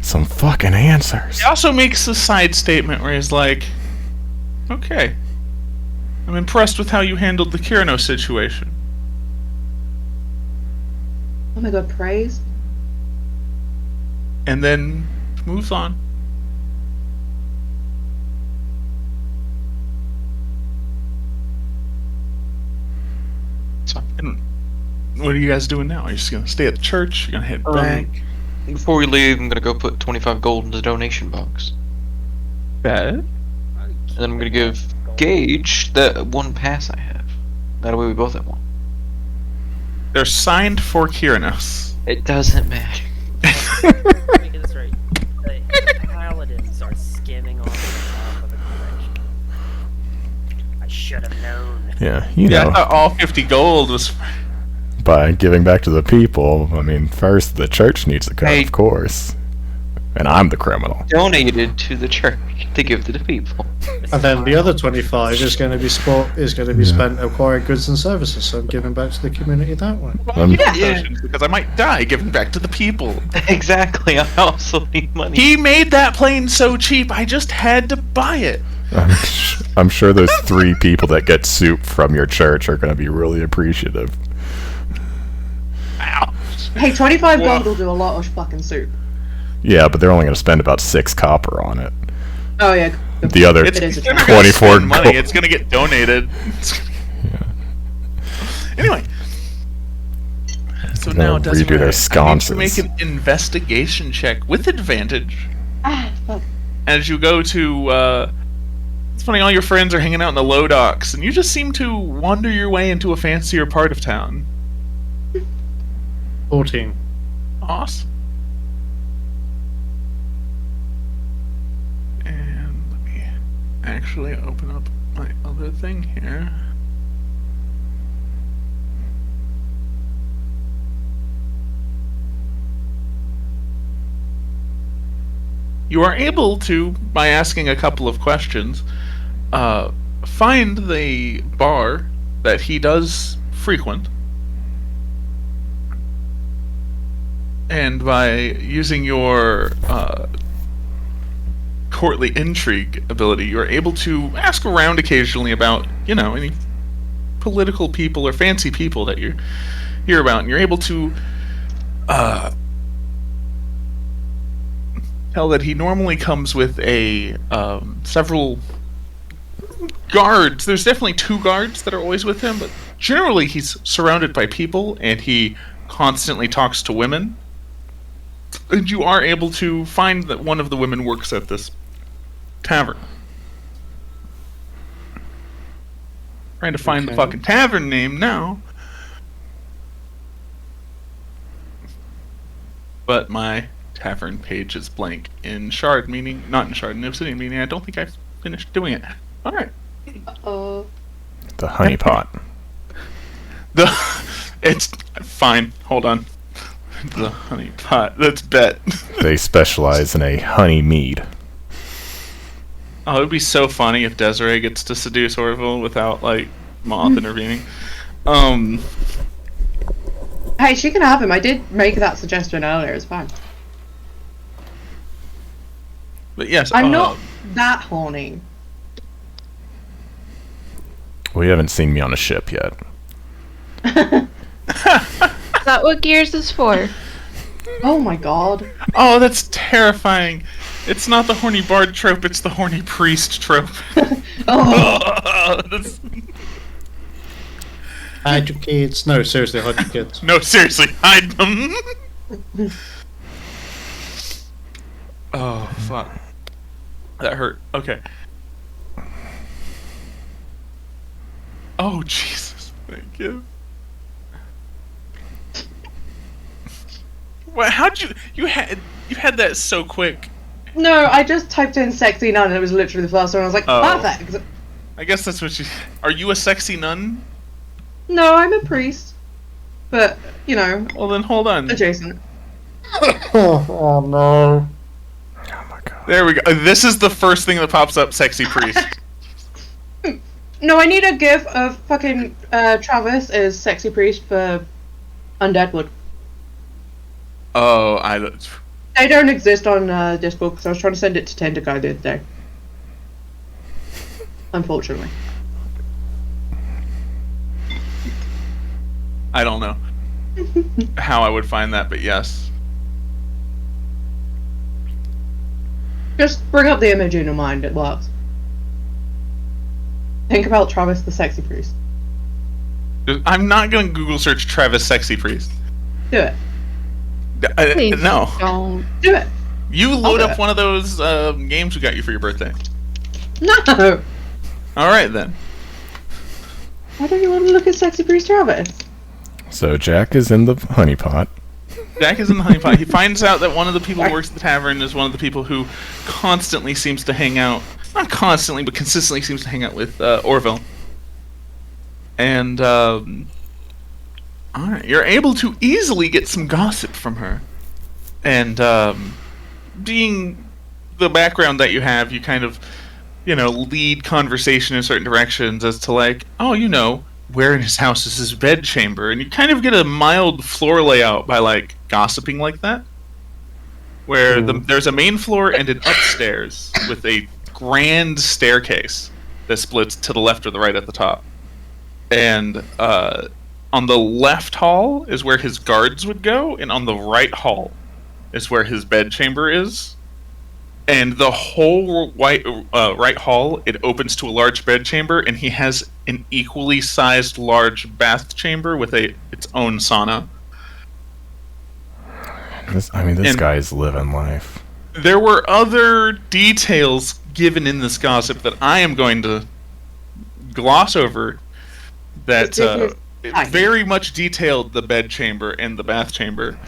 Some fucking answers. He also makes a side statement where he's like, okay, I'm impressed with how you handled the Kyrano situation. Oh my god, praise. And then moves on. And what are you guys doing now? Are you just gonna stay at the church? You're gonna head back? Before we leave, I'm gonna go put 25 gold in the donation box. Bad. And then I'm gonna give Gage that one pass I have. That way we both have one. They're signed for Kyranos. It doesn't matter. Let me get this right. The paladins are skimming off the top of the collection. I should have known. Yeah, Yeah, I thought all 50 gold was. by giving back to the people. I mean, first the church needs to cut, Hey. of course, and I'm the criminal. Donated to the church to give to the people. And then the other 25 is going to be spent acquiring goods and services. So I'm giving back to the community that way. Yeah. Because I might die giving back to the people. Exactly. I also need money. He made that plane so cheap, I just had to buy it. I'm sure those 3 people that get soup from your church are going to be really appreciative. Ow. Hey, 25 Whoa. gold will do a lot of fucking soup. Yeah, but they're only going to spend about 6 copper on it. Oh yeah. The other It is a They're trap. not gonna 24 spend money. gold. It's gonna get donated. Anyway. So They're now, gonna Desiree, redo their I need to sconces. make an investigation check with advantage Ah, fuck. as you go to. It's funny, all your friends are hanging out in the low docks, and you just seem to wander your way into a fancier part of town. 14. Awesome. And let me actually open up my other thing here. You are able to, by asking a couple of questions, find the bar that he does frequent. And by using your courtly intrigue ability, you're able to ask around occasionally about, you know, any political people or fancy people that you hear about, and you're able to tell that he normally comes with a several guards. There's definitely 2 guards that are always with him, but generally he's surrounded by people, and he constantly talks to women. And you are able to find that one of the women works at this tavern. Trying to find the Okay. fucking tavern name now. But my tavern page is blank in Shard, meaning not in Shard, in Obsidian, meaning I don't think I've finished doing it. Alright. The honeypot. It's fine. Hold on. The honey pot. That's bet. They specialize in a honey mead. Oh, it would be so funny if Desiree gets to seduce Orville without like Moth intervening. Hey, she can have him. I did make that suggestion earlier. It's fine. But yes, I'm not that horny. We haven't seen me on a ship yet. Is that what Gears is for? Oh my god. Oh, that's terrifying. It's not the horny bard trope, it's the horny priest trope. Oh. That's- Hide your kids. No, seriously, hide your kids. No, seriously, hide them. Oh, fuck. That hurt. Okay. Oh, Jesus. Thank you. What? How'd you had that so quick? No, I just typed in sexy nun and it was literally the first one. I was like, Oh. perfect. I guess that's what you. Are you a sexy nun? No, I'm a priest. But, you know, Well, then hold on. adjacent. Oh no. Oh my god. There we go. This is the first thing that pops up. Sexy priest. No, I need a gif of fucking Travis as sexy priest for Undead Wood. Oh, They don't exist on Discord because I was trying to send it to Tinder Guy the other day. Unfortunately. I don't know how I would find that, but yes. Just bring up the image in your mind, it works. Think about Travis the sexy priest. I'm not going to Google search Travis sexy priest. Do it. Please No. don't. Do it. You load do up it. one of those games we got you for your birthday. No! All right then. Why don't you want to look at Sexy Priest Travis? So Jack is in the honeypot. Jack is in the honeypot. He finds out that one of the people who works at the tavern is one of the people who constantly seems to hang out, not constantly, but consistently seems to hang out with Orville. And, alright, you're able to easily get some gossip from her. And, being the background that you have, you kind of, lead conversation in certain directions as to like, oh, where in his house is his bed chamber? And you kind of get a mild floor layout by, like, gossiping like that. Where there's a main floor and an upstairs with a grand staircase that splits to the left or the right at the top. And on the left hall is where his guards would go, and on the right hall is where his bed chamber is. And the whole right hall, it opens to a large bed chamber, and he has an equally sized large bath chamber with its own sauna. This guy's living life. There were other details given in this gossip that I am going to gloss over that very much detailed the bed chamber and the bath chamber.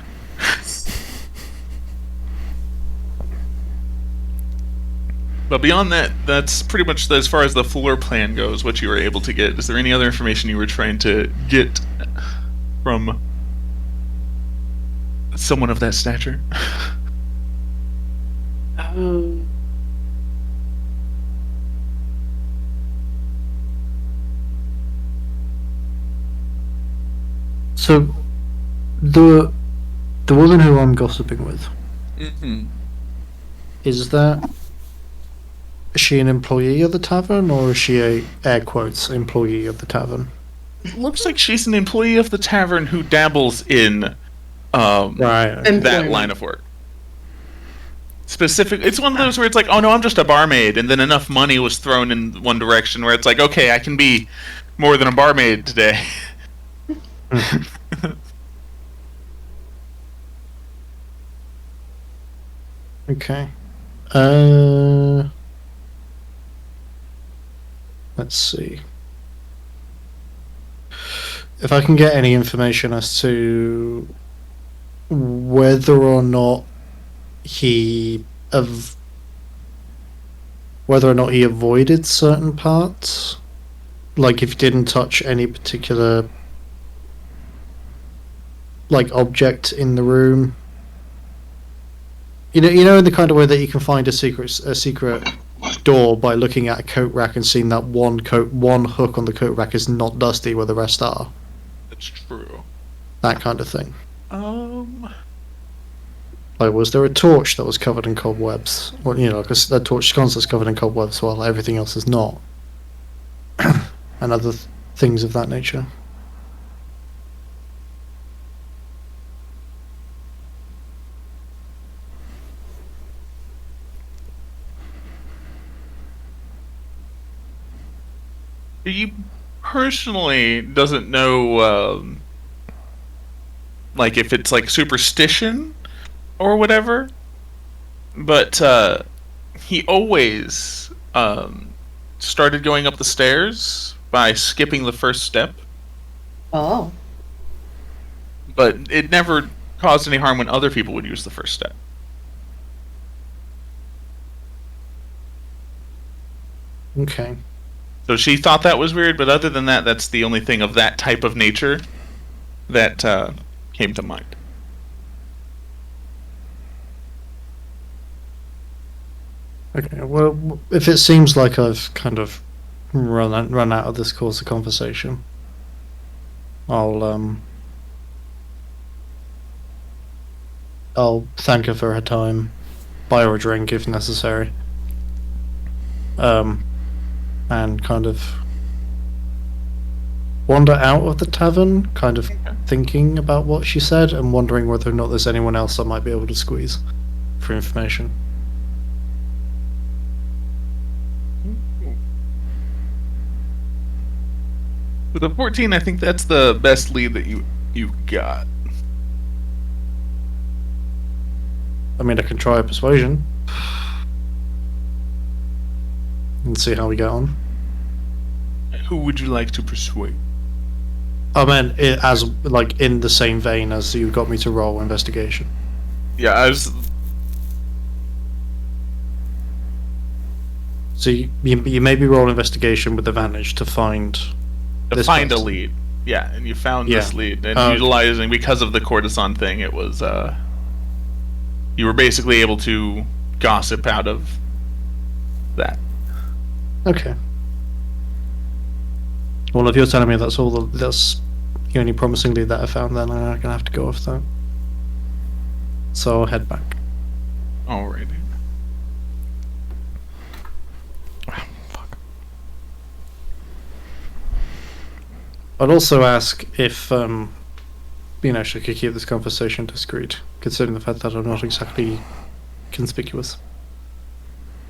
But beyond that, that's pretty much as far as the floor plan goes, what you were able to get. Is there any other information you were trying to get from someone of that stature? So, the woman who I'm gossiping with, is she an employee of the tavern, or is she a, air quotes, employee of the tavern? It looks like she's an employee of the tavern who dabbles in that line of work. It's one of those where it's like, oh no, I'm just a barmaid, and then enough money was thrown in one direction where it's like, okay, I can be more than a barmaid today. Okay. Let's see. If I can get any information as to whether or not he avoided certain parts, like if he didn't touch any particular object in the room. You know, in the kind of way that you can find a secret door by looking at a coat rack and seeing that one hook on the coat rack is not dusty where the rest are. That's true. That kind of thing. Like, was there a torch that was covered in cobwebs? Well, because that torch sconce is covered in cobwebs while everything else is not. And other things of that nature. He personally doesn't know, like, if it's, like, superstition or whatever, but he always started going up the stairs by skipping the first step. Oh. But it never caused any harm when other people would use the first step. Okay. So she thought that was weird, but other than that, that's the only thing of that type of nature that came to mind. Okay, well, if it seems like I've kind of run out of this course of conversation, I'll thank her for her time, buy her a drink if necessary, and kind of wander out of the tavern, kind of thinking about what she said and wondering whether or not there's anyone else I might be able to squeeze for information. With a 14, I think that's the best lead that you've got. I mean, I can try a persuasion and see how we get on. Who would you like to persuade? I meant it as like in the same vein as you got me to roll investigation. Yeah, I was. So you maybe roll investigation with advantage to find To this find a person. lead. Yeah, and you found Yeah. this lead. And Okay. utilizing, because of the courtesan thing, it was, you were basically able to gossip out of that. Okay. Well, if you're telling me that's that's the only promising lead that I found, then I'm gonna have to go off that. So I'll head back. Alrighty. I'd also ask if she could keep this conversation discreet, considering the fact that I'm not exactly conspicuous.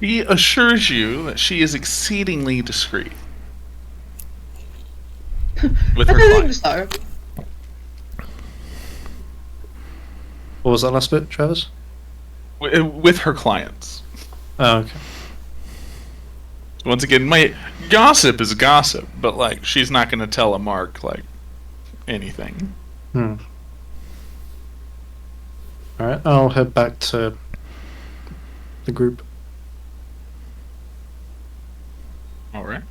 He assures you that she is exceedingly discreet. With I her don't think client. so. What was that last bit, Travis? With her clients. Oh, okay. Once again, my gossip is gossip, but like she's not going to tell a Mark like anything. Alright, I'll head back to the group. All right.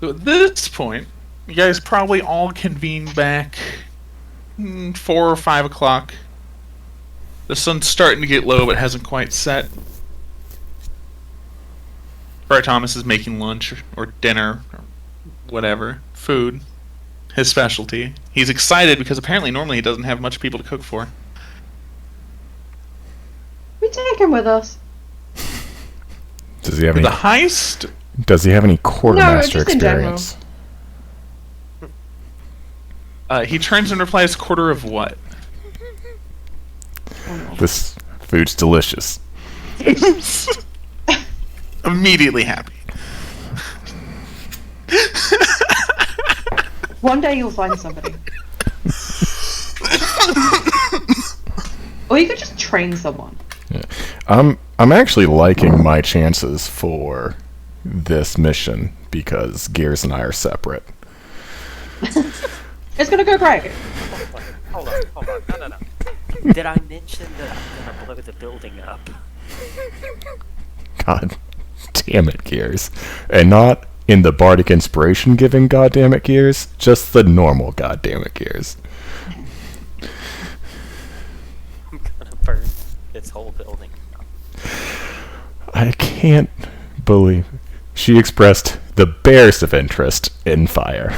So at this point, you guys probably all convene back 4 or 5 o'clock. The sun's starting to get low, but hasn't quite set. Friar Thomas is making lunch or dinner or whatever, food, his specialty. He's excited because apparently normally he doesn't have much people to cook for. We take him with us. Does he have The any? heist. Does he have any quartermaster just in general. experience? He turns and replies, "Quarter of what?" This food's delicious. Immediately happy. One day you'll find somebody. Or you could just train someone. I'm actually liking my chances for this mission because Gears and I are separate. It's gonna go great. Hold on. No. Did I mention that I'm gonna blow the building up? God damn it, Gears. And not in the bardic inspiration giving goddamn it Gears, just the normal goddamn it Gears. I'm gonna burn this whole building up. I can't believe she expressed the barest of interest in fire.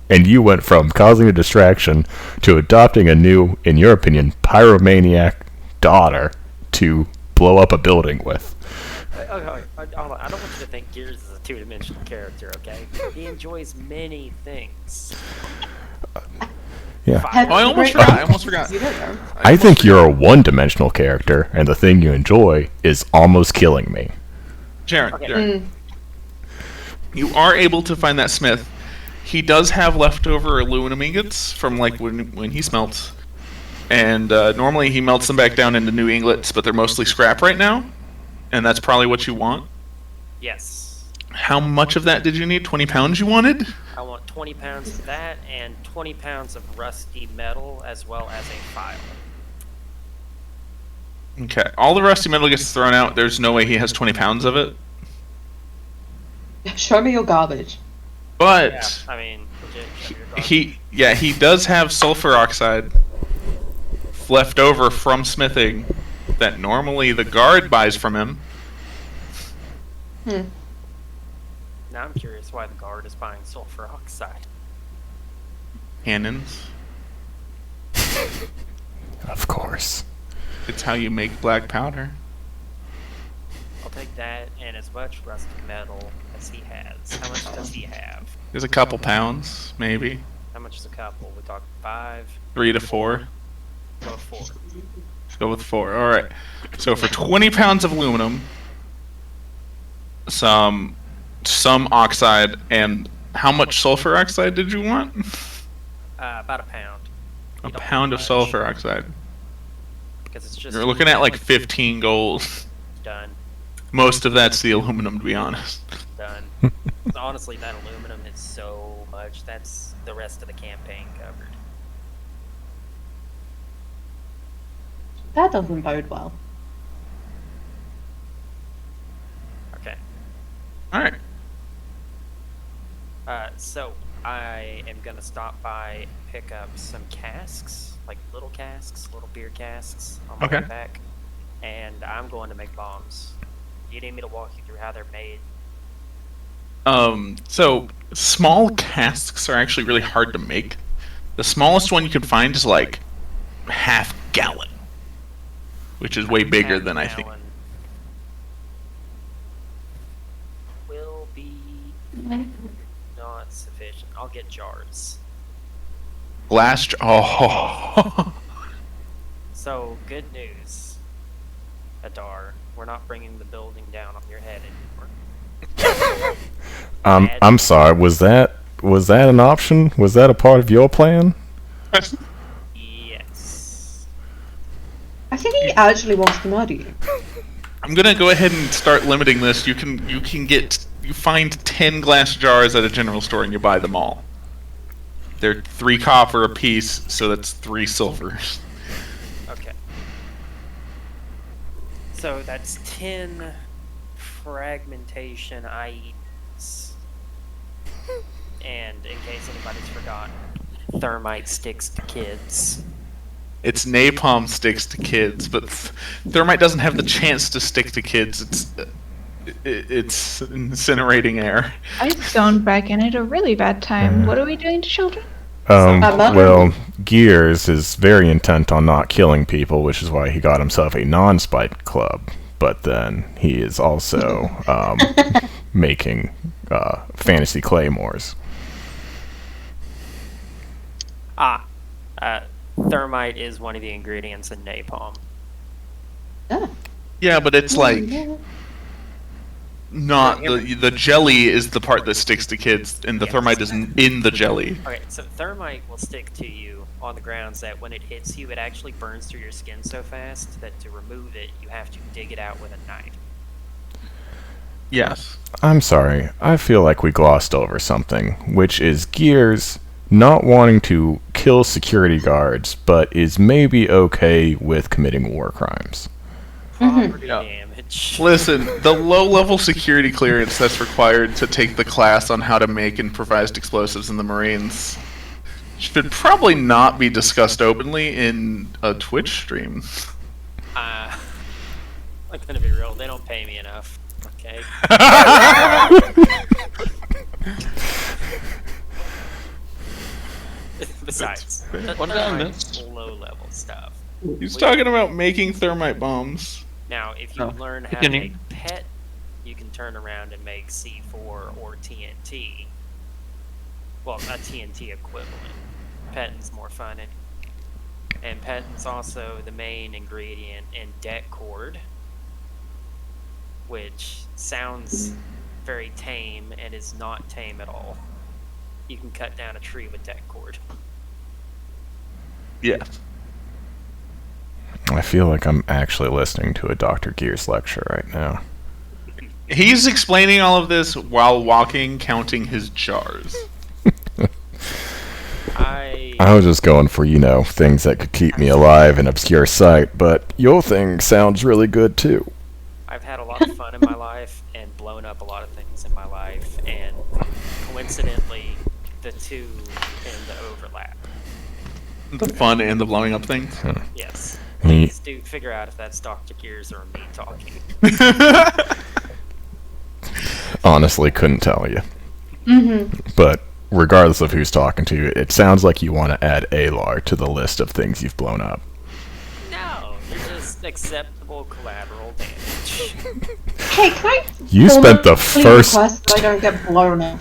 And you went from causing a distraction to adopting a new, in your opinion, pyromaniac daughter to blow up a building with. Okay, hold on. I don't want you to think Gears is a two-dimensional character, okay? He enjoys many things. Yeah. Fire. Oh, I almost forgot. You don't know. I think you're a one-dimensional character, and the thing you enjoy is almost killing me. Jaren, Okay. Jaren. You are able to find that smith. He does have leftover aluminum ingots from like when he smelts, and normally he melts them back down into new ingots, but they're mostly scrap right now, and that's probably what you want. Yes. How much of that did you need? 20 pounds you wanted? I want 20 pounds of that and 20 pounds of rusty metal as well as a file. Okay, all the rusty metal gets thrown out. There's no way he has 20 pounds of it. Show me your garbage. But Yeah, I mean, legit. show your garbage. he does have sulfur oxide left over from smithing that normally the guard buys from him. Hmm. Now I'm curious why the guard is buying sulfur oxide. Cannons. Of course. It's how you make black powder. I'll take that and as much rusty metal as he has. How much does he have? There's a couple pounds, maybe. How much is a couple? We talking 5? 3 to 4. Go 4. Let's go with 4. Alright. So for 20 pounds of aluminum, some oxide, and how much sulfur oxide did you want? About a pound. A You don't pound need of much. sulfur oxide. Because it's just You're looking at like 15 gold. done. Most of that's the aluminum, to be honest. Done. Honestly, that aluminum is so much. That's the rest of the campaign covered. That doesn't bode well. Okay. Alright. So I am gonna stop by and pick up some casks, like little beer casks on my Okay. way back, and I'm going to make bombs. You need me to walk you through how they're made? So small casks are actually really hard to make. The smallest one you can find is like half gallon, which is way bigger than I think. Half-gallon will be not sufficient. I'll get jars. Oh. So, good news, Adar. We're not bringing the building down on your head anymore. I'm sorry. Was that an option? Was that a part of your plan? Yes. I think he actually wants to murder you. I'm gonna go ahead and start limiting this. You find 10 glass jars at a general store and you buy them all. They're 3 copper a piece, so that's 3 silver. Okay. So that's 10 fragmentation IEs. And in case anybody's forgotten, thermite sticks to kids. It's napalm sticks to kids, but thermite doesn't have the chance to stick to kids. It's incinerating air. I zoned back in at a really bad time. What are we doing to children? Well, Gears is very intent on not killing people, which is why he got himself a non-spite club. But then he is also making fantasy claymores. Thermite is one of the ingredients in napalm. Yeah, but it's like not the jelly is the part that sticks to kids, and the Yes. thermite is in the jelly. Okay, so thermite will stick to you on the grounds that when it hits you, it actually burns through your skin so fast that to remove it, you have to dig it out with a knife. Yes. I'm sorry. I feel like we glossed over something, which is Gears not wanting to kill security guards, but is maybe okay with committing war crimes. Property Yeah. damage. Listen, the low-level security clearance that's required to take the class on how to make improvised explosives in the Marines should probably not be discussed openly in a Twitch stream. I'm gonna be real, they don't pay me enough. Okay? Besides, What did I miss? low-level stuff. He's talking about making thermite bombs. Now, if you Oh, learn how to continue. make PET, you can turn around and make C4 or TNT. Well, a TNT equivalent. PET's more fun. And PET's also the main ingredient in det cord, which sounds very tame and is not tame at all. You can cut down a tree with det cord. Yes. I feel like I'm actually listening to a Dr. Gears lecture right now. He's explaining all of this while walking, counting his jars. I was just going for, things that could keep me alive in obscure sight, but your thing sounds really good too. I've had a lot of fun in my life and blown up a lot of things in my life, and coincidentally, the two tend to overlap. The fun and the blowing up things. Yes. He- Please do figure out if that's Dr. Gears or me talking. Honestly, couldn't tell you. Mm-hmm. But regardless of who's talking to you, it sounds like you want to add Alar to the list of things you've blown up. No, they're just acceptable collateral damage. Hey, can I You spent the formally first... request that I don't get blown up?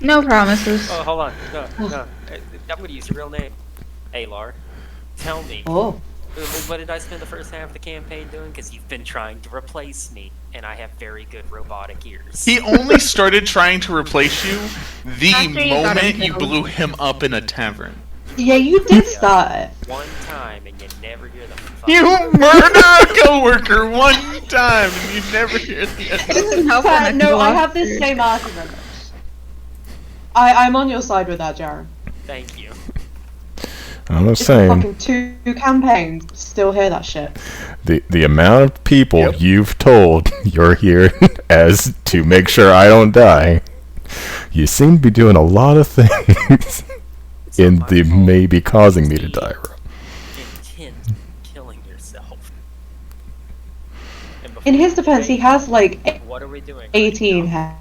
No promises. Oh, hold on. No. I'm gonna use your real name. Alar. Tell me. Oh. What did I spend the first half of the campaign doing? Because you've been trying to replace me, and I have very good robotic ears. He only started trying to replace you the After you got him moment you killed. blew him up in a tavern. Yeah, you did start it. One time and you never hear the fuck. You murder a coworker one time and you never hear the end. Doesn't help when I No, go I off have this your- same argument. I'm on your side with that, Jared. Thank you. I'm just It's saying, fucking 2 campaigns. Still hear that shit. the amount of people Yep. you've told you're here as to make sure I don't die, you seem to be doing a lot of things in not the my fault. maybe causing me to die row. Intent killing yourself. And In before his defense, he has like What are we doing? 18 health.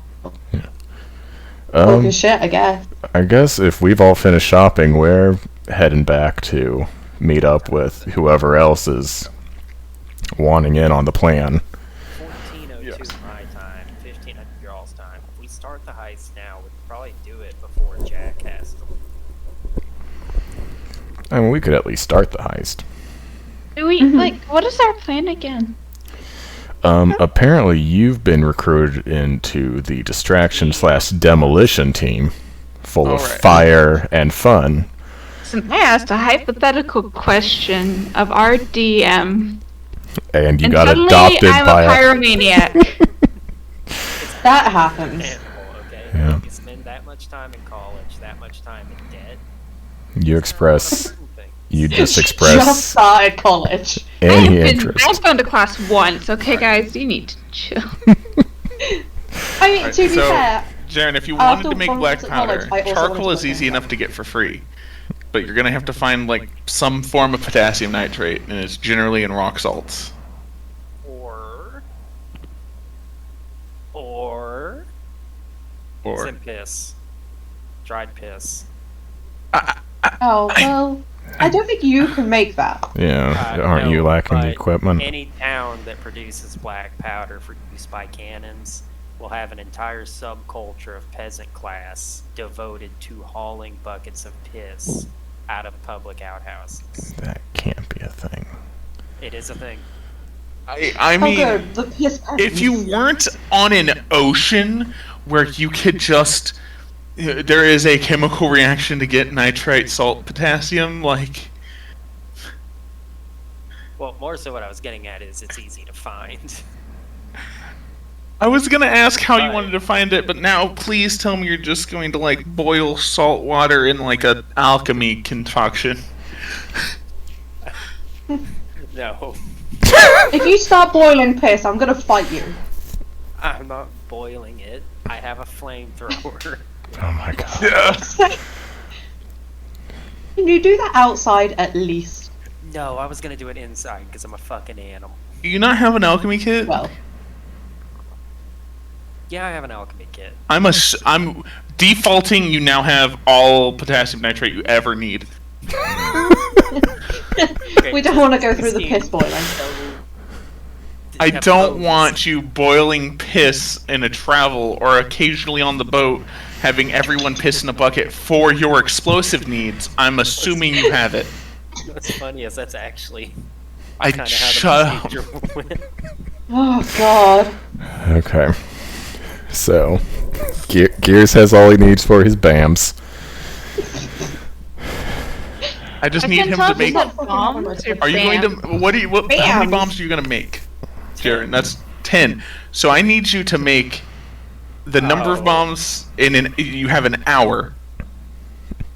Focus shit, I guess. I guess if we've all finished shopping, we're heading back to meet up with whoever else is wanting in on the plan. 14:02 Yes. my time, 1500 y'all's time. If we start the heist now, we could probably do it before Jack has to. I mean, we could at least start the heist. Do we like? What is our plan again? Apparently you've been recruited into the distraction/demolition team, full of Alright. fire and fun. Since I asked a hypothetical question of our DM, And you and got suddenly adopted I'm by a pyromaniac. That happens. Animal, okay? Yeah. You spend that much time in college, that much time in debt. You express, you just Just express started college. any interest. I've gone to class once. Okay, guys, you need to chill. I mean, to be So, fair, Jaren, if you After wanted to make one black month at college, powder, I also charcoal wanted is to easy make enough to get for free. But you're gonna have to find like some form of potassium nitrate, and it's generally in rock salts. Or Or some piss. Dried piss. oh well, I don't think you can make that. Yeah, aren't No, you lacking the but equipment? Any town that produces black powder for use by cannons will have an entire subculture of peasant class devoted to hauling buckets of piss out of public outhouses. That can't be a thing. It is a thing. I Oh mean, good, the piss. if you weren't on an ocean where you could just there is a chemical reaction to get nitrite, salt, potassium, like Well, more so what I was getting at is it's easy to find. I was gonna ask how you Right. wanted to find it, but now please tell me you're just going to like boil salt water in like a alchemy concoction. No, If you start boiling piss, I'm gonna fight you. I'm not boiling it. I have a flamethrower. Oh my god. Yeah. Can you do that outside at least? No, I was gonna do it inside because I'm a fucking animal. Do you not have an alchemy kit? Well, Yeah, I have an alchemy kit. I'm defaulting. You now have all potassium nitrate you ever need. Okay, we don't want to go through the piss boiling. I don't want you boiling piss in a travel or occasionally on the boat, having everyone piss in a bucket for your explosive needs. I'm assuming you have it. What's funny is that's actually I kind of shut how up. the procedure went. Oh god. Okay. So, Gears has all he needs for his BAMs. I just I need can him tell to if make. it's bombs or Are you going bam. to? What do you? How many Bams. bombs are you going to make, Jaren? That's 10. So I need you to make the number of Oh. bombs in an. You have an hour.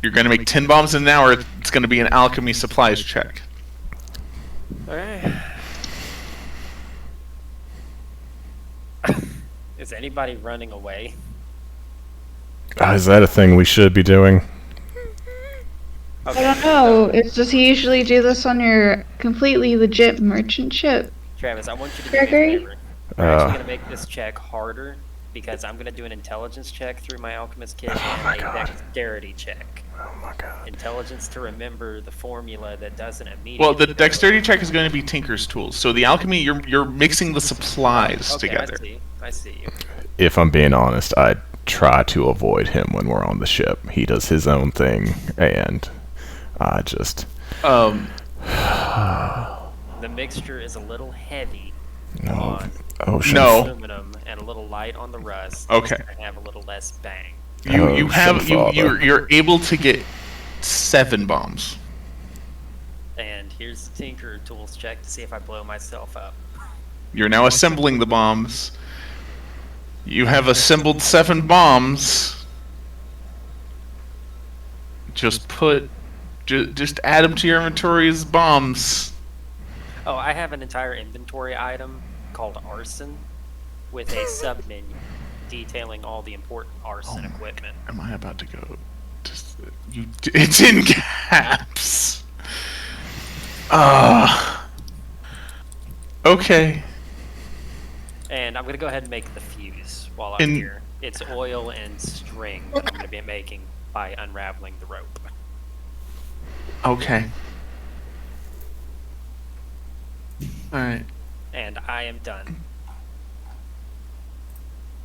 You're going to make 10 bombs in an hour. It's going to be an alchemy supplies check. Alright. Is anybody running away? Is that a thing we should be doing? I don't know. Does he usually do this on your completely legit merchant ship? Travis, I want you to do me a Gregory? favor. We're actually going to make this check harder because I'm going to do an intelligence check through my alchemist kit and a dexterity check. Oh my god. Intelligence to remember the formula that doesn't immediately. Well, the dexterity check is going to be Tinker's tools. So the alchemy, you're mixing the supplies Okay, together. I see you. If I'm being honest, I try to avoid him when we're on the ship. He does his own thing, and I just... Um, The mixture is a little heavy No. on Ocean. No. aluminum and a little light on the rust. Okay. And have a little less bang. you Ocean have Father. you're able to get 7 bombs. And here's the Tinker Tools check to see if I blow myself up. You're now assembling the bombs. You have assembled 7 bombs. Just add them to your inventory as bombs. Oh, I have an entire inventory item called Arson with a sub-menu detailing all the important arson equipment. Am I about to go? It's in caps. Okay. And I'm going to go ahead and make the fuse while I'm here. It's oil and string that I'm going to be making by unraveling the rope. Okay. Alright. And I am done.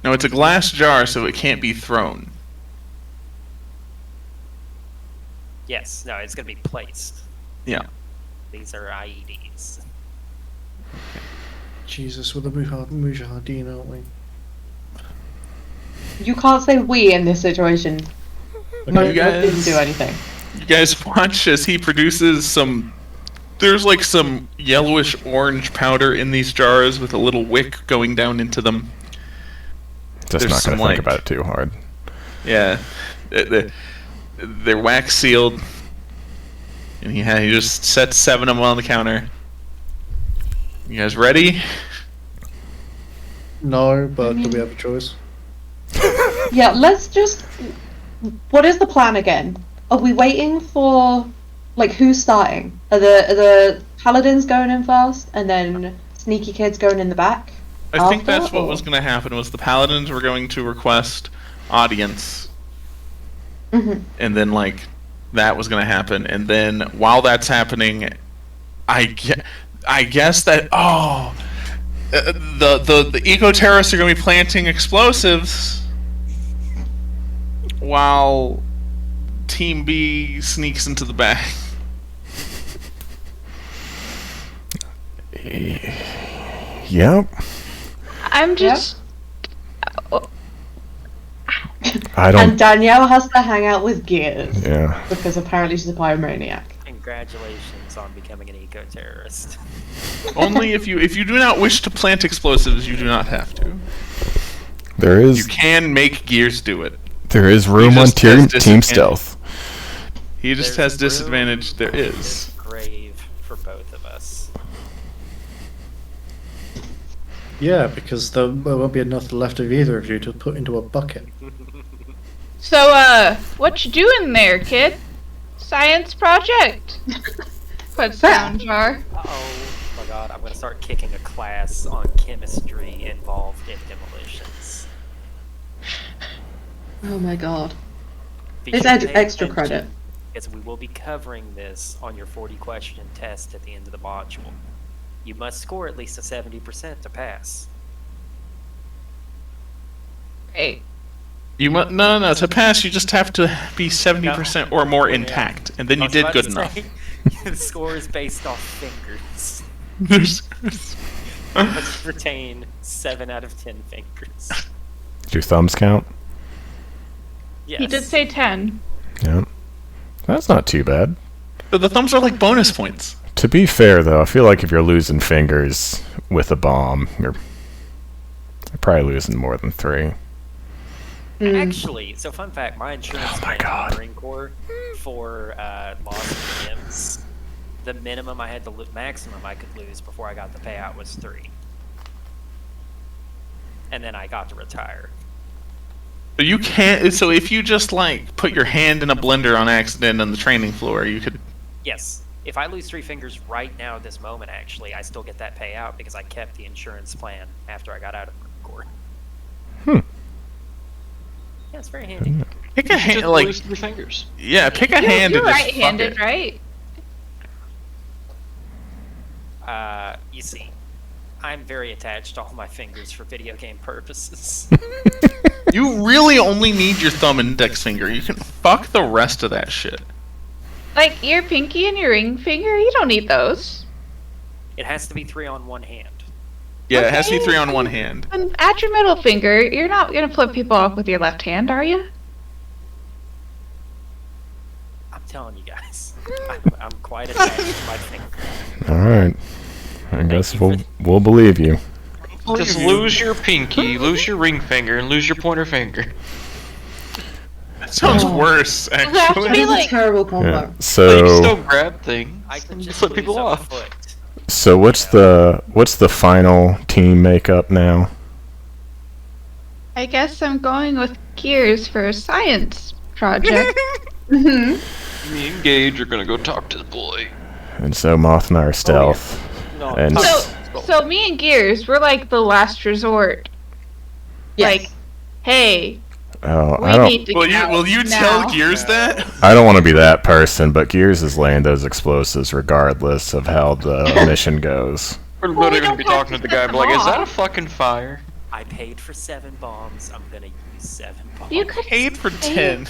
Now it's a glass jar, so it can't be thrown. Yes, no, it's going to be placed. Yeah. These are IEDs. Jesus, we're the Mujahideen, aren't we? You can't say we in this situation. No, You guys- didn't do anything. You guys watch as he produces some... There's like some yellowish orange powder in these jars with a little wick going down into them. Just There's not some, gonna think like- about it too hard. Yeah. They're wax sealed. And he just sets 7 of them on the counter. You guys ready? No, but do we have a choice? Yeah, let's just. What is the plan again? Are we waiting for, like, who's starting? Are the paladins going in first, and then sneaky kids going in the back? I think After, that's what or- was going to happen. Was the paladins were going to request audience, Mhm. and then like that was going to happen, and then while that's happening, I guess that the eco terrorists are going to be planting explosives while Team B sneaks into the back. Yep. I'm just. I And don't. Danielle has to hang out with Gears Yeah. because apparently she's a pyromaniac. Congratulations on becoming an eco-terrorist. Only if you do not wish to plant explosives, you do not have to. There You is can make Gears do it. room on just team has team disadvantage. stealth. He just There's has disadvantage. room, There is. there's grave for both of us. Yeah, because there won't be enough left of either of you to put into a bucket. So, what you doing there, kid? Science project. Puts down jar. Oh my god, I'm gonna start kicking a class on chemistry involved in demolitions. Oh my god. Be It's sure to pay extra attention, credit. because we will be covering this on your 40-question test at the end of the module. You must score at least a 70% to pass. Great. You no. To pass, you just have to be 70% or more intact, and then I you was did about good to enough. say, the score is based off fingers. There's- Must retain 7 out of 10 fingers. Do thumbs count? Yes. He did say 10. Yeah. That's not too bad. But the thumbs are like bonus points. To be fair, though, I feel like if you're losing fingers with a bomb, you're probably losing more than 3. Actually, so fun fact, my insurance Oh my plan in God. the Marine Corps for loss of limbs, the minimum I had to maximum I could lose before I got the payout was 3. And then I got to retire. But you can't. So if you just like put your hand in a blender on accident on the training floor, you could. Yes, if I lose 3 fingers right now at this moment, actually, I still get that payout because I kept the insurance plan after I got out of the Marine Corps. Yeah, it's very handy. Pick a hand, Just like lose 3 fingers. yeah, pick a You're, hand you're and just fuck right-handed, it. right? You see, I'm very attached to all my fingers for video game purposes. You really only need your thumb and index finger. You can fuck the rest of that shit. Like your pinky and your ring finger, you don't need those. It has to be 3 on one hand. Yeah, it has to be Okay. 3 on one hand. And add your middle finger. You're not gonna flip people off with your left hand, are you? I'm telling you guys. I'm quite attached to my finger. Alright. I guess you we'll believe you. Just lose your pinky, lose your ring finger, and lose your pointer finger. That sounds worse, have to actually. be It's like- a terrible combo. Yeah. But you can still So grab things I could and just flip people lose a off. foot. what's the final team makeup now? I guess I'm going with Gears for a science project. Mhm. Me and Gage are gonna go talk to the boy. And so Moth and I are stealth. No, And So me and Gears, we're like the last resort. Yes. Like, hey, oh, we I don't need to get out Will you now. tell Gears that? I don't want to be that person, but Gears is laying those explosives regardless of how the mission goes. We're Well, we literally gonna don't be have talking to to the set guy, them but like, is that a off. fucking fire? I paid for 7 bombs. I'm gonna use 7 bombs. You could Paid for 10.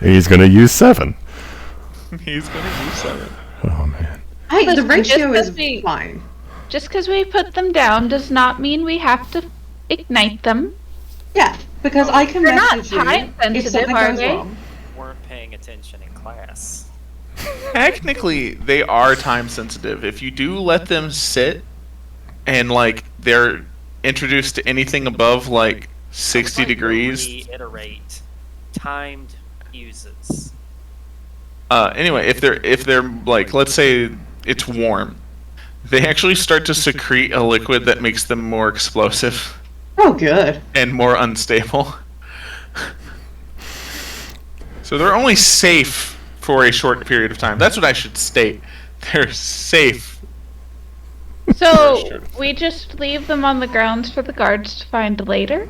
He's gonna use 7. He's gonna use 7. Oh man. Hey, the Listen, ratio just is be- fine. just because we put them down does not mean we have to ignite them. Yeah, because I can They're not message you time if sensitive, something are goes they? wrong. Weren't paying attention in class. Technically, they are time sensitive. If you do let them sit and like they're introduced to anything above like 60 degrees. Reiterate. Timed uses. Anyway, if they're like, let's say it's warm, they actually start to secrete a liquid that makes them more explosive Oh, good. and more unstable. So they're only safe for a short period of time. That's what I should state. They're safe. So Sure. we just leave them on the grounds for the guards to find later,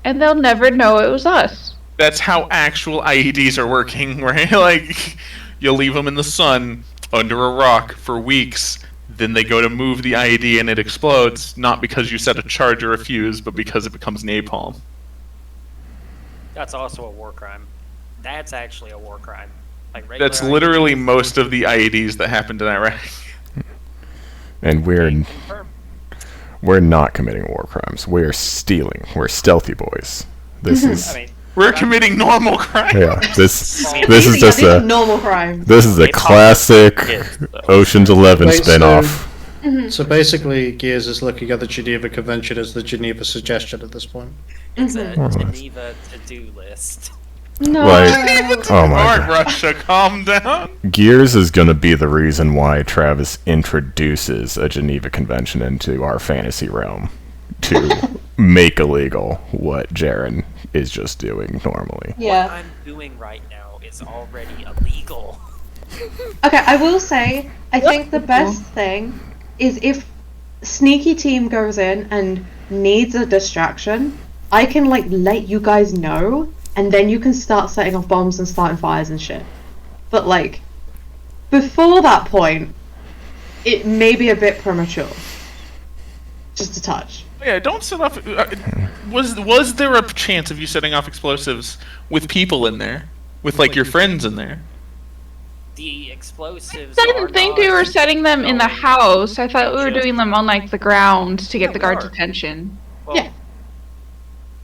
and they'll never know it was us. That's how actual IEDs are working, right? Like, you'll leave them in the sun under a rock for weeks. Then they go to move the IED and it explodes, not because you set a charge or a fuse, but because it becomes napalm. That's also a war crime. That's actually a war crime. Like regular That's literally most of the IEDs that happened in Iraq. And Confirmed. we're not committing war crimes. We're stealing. We're stealthy boys. This is I mean, We're committing normal crime. yeah. This Yeah, this is just these are a normal crimes. this is a It's classic kids, though. Ocean's 11 Wait, so- spin-off. So basically, Gears is looking at the Geneva Convention as the Geneva suggestion at this point. It's a Mhm. Geneva to-do list. No. Like, oh my Alright, god. Russia, calm down. Gears is going to be the reason why Travis introduces a Geneva Convention into our fantasy realm to make illegal what Jaren is just doing normally. What Yeah. I'm doing right now is already illegal. Okay, I will say, I think the best thing is if Sneaky Team goes in and needs a distraction, I can like let you guys know, and then you can start setting off bombs and starting fires and shit. But like, before that point, it may be a bit premature. Just a touch. Yeah, don't set off. Was there a chance of you setting off explosives with people in there, with like your friends in there? The explosives. I are didn't think not we were setting them in the going house. I thought we were just- doing them on like the grounds to Yeah, get the we guards' are. attention. Well, Yeah.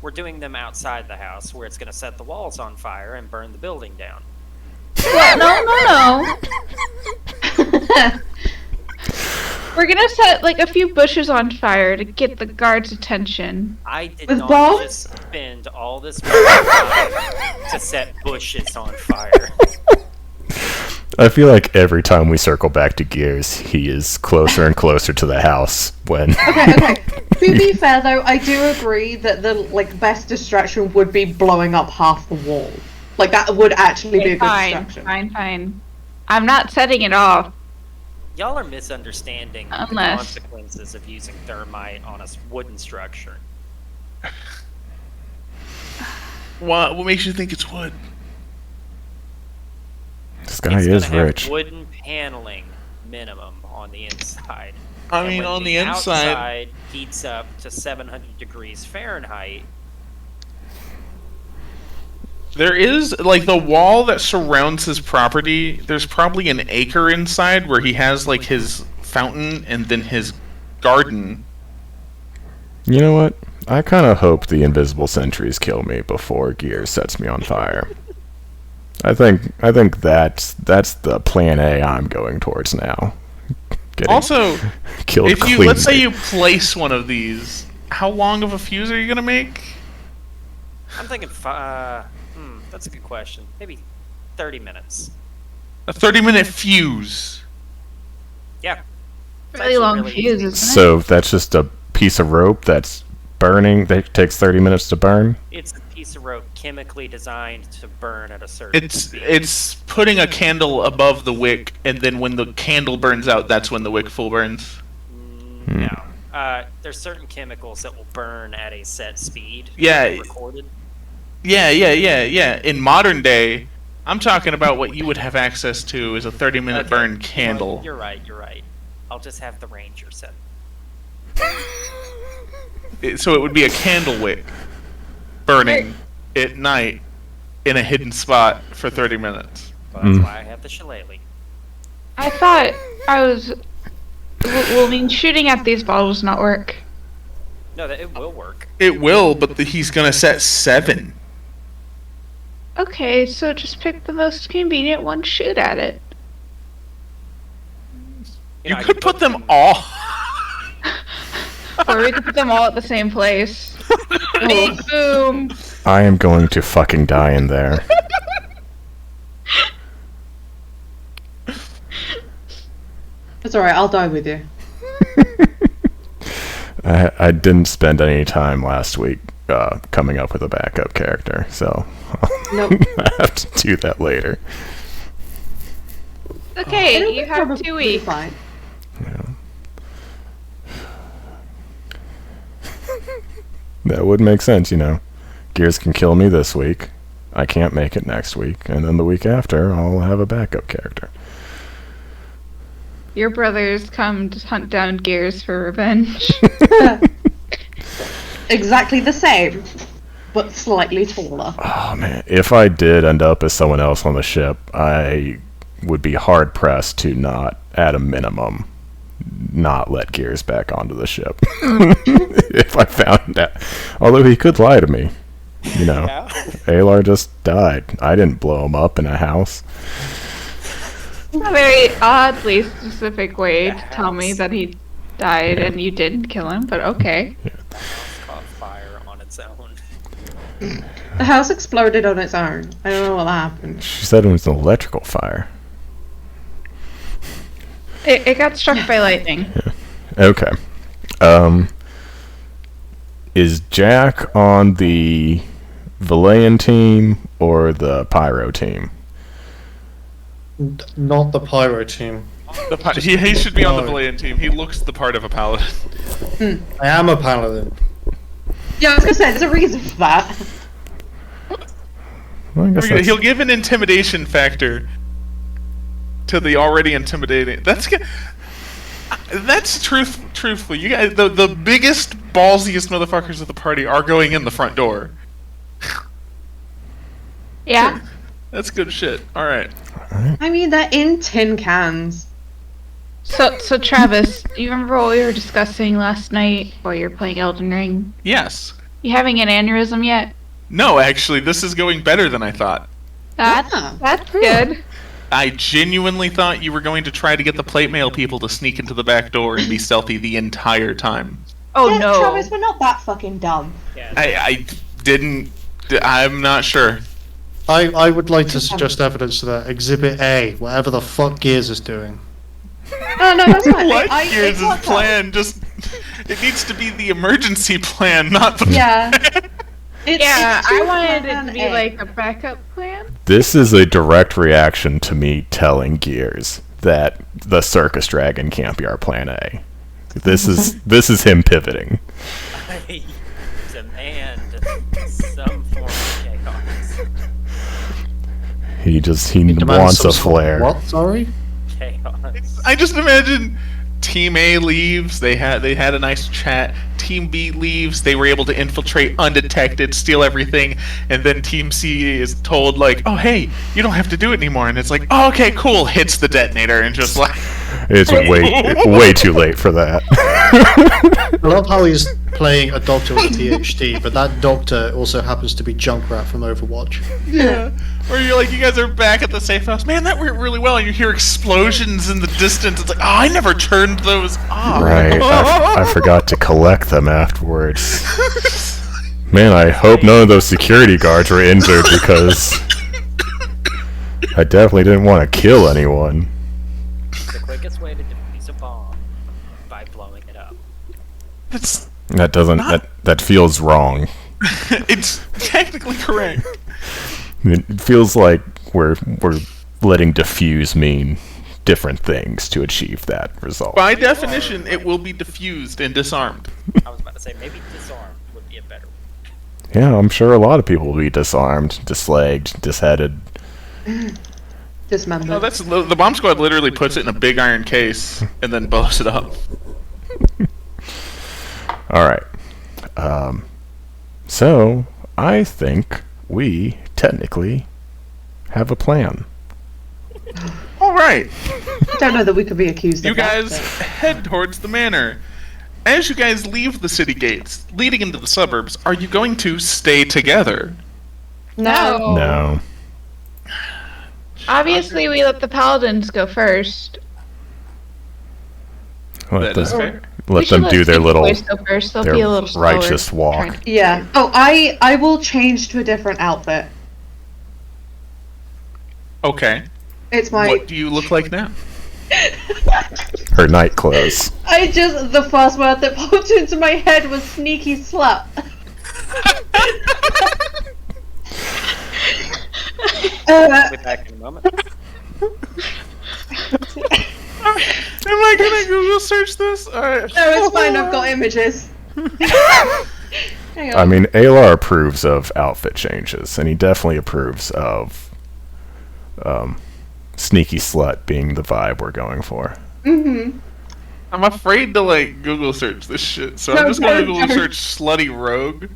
We're doing them outside the house where it's going to set the walls on fire and burn the building down. Well, no. We're gonna set like a few bushes on fire to get the guards' attention. I did With not bombs? just spend all this money to set bushes on fire. I feel like every time we circle back to Gears, he is closer and closer to the house when Okay. To be fair though, I do agree that the like best distraction would be blowing up half the wall. Like that would actually be a good distraction. Fine. I'm not setting it off. Y'all are misunderstanding Unless- the consequences of using thermite on a wooden structure. What makes you think it's wood? this guy It's is gonna have rich. wooden paneling minimum on the inside. I And mean, when on the inside, outside heats up to 700 degrees Fahrenheit. there is like the wall that surrounds his property. There's probably an acre inside where he has like his fountain and then his garden. You know what? I kind of hope the invisible sentries kill me before Gears sets me on fire. I think that's the plan A I'm going towards now. Getting Also, killed if you cleanly. let's say you place one of these, how long of a fuse are you gonna make? I'm thinking, that's a good question. Maybe 30 minutes. A 30-minute fuse. Yeah. It's Really actually long really fuse, easy. isn't it? So that's just a piece of rope that's burning. That takes 30 minutes to burn. It's a piece of rope chemically designed to burn at a certain speed. It's putting a candle above the wick, and then when the candle burns out, that's when the wick full burns. No. There's certain chemicals that will burn at a set speed. Yeah. Recorded. Yeah. In modern day, I'm talking about what you would have access to is a 30-minute Okay. burn Well, candle. you're right. I'll just have the Ranger set. So it would be a candle wick burning at night in a hidden spot for 30 minutes. Well, that's why I have the shillelagh. I thought I was. Well, I mean, shooting at these bottles not work. No, it will work. It will, but he's gonna set 7. Okay, so just pick the most convenient one, shoot at it. You I could put them all. Or we could put them all at the same place. Big boom! I am going to fucking die in there. It's alright, I'll die with you. I didn't spend any time last week coming up with a backup character, so Nope. I have to do that later. Okay, It'll you be have probably 2 weeks. fine. That would make sense, you know. Gears can kill me this week. I can't make it next week, and then the week after, I'll have a backup character. Your brothers come to hunt down Gears for revenge. Exactly the same, but slightly taller. Oh man, if I did end up as someone else on the ship, I would be hard pressed to not, at a minimum, not let Gears back onto the ship. If I found that. Although he could lie to me. You know, Yeah. Alar just died. I didn't blow him up in a house. A very oddly specific way The to tell me house. that he died and you didn't kill him, but okay. The house caught fire on its own. The house exploded on its own. I don't know what happened. She said it was an electrical fire. It got struck by lightning. Okay. Is Jack on the Valayan team or the Pyro team? Not the pyro team. He should be on the No. Valayan team. He looks the part of a paladin. I am a paladin. Yeah, I was gonna say, there's a reason for that. Well, I guess that's- He'll give an intimidation factor to the already intimidating. That's truthfully, you guys, the biggest, ballsiest motherfuckers of the party are going in the front door. Yeah. That's good shit. All right. I mean, they're in tin cans. So Travis, you remember what we were discussing last night while you were playing Elden Ring? Yes. You having an aneurysm yet? No, actually, this is going better than I thought. That's Yeah. that's good. I genuinely thought you were going to try to get the plate mail people to sneak into the back door and be stealthy the entire time. Oh Yeah, no. Travis, we're not that fucking dumb. Yeah. I didn't. I'm not sure. I would like to suggest evidence to that. Exhibit A, whatever the fuck Gears is doing. No, that's fine. What I- Gears' it worked out. plan? Just it needs to be the emergency plan, not the. Yeah. Yeah, it's I two wanted it plan to be A. like a backup plan. This is a direct reaction to me telling Gears that the circus dragon can't be our plan A. This is him pivoting. I demand some form of chaos. He Demands wants some a sort of flare. What? Sorry? Chaos. I just imagine Team A leaves. They had a nice chat. Team B leaves. They were able to infiltrate undetected, steal everything, and then Team C is told like, "Oh hey, you don't have to do it anymore." And it's like, "Oh okay, cool." Hits the detonator and just like, It's way too late for that. I love how he's playing a doctor with PhD, but that doctor also happens to be Junkrat from Overwatch. Yeah. Or you're like, you guys are back at the safe house. Man, that went really well. And you hear explosions in the distance. It's like, oh, I never turned those off. Right. I forgot to collect them afterwards. Man, I hope none of those security guards were injured because I definitely didn't want to kill anyone. The quickest way to defuse a bomb by blowing it up. It's That doesn't. That feels wrong. it's technically correct. It feels like we're letting diffuse mean different things to achieve that result. By definition, it will be diffused and disarmed. I was about to say maybe disarm would be a better one. Yeah, I'm sure a lot of people will be disarmed, dislegged, disheaded. Dismembered. No, that's the bomb squad. Literally puts it in a big iron case and then blows it up. All right. So I think we technically have a plan. All right. Don't know that we could be accused You of that. guys head towards the manor. As you guys leave the city gates, leading into the suburbs, are you going to stay together? No. No. Obviously, we let the paladins go first. Let That is them, fair. let We should them do their Sneaky little Boys go first. They'll their be a little slower. righteous walk. Yeah. Oh, I will change to a different outfit. Okay. It's my. What do you look like now? Her night clothes. The first word that popped into my head was sneaky slut. I'll be back in a moment. Am I gonna Google search this? Alright. No, it's fine. I've got images. Hang on. I mean, Alar approves of outfit changes, and he definitely approves of sneaky slut being the vibe we're going for. Mm-hmm. I'm afraid to like Google search this shit, so No, I'm just gonna no, Google no. search slutty rogue.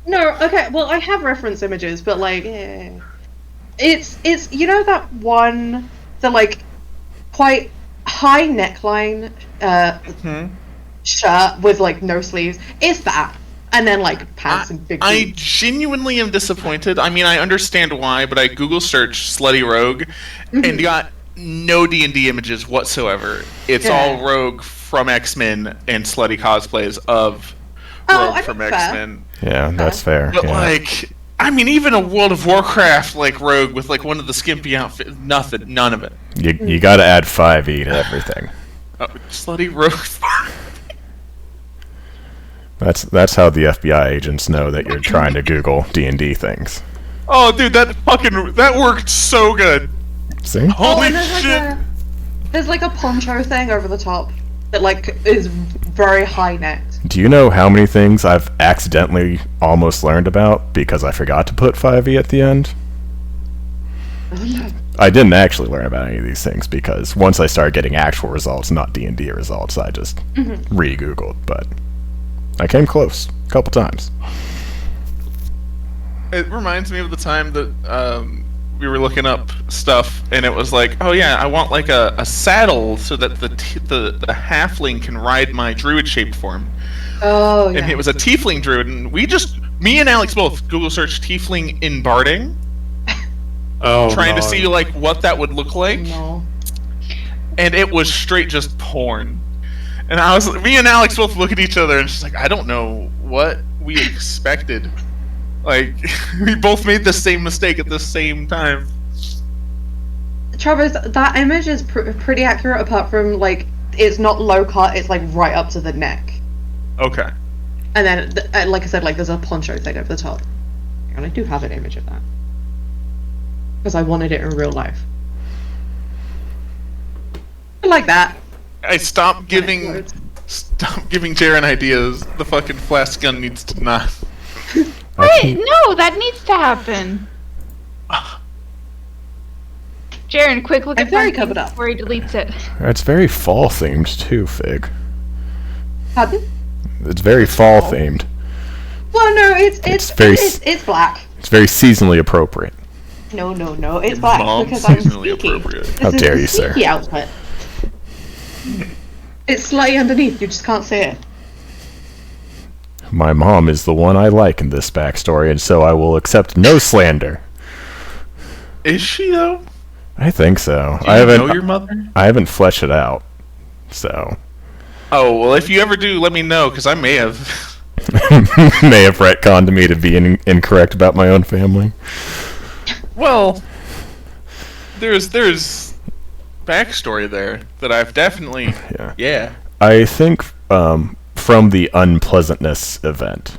No, okay. Well, I have reference images, but like, it's you know that one, the like quite high neckline shirt with like no sleeves. It's that, and then like pants and big I boots. genuinely am disappointed. I mean, I understand why, but I Google searched slutty rogue and got no D&D images whatsoever. It's Yeah. all rogue from X-Men and slutty cosplays of Oh, rogue I from think fair. X-Men. Yeah, that's fair. But Yeah. like, I mean, even a World of Warcraft like rogue with like one of the skimpy outfits, nothing, none of it. You got to add 5e to everything. Oh, slutty rogue. That's how the FBI agents know that you're trying to Google D&D things. Oh, dude, that worked so good. See? Holy and there's shit! there's like a poncho thing over the top that like is very high necked. Do you know how many things I've accidentally almost learned about because I forgot to put 5e at the end? I didn't actually learn about any of these things because once I started getting actual results, not D&D results, I just re-Googled, but I came close a couple times. It reminds me of the time that we were looking up stuff, and it was like, oh yeah, I want like a saddle so that the halfling can ride my druid-shaped form. Oh yeah. And it was a tiefling druid, and me and Alex both Google searched tiefling in barding, trying to see like what that would look like, No. and it was straight just porn. And me and Alex both look at each other, and she's like, I don't know what we expected. Like, we both made the same mistake at the same time. Travis, that image is pretty accurate apart from like it's not low cut, it's like right up to the neck. Okay. And then, like I said, like there's a poncho thing over the top. And I do have an image of that. Because I wanted it in real life. I like that. I stopped giving Words. Jaren ideas. The fucking flask gun needs to not. Wait, no, that needs to happen. Jaren, quick look I'm at very that covered up. before he deletes it. It's very fall themed too, Fig. Pardon? It's very fall themed. Well, no, it's black. It's very seasonally appropriate. No, it's black Mom's because I'm seasonally sneaky. appropriate. This How is dare the you, sir. sneaky outfit. It's slightly underneath. You just can't see it. My mom is the one I like in this backstory, and so I will accept no slander. Is she though? I think so. Do you know your mother? I haven't fleshed it out, so Oh well, if you ever do, let me know because I may have. may have retconned me to be incorrect about my own family. Well, there's backstory there that I've definitely. Yeah. I think from the unpleasantness event.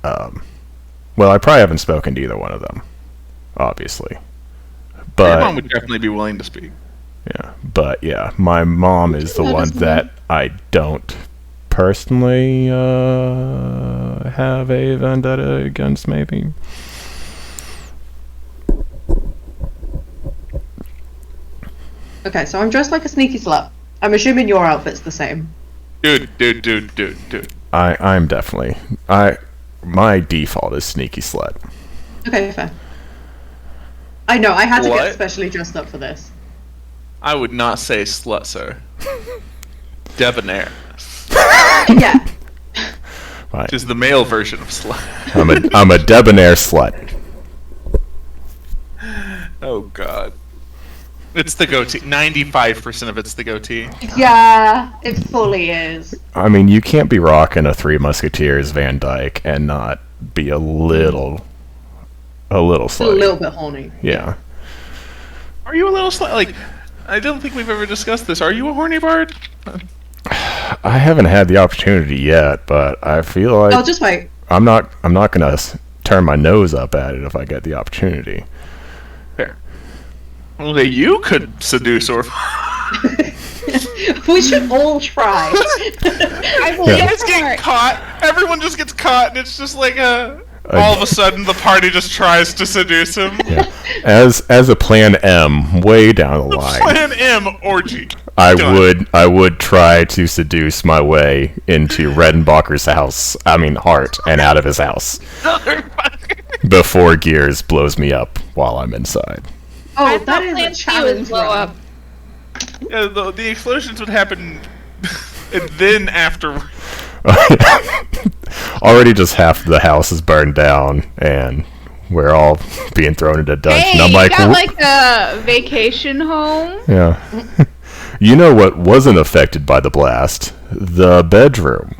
Well, I probably haven't spoken to either one of them, obviously. Your But mom would definitely be willing to speak. yeah, my mom is the one that I don't personally have a vendetta against, maybe. Okay, so I'm dressed like a sneaky slut. I'm assuming your outfit's the same. Dude. I'm definitely my default is sneaky slut. Okay, fair. I know, I had to What? get specially dressed up for this. I would not say slut, sir. Debonair. Yeah. Which is the male version of slut. I'm a debonair slut. Oh god. It's the goatee. 95% of it's the goatee. Yeah, it fully is. I mean, you can't be rocking a Three Musketeers Van Dyke and not be a little It's a slutty. little bit horny. Yeah. Are you a little slut? Like, I don't think we've ever discussed this. Are you a horny bard? I haven't had the opportunity yet, but I feel like Oh, just wait. I'm not gonna turn my nose up at it if I get the opportunity. Fair. Only you could seduce or. We should all try. I will You get guys get hurt. caught. Everyone just gets caught, and it's just like all of a sudden, the party just tries to seduce him. Yeah. As a plan M, way down the line, Plan M orgy. I Done. would try to seduce my way into Redenbacher's heart, and out of his house before Gears blows me up while I'm inside. Oh, thought that is Plan a C challenge. would blow round. up. Yeah, the explosions would happen, and then after. Already just half the house is burned down, and we're all being thrown into a dungeon. Hey, I'm you like, got like a vacation home? yeah. You know what wasn't affected by the blast? The bedroom.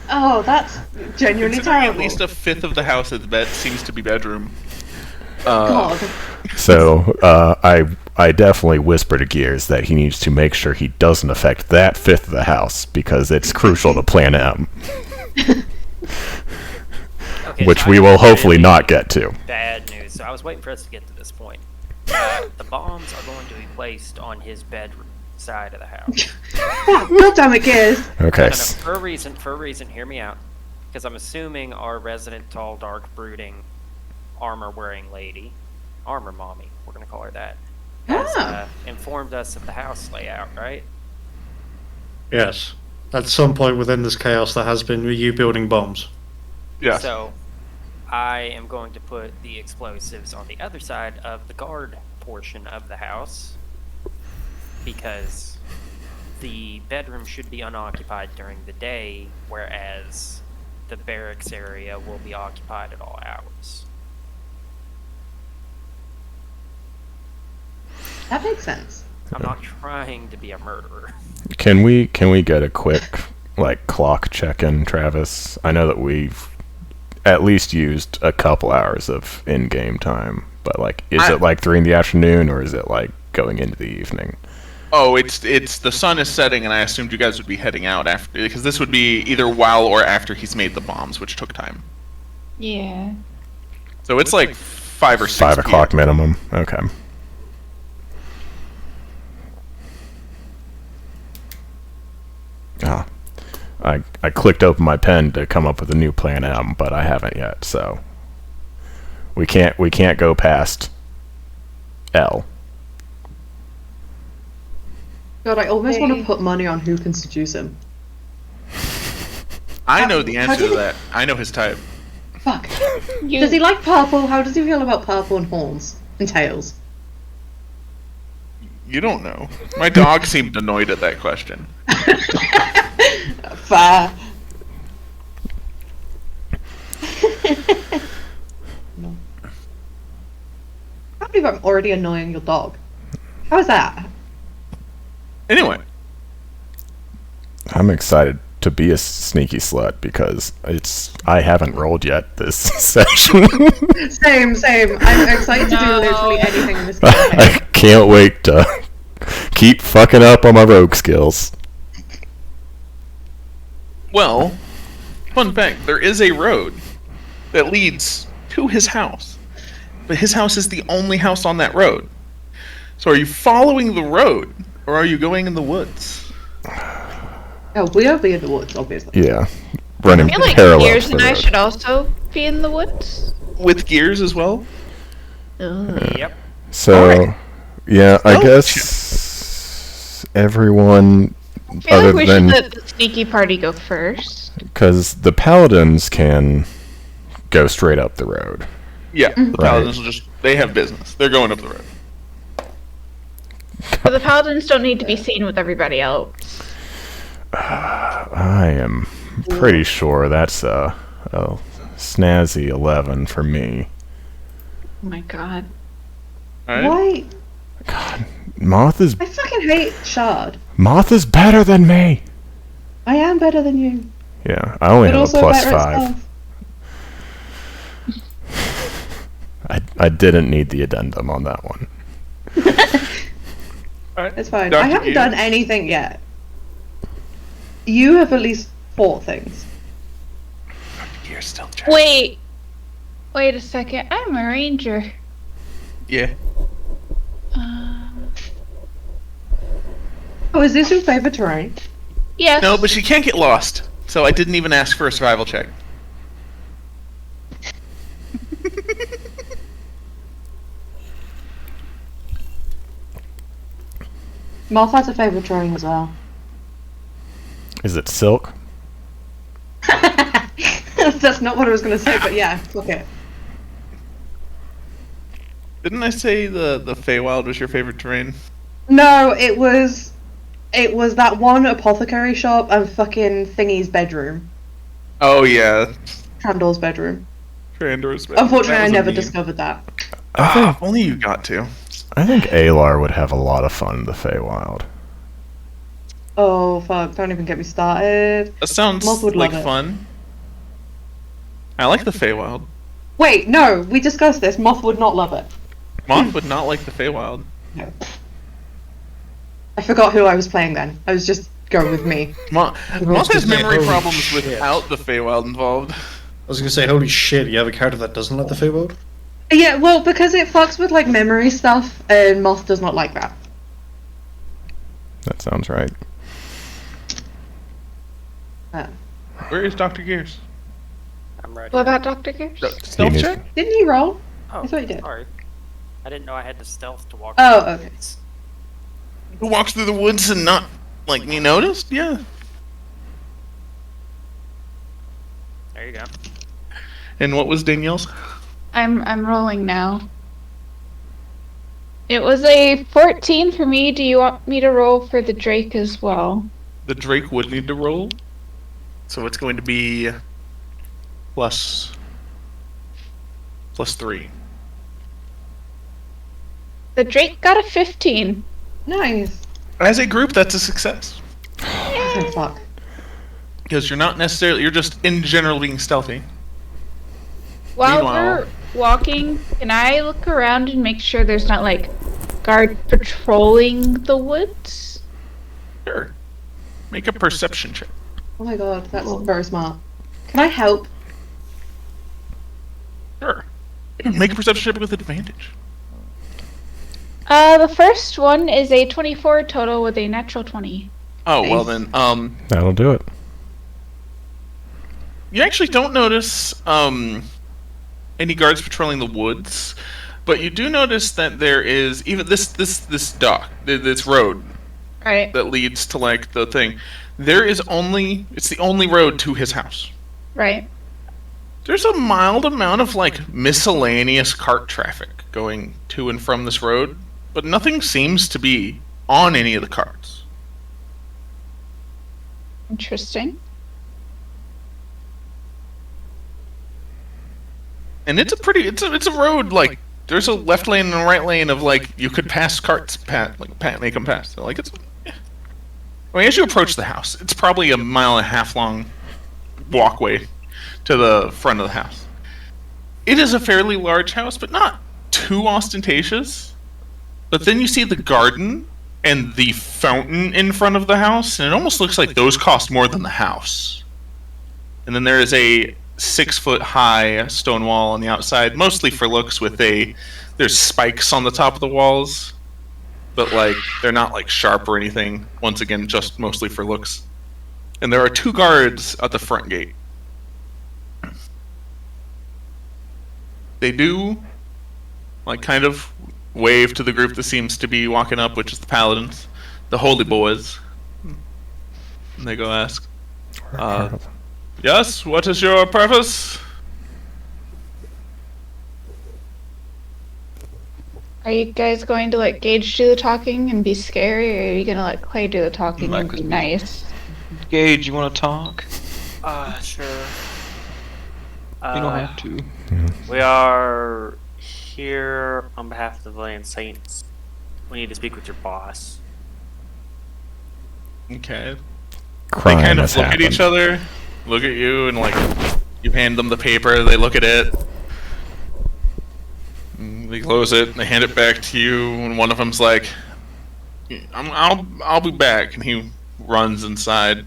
Oh, that's genuinely Considering terrible. at least a fifth of the house is bed seems to be bedroom. God. So I definitely whisper to Gears that he needs to make sure he doesn't affect that fifth of the house because it's crucial to Plan M, Okay, which so we I will have hopefully really not get to. Bad news. So I was waiting for us to get to this point. The bombs are going to be placed on his bedroom side of the house. God damn it, Gears. Okay. No, for a reason, hear me out. Because I'm assuming our resident tall, dark, brooding, armor-wearing lady, armor mommy, we're going to call her that, has Ah. informed us of the house layout, right? Yes. At some point within this chaos, there has been you building bombs. Yeah. So, I am going to put the explosives on the other side of the guard portion of the house, because the bedroom should be unoccupied during the day, whereas the barracks area will be occupied at all hours. That makes sense. I'm not trying to be a murderer. Can we get a quick clock check-in, Travis? I know that we've at least used a couple hours of in-game time, but is it 3 in the afternoon or is it going into the evening? Oh, it's the sun is setting, and I assumed you guys would be heading out after, because this would be either while or after he's made the bombs, which took time. Yeah. So it's 5 or 6 5 o'clock minimum. Okay. Ah, I clicked open my pen to come up with a new Plan M, but I haven't yet. So we can't go past L. God, I almost want to put money on who can seduce him. I know the How answer do to you- that. I know his type. Fuck. Does he like purple? How does he feel about purple and horns and tails? You don't know. My dog seemed annoyed at that question. Fair. No. I can't believe I'm already annoying your dog. How is that? Anyway, I'm excited to be a sneaky slut because I haven't rolled yet this session. Same. I'm excited to do No. literally anything in this I campaign. can't wait to keep fucking up on my rogue skills. well, fun fact, there is a road that leads to his house. But his house is the only house on that road. So are you following the road, or are you going in the woods? Oh, we'll be in the woods, obviously. Yeah, running I feel like parallel Gears to and the I road. should also be in the woods. With gears as well? Yep. So, Alright. yeah, I Oh, guess everyone I feel other like we than should let the sneaky party go first. because the paladins can go straight up the road. Yeah, the Right. paladins will they have business. They're going up the road. But the paladins don't need to be seen with everybody else. I am pretty sure that's a snazzy 11 for me. Oh my god. Alright? Why? Moth is I fucking hate Shard. better than me. I am better than you. Yeah, I only But have a also plus better at 5. stuff. I didn't need the addendum on that one. Alright. It's fine. Dr. I haven't Gears? done anything yet. You have at least 4 things. You're still Wait a second. I'm a ranger. Yeah. Oh, is this your favorite terrain? Yes. No, but she can't get lost. So I didn't even ask for a survival check. Moth has a favorite terrain as well. Is it silk? That's not what I was going to say, but yeah, fuck it. Didn't I say the Feywild was your favorite terrain? No, it was that one apothecary shop and fucking Thingy's bedroom. Oh yeah. Trandor's bedroom. Trandor's bed. Unfortunately, That I was a never meme. discovered that. Ah, only you got to. I think Alar would have a lot of fun in the Feywild. Oh fuck! Don't even get me started. That sounds Moth would like love it. fun. I like the Feywild. Wait, no, we discussed this. Moth would not love it. Moth would not like the Feywild. No. I forgot who I was playing then. I was just going with me. Moth Moth has would say, memory "Holy problems shit." without the Feywild involved. I was gonna say, holy shit, you have a character that doesn't like the Feywild? Yeah, well, because it fucks with like memory stuff, and Moth does not like that. That sounds right. Where is Dr. Gears? I'm ready. What about Dr. Gears? Stealth needs- check? Didn't he roll? Oh, I thought you did. Sorry. I didn't know I had to stealth to walk. Oh, through the okay. woods. Who walks through the woods and not, like, me noticed? Yeah. There you go. And what was Danielle's? I'm rolling now. It was a 14 for me. Do you want me to roll for the Drake as well? The Drake would need to roll. So it's going to be plus 3. The Drake got a 15. Nice. As a group, that's a success. Oh, fuck. Because you're not necessarily, you're just in general being stealthy. While Meanwhile- we're walking, can I look around and make sure there's not like guard patrolling the woods? Sure. Make a perception check. Oh my god, that's very smart. Can I help? Sure. Make a perception check with advantage. The first one is a 24 total with a natural 20. Oh, well Nice. then, That'll do it. you actually don't notice, any guards patrolling the woods, but you do notice that there is, even this dock, this road Right. that leads to, like, the thing, it's the only road to his house. Right. There's a mild amount of, like, miscellaneous cart traffic going to and from this road. but nothing seems to be on any of the carts. Interesting. And it's a road, like, there's a left lane and a right lane of, like, you could pass carts, make them pass. So, like, it's... I mean, as you approach the house, it's probably a 1.5 mile long walkway to the front of the house. It is a fairly large house, but not too ostentatious. But then you see the garden and the fountain in front of the house, and it almost looks like those cost more than the house. And then there is a 6-foot high stone wall on the outside, mostly for looks, there's spikes on the top of the walls, but like they're not like sharp or anything. Once again, just mostly for looks. And there are 2 guards at the front gate. They do like kind of wave to the group that seems to be walking up, which is the paladins, the holy boys. And they go ask, yes, what is your purpose? Are you guys going to let Gage do the talking and be scary, or are you gonna let Clay do the talking and be nice? Gage, you want to talk? Sure. You don't have to. We are here on behalf of the Valiant Saints. We need to speak with your boss. Okay. Crime They kind of has look happened. at each other, look at you, and like you hand them the paper. They look at it. They close it. They hand it back to you, and one of them's like, "I'll be back," and he runs inside.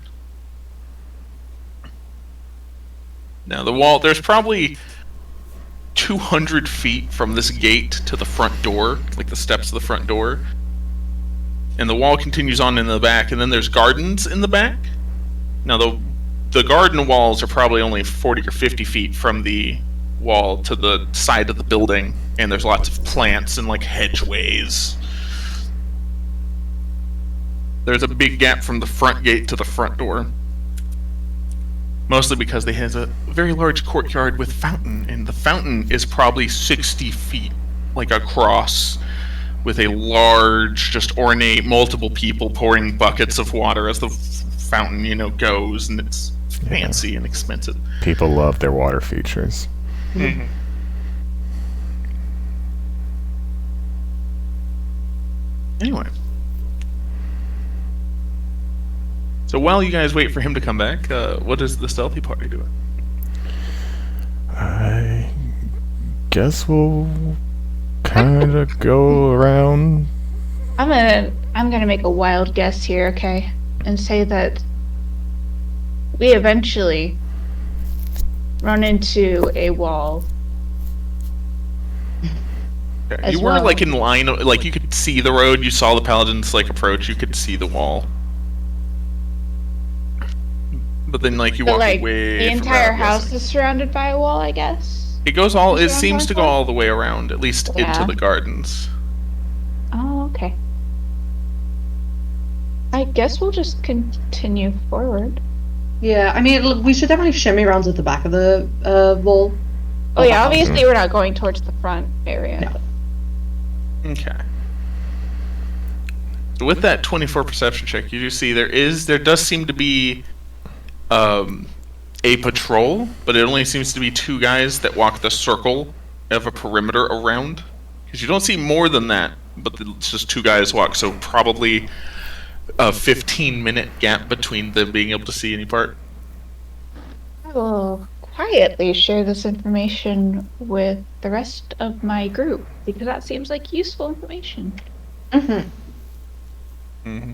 Now the wall. There's probably 200 feet from this gate to the front door, like the steps of the front door. And the wall continues on in the back, and then there's gardens in the back. Now the garden walls are probably only 40 or 50 feet from the wall to the side of the building, and there's lots of plants and like hedgeways. There's a big gap from the front gate to the front door. Mostly because they have a very large courtyard with fountain, and the fountain is probably 60 feet like across, with a large, just ornate, multiple people pouring buckets of water as the fountain, goes, and it's fancy and expensive. People love their water features. Mm-hmm. Anyway. So while you guys wait for him to come back, what is the stealthy party doing? I guess we'll kind of go around. I'm gonna make a wild guess here, okay, and say that we eventually run into a wall. Okay. As You were well. like in line, like you could see the road. You saw the paladins like approach. You could see the wall, but then like you But walk like away. the from entire that, house is surrounded by a wall, I guess. It goes all. It Is it on seems to go one side? all the way around, at least into Yeah. the gardens. Oh, okay. I guess we'll just continue forward. Yeah, I mean, look, we should definitely shimmy around to the back of the wall. Oh yeah, obviously we're not going towards the front area. No. Okay. So with that 24 perception check, you do see there does seem to be a patrol, but it only seems to be 2 guys that walk the circle of a perimeter around. Because you don't see more than that, but it's just 2 guys walk, so probably a 15-minute gap between them being able to see any part. I will quietly share this information with the rest of my group because that seems like useful information. Mm-hmm. Mm-hmm.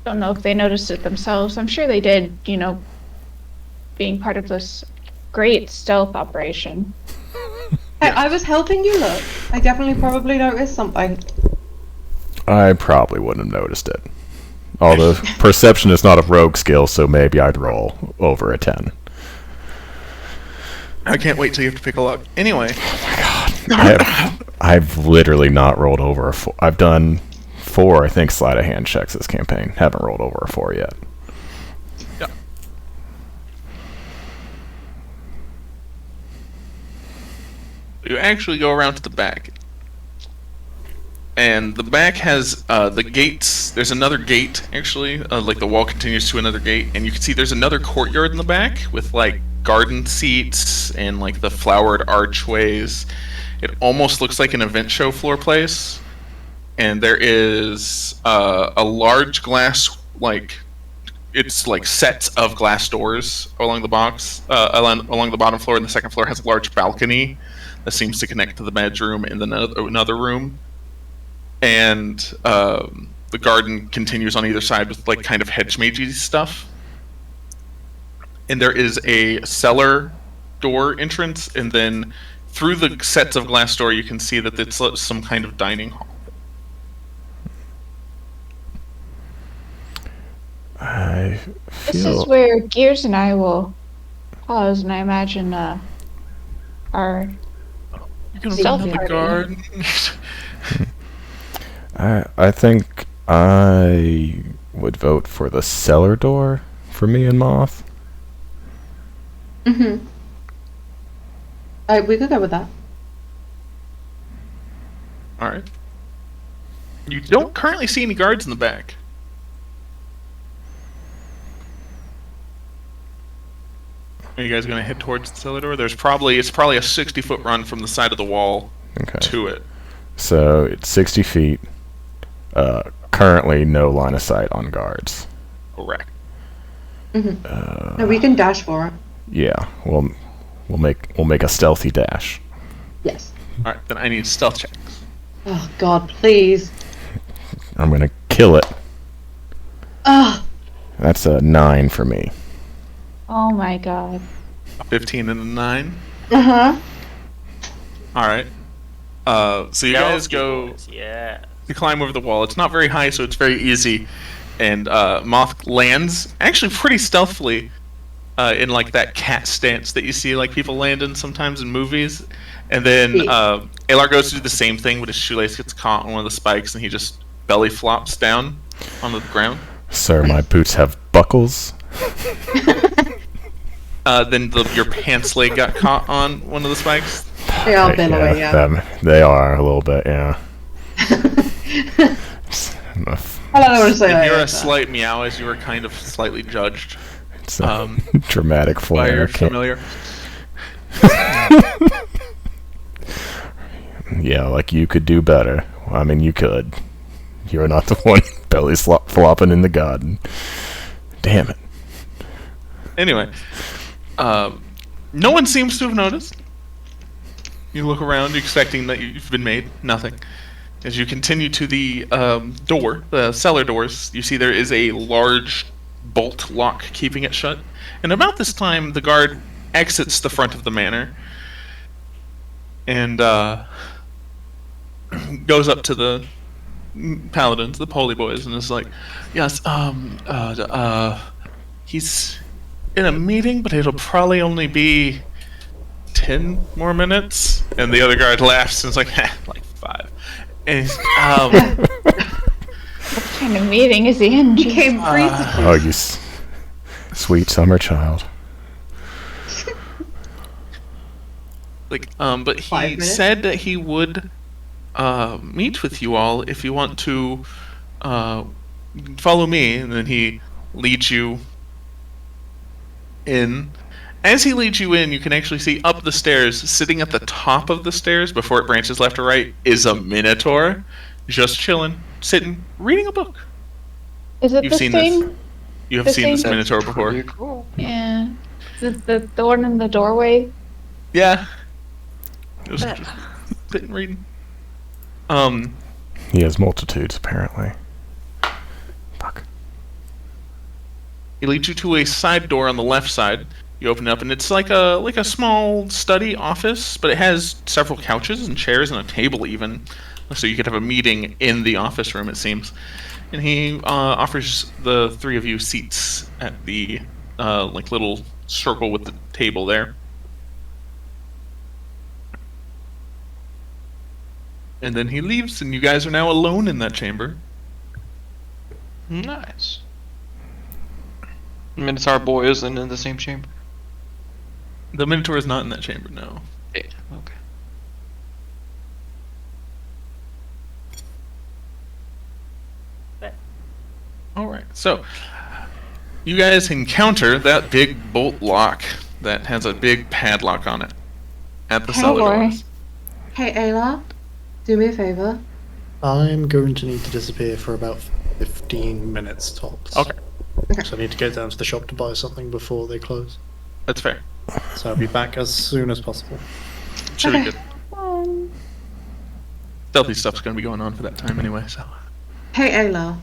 Don't know if they noticed it themselves. I'm sure they did, being part of this great stealth operation. I was helping you look. I definitely probably noticed something. I probably wouldn't have noticed it. Although perception is not a rogue skill, so maybe I'd roll over a 10. I can't wait till you have to pick a luck. Anyway. I've literally not rolled over a 4. I've done 4, I think, sleight of hand checks this campaign. Haven't rolled over a 4 yet. Yeah. You actually go around to the back. And the back has the gates. There's another gate, actually. Like the wall continues to another gate. And you can see there's another courtyard in the back with like garden seats and like the flowered archways. It almost looks like an event show floor place. And there is a large glass, like, it's like sets of glass doors along the box, along the bottom floor. And the second floor has a large balcony that seems to connect to the bedroom and then another room. And the garden continues on either side with like kind of hedge magey stuff. And there is a cellar door entrance, and then through the sets of glass door you can see that it's some kind of dining hall. I This feel is where Gears and I will pause, and I imagine our You can Stealth open up the party. garden. I think I would vote for the cellar door for me and Moth. Mm-hmm. We could go with that. All right. You don't currently see any guards in the back. Are you guys going to head towards the cellar door? It's probably a 60-foot run from the side of the wall Okay. to it. So it's 60 feet. Currently no line of sight on guards. Correct. No, we can dash for it. Yeah, we'll make a stealthy dash. Yes. All right, then I need stealth checks. Oh God, please. I'm gonna kill it. Ah. That's a 9 for me. Oh my god. 15 and a 9. Uh huh. All right. So you guys go. Yeah. You climb over the wall. It's not very high, so it's very easy. And Moth lands actually pretty stealthily in like that cat stance that you see like people land in sometimes in movies. And then Alar goes to do the same thing, but his shoelace gets caught on one of the spikes, and he just belly flops down onto the ground. Sir, my boots have buckles. Then your pants leg got caught on one of the spikes. They are billowy, yeah. They are a little bit, yeah. I don't want to say And that. you're yeah, a slight meow as you were kind of slightly judged It's a dramatic by flare. your Can't- familiar. Yeah, like you could do better. I mean, you could. You're not the one belly flopping in the garden. Damn it. Anyway, no one seems to have noticed. You look around, expecting that you've been made. Nothing. As you continue to the door, the cellar doors, you see there is a large bolt lock keeping it shut. And about this time, the guard exits the front of the manor and goes up to the paladins, the poly boys, and is like, "Yes, he's in a meeting, but it'll probably only be 10 more minutes." And the other guard laughs and is like, like 5. And he's, What kind of meeting is he in? He Jesus. came free to Oh, you sweet summer child. but 5 he minutes? said that he would meet with you all if you want to follow me, and then he leads you in. As he leads you in, you can actually see up the stairs, sitting at the top of the stairs before it branches left or right, is a minotaur, just chilling, sitting, reading a book. Is it You've the seen same? this. You have The seen this same- minotaur before. Pretty cool. Yeah. Is it the one in the doorway? Yeah. It was just sitting reading. He has multitudes, apparently. Fuck. He leads you to a side door on the left side. You open it up, and it's like a small study office, but it has several couches and chairs and a table even, so you could have a meeting in the office room. It seems, and he offers the 3 of you seats at the like little circle with the table there. And then he leaves, and you guys are now alone in that chamber. Nice. Minotaur boy isn't in the same chamber. The Minotaur is not in that chamber, no. Yeah. Okay. Alright, so you guys encounter that big bolt lock that has a big padlock on it at the Oh, cellar boy. doors. Hey, Ayla, do me a favor. I'm going to need to disappear for about 15 minutes tops. Okay, So I need to go down to the shop to buy something before they close. that's fair. So I'll be back as soon as possible. Should be Okay. good. Stealthy stuff's gonna be going on for that time anyway, so. Hey, Ayla,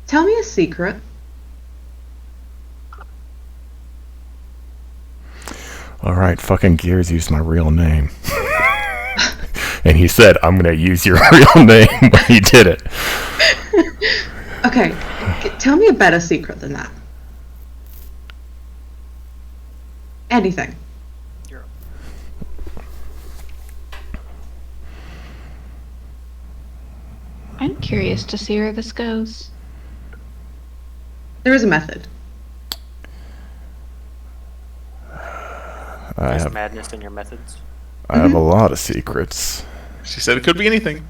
tell me a secret. Alright, fucking Gears used my real name. And he said, I'm gonna use your real name when he did it. Okay, tell me a better secret than that. Anything. I'm curious to see where this goes. There is a method. I There's have, madness in your methods. I have a lot of secrets. She said it could be anything.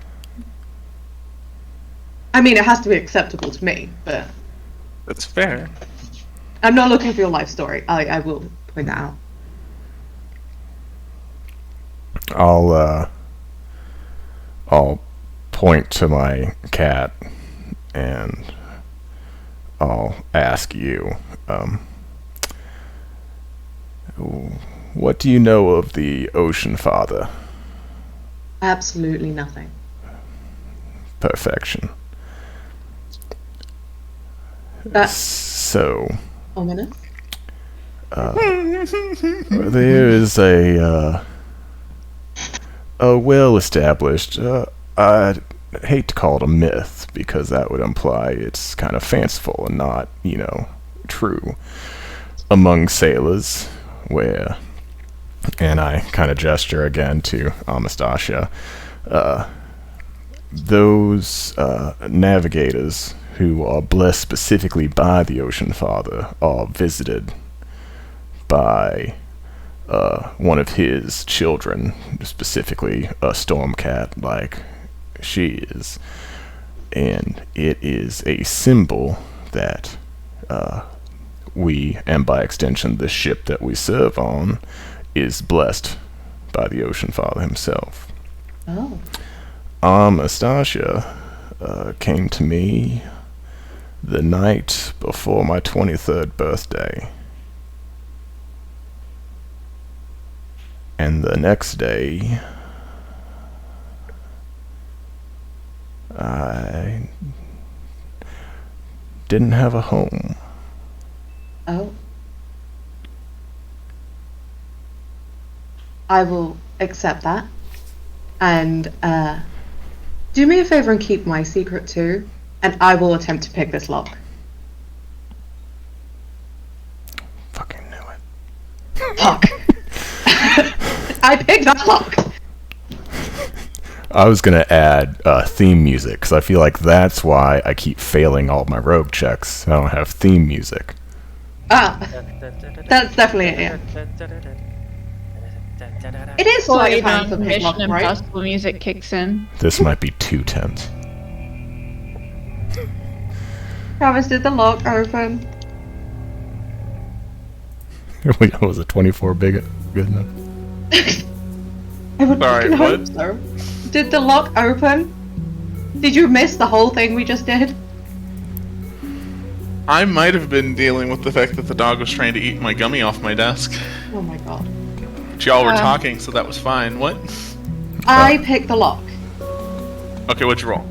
I mean, it has to be acceptable to me, but That's fair. I'm not looking for your life story. I will point that out. I'll point to my cat and I'll ask you, what do you know of the Ocean Father? Absolutely nothing. Perfection. That's So, ominous. there is a well-established, I'd hate to call it a myth, because that would imply it's kind of fanciful and not, true, among sailors, where, and I kind of gesture again to Amastasia, those navigators who are blessed specifically by the Ocean Father are visited by one of his children, specifically a Stormcat like she is. And it is a symbol that we, and by extension the ship that we serve on, is blessed by the Ocean Father himself. Oh. Amastasia came to me the night before my 23rd birthday. And the next day, I didn't have a home. Oh. I will accept that. And do me a favor and keep my secret too. And I will attempt to pick this lock. Fucking knew it. Fuck. I picked that lock. I was gonna add theme music, because I feel like that's why I keep failing all my rogue checks. I don't have theme music. Ah, that's definitely it, yeah. It is slightly time for pick lock, Mission right? Impossible music kicks in. This might be too tense. Travis, did the lock open? Was it 24 big good enough? I would Sorry, fucking hope what? so. Did the lock open? Did you miss the whole thing we just did? I might have been dealing with the fact that the dog was trying to eat my gummy off my desk. Oh my god. But y'all were talking, so that was fine. What? I picked the lock. Okay, what'd you roll?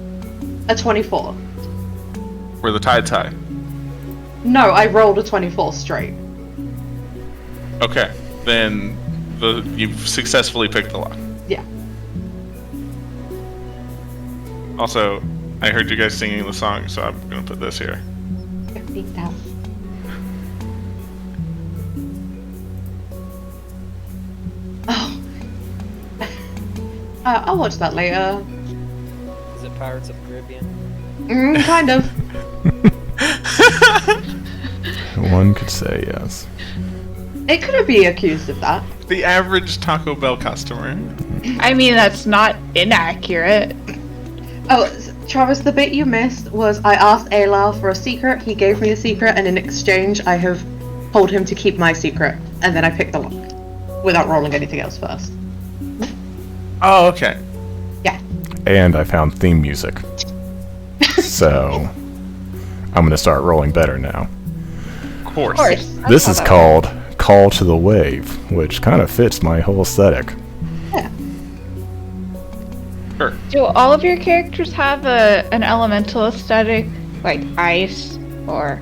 A 24. Were the tides high? No, I rolled a 24 straight. Okay, then you've successfully picked the lock. Yeah. Also, I heard you guys singing the song, so I'm gonna put this here. Get freaked out. Oh. I'll watch that later. Is it Pirates of the Caribbean? Kind of. One could say yes. It could be accused of that. The average Taco Bell customer. I mean, that's not inaccurate. Oh, Travis, the bit you missed was I asked Aylar for a secret, he gave me a secret, and in exchange I have told him to keep my secret, and then I picked the lock. Without rolling anything else first. Oh, okay. And I found theme music. So, I'm gonna start rolling better now. Of course. Of course. This is called Call to the Wave, which kind of fits my whole aesthetic. Yeah. Sure. Do all of your characters have an elemental aesthetic, like ice or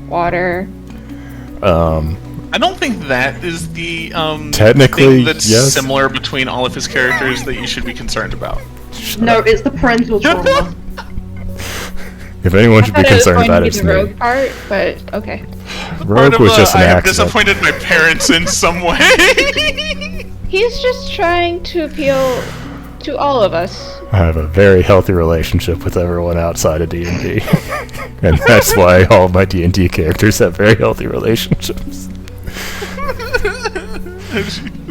water? I don't think that is the Technically, thing that's yes. similar between all of his characters that you should be concerned about. No, it's the parental trauma. If anyone I should be thought it was concerned going about to it, be it's the me. rogue part, but okay. Part Rogue of was the, just an I have accident. disappointed my parents in some way. He's just trying to appeal to all of us. I have a very healthy relationship with everyone outside of D&D. And that's why all of my D&D characters have very healthy relationships.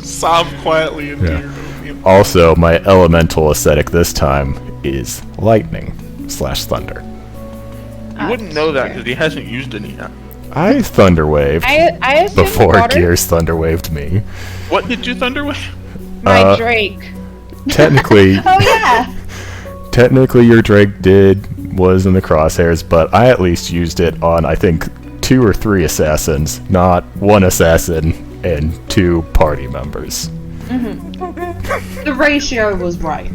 Sob quietly into Yeah. your opium. Also, my elemental aesthetic this time is lightning/thunder. You wouldn't know that because he hasn't used any yet. I thunderwaved I assume before water. Gears thunderwaved me. What did you thunderwave? My Drake. Technically, Oh yeah! technically your Drake was in the crosshairs, but I at least used it on, I think, 2 or 3 assassins, not 1 assassin and 2 party members. The ratio was right.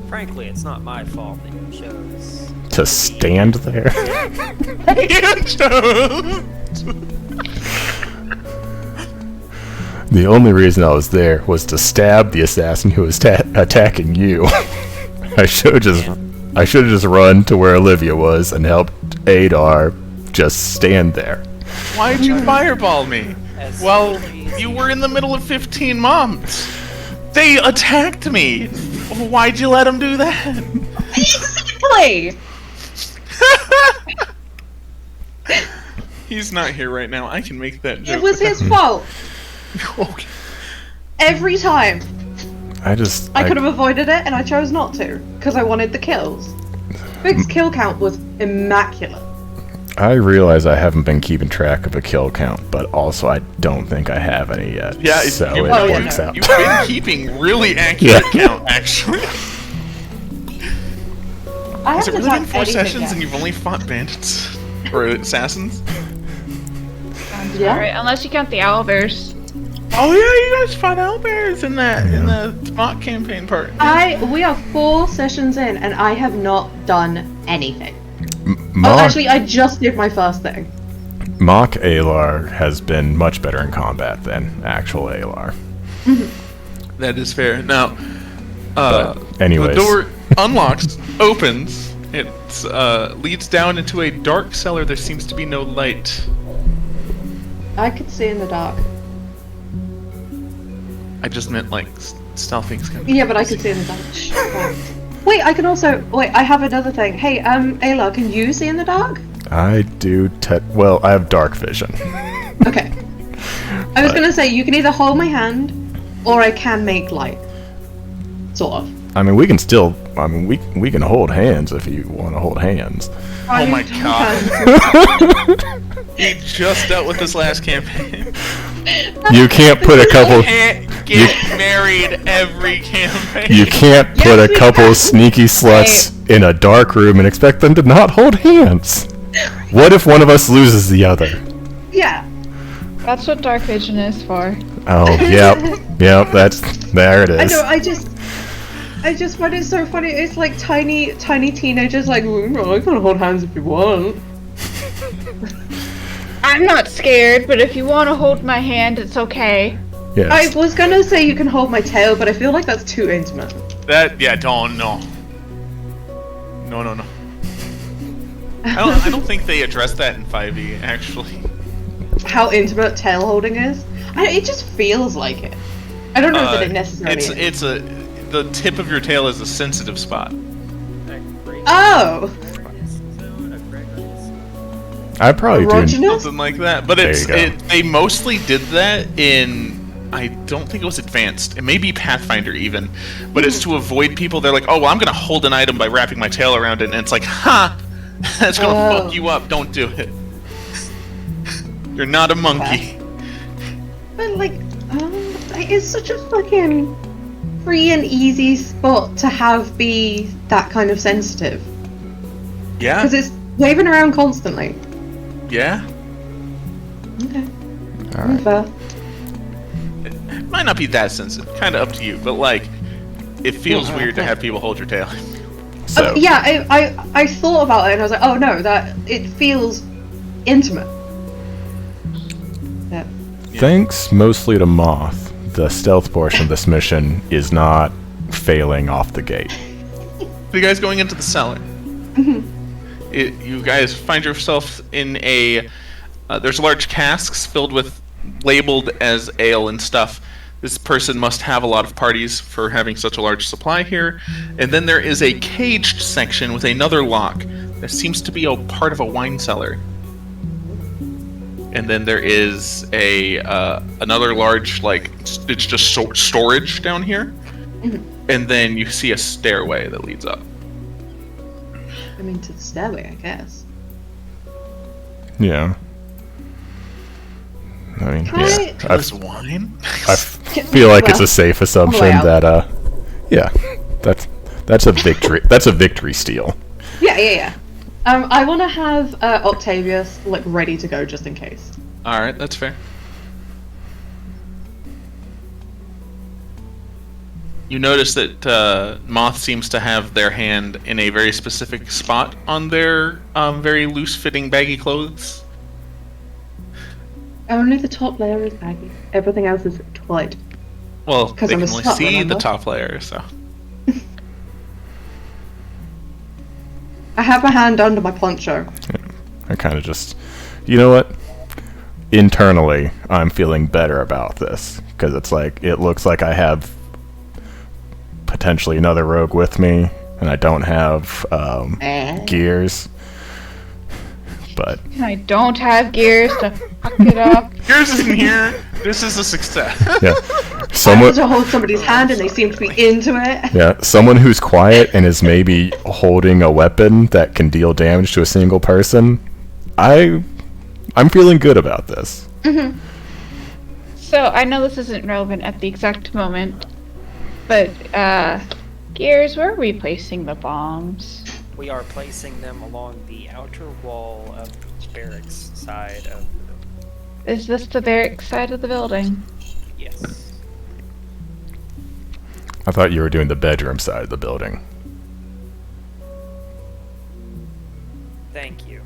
Frankly, it's not my fault that you chose. To stand there? The only reason I was there was to stab the assassin who was attacking you. I should have just run to where Olivia was and helped Adar just stand there. Why'd you fireball me? As Well, crazy. you were in the middle of 15 moms. They attacked me. Why'd you let them do that? Exactly! He's not here right now. I can make that joke. It was his fault. Okay. Every time. I I could have avoided it, and I chose not to, because I wanted the kills. Big's kill count was immaculate. I realize I haven't been keeping track of a kill count, but also I don't think I have any yet. Yeah, so you- it Oh, yeah, works no. out. You've been keeping really accurate Yeah. count, actually. I Has it haven't really been attacked 4 anything sessions yet. and you've only fought bandits? Or assassins? Yeah. Alright, unless you count the owlbears. Oh yeah, you guys fought owlbears in the mock campaign part. We are 4 sessions in, and I have not done anything. Oh, Mock, actually, I just did my first thing. Mock Alar has been much better in combat than actual Alar. That is fair. Now, anyways. the door unlocks, opens. It leads down into a dark cellar. There seems to be no light. I could see in the dark. I just meant like stealthing. Yeah, but I could see in the dark. Shh, quiet. Wait, I can also. Wait, I have another thing. Hey, Ayla, can you see in the dark? I do. Well, I have dark vision. Okay. I was gonna say you can either hold my hand, or I can make light. Sort of. I mean, we can still. I mean, we can hold hands if you want to hold hands. Oh my god. He just dealt with this last campaign. You can't put a couple. Can't get married every campaign. You can't put Yes, a we couple can. sneaky sluts in a dark room and expect them to not hold hands. What if one of us loses the other? Yeah. That's what dark vision is for. Oh, yep. There it I is. know. I just find it so funny. It's like tiny teenagers like, "Oh, I can hold hands if you want. I'm not scared, but if you want to hold my hand, it's okay. Yes. I was gonna say you can hold my tail, but I feel like that's too intimate. Don't no. No. I don't think they addressed that in 5e actually. How intimate tail holding is. It just feels like it. I don't know that it necessarily is. The tip of your tail is a sensitive spot. Oh! I probably do. Erogenous? Something like that. But There you go. they mostly did that in I don't think it was advanced. It may be Pathfinder even, but it's to avoid people. They're like, oh, well, I'm gonna hold an item by wrapping my tail around it, and it's like, ha! That's gonna fuck you up. Don't do it. You're not a monkey. But like, it's such a fucking free and easy spot to have be that kind of sensitive. Yeah. Because it's waving around constantly. Yeah. Okay. All right. Fair. It might not be that sensitive. Kind of up to you, but like, it feels weird to have people hold your tail. So Yeah, I thought about it and I was like, oh no, that it feels intimate. Yeah. thanks mostly to Moth, the stealth portion of this mission is not failing off the gate. You guys going into the cellar. You guys find yourself in a. There's large casks filled with labeled as ale and stuff. This person must have a lot of parties for having such a large supply here. And then there is a caged section with another lock that seems to be a part of a wine cellar. And then there is a another large, like, it's just storage down here. And then you see a stairway that leads up. I mean, to the stairway, I guess. Yeah. I mean, Can yeah. There's wine? I feel like it's a safe assumption out. that, yeah, that's a victory. That's a victory steal. Yeah. I want to have Octavius like ready to go just in case. Alright, that's fair. You notice that Moth seems to have their hand in a very specific spot on their very loose-fitting baggy clothes. Only the top layer is baggy. Everything else is tight. Well, they 'Cause can I'm a only slut, see remember? the top layer, so... I have my hand under my poncho. I kind of just, you know what? Internally, I'm feeling better about this because it's like it looks like I have potentially another rogue with me, and I don't have gears. But I don't have gears to fuck it up. Yours isn't here! This is a success! yeah, I someone. have to hold somebody's hand and they seem to be into it. Yeah, someone who's quiet and is maybe holding a weapon that can deal damage to a single person. I'm feeling good about this. So I know this isn't relevant at the exact moment, but Gears, where are we placing the bombs? We are placing them along the outer wall of the barracks side of the building. Is this the barracks side of the building? Yes. I thought you were doing the bedroom side of the building. Thank you.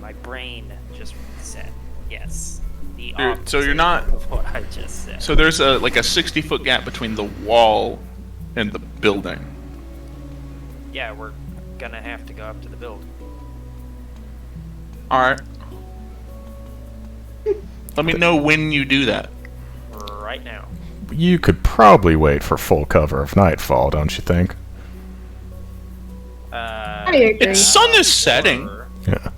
My brain just reset. Yes. The So you're opposite not- of what I just said. So there's like a 60-foot gap between the wall and the building. Yeah, we're gonna have to go up to the building. Alright. Let me know when you do that. Right now. You could probably wait for full cover of nightfall, don't you think? I agree. Its sun is setting. Or- Yeah.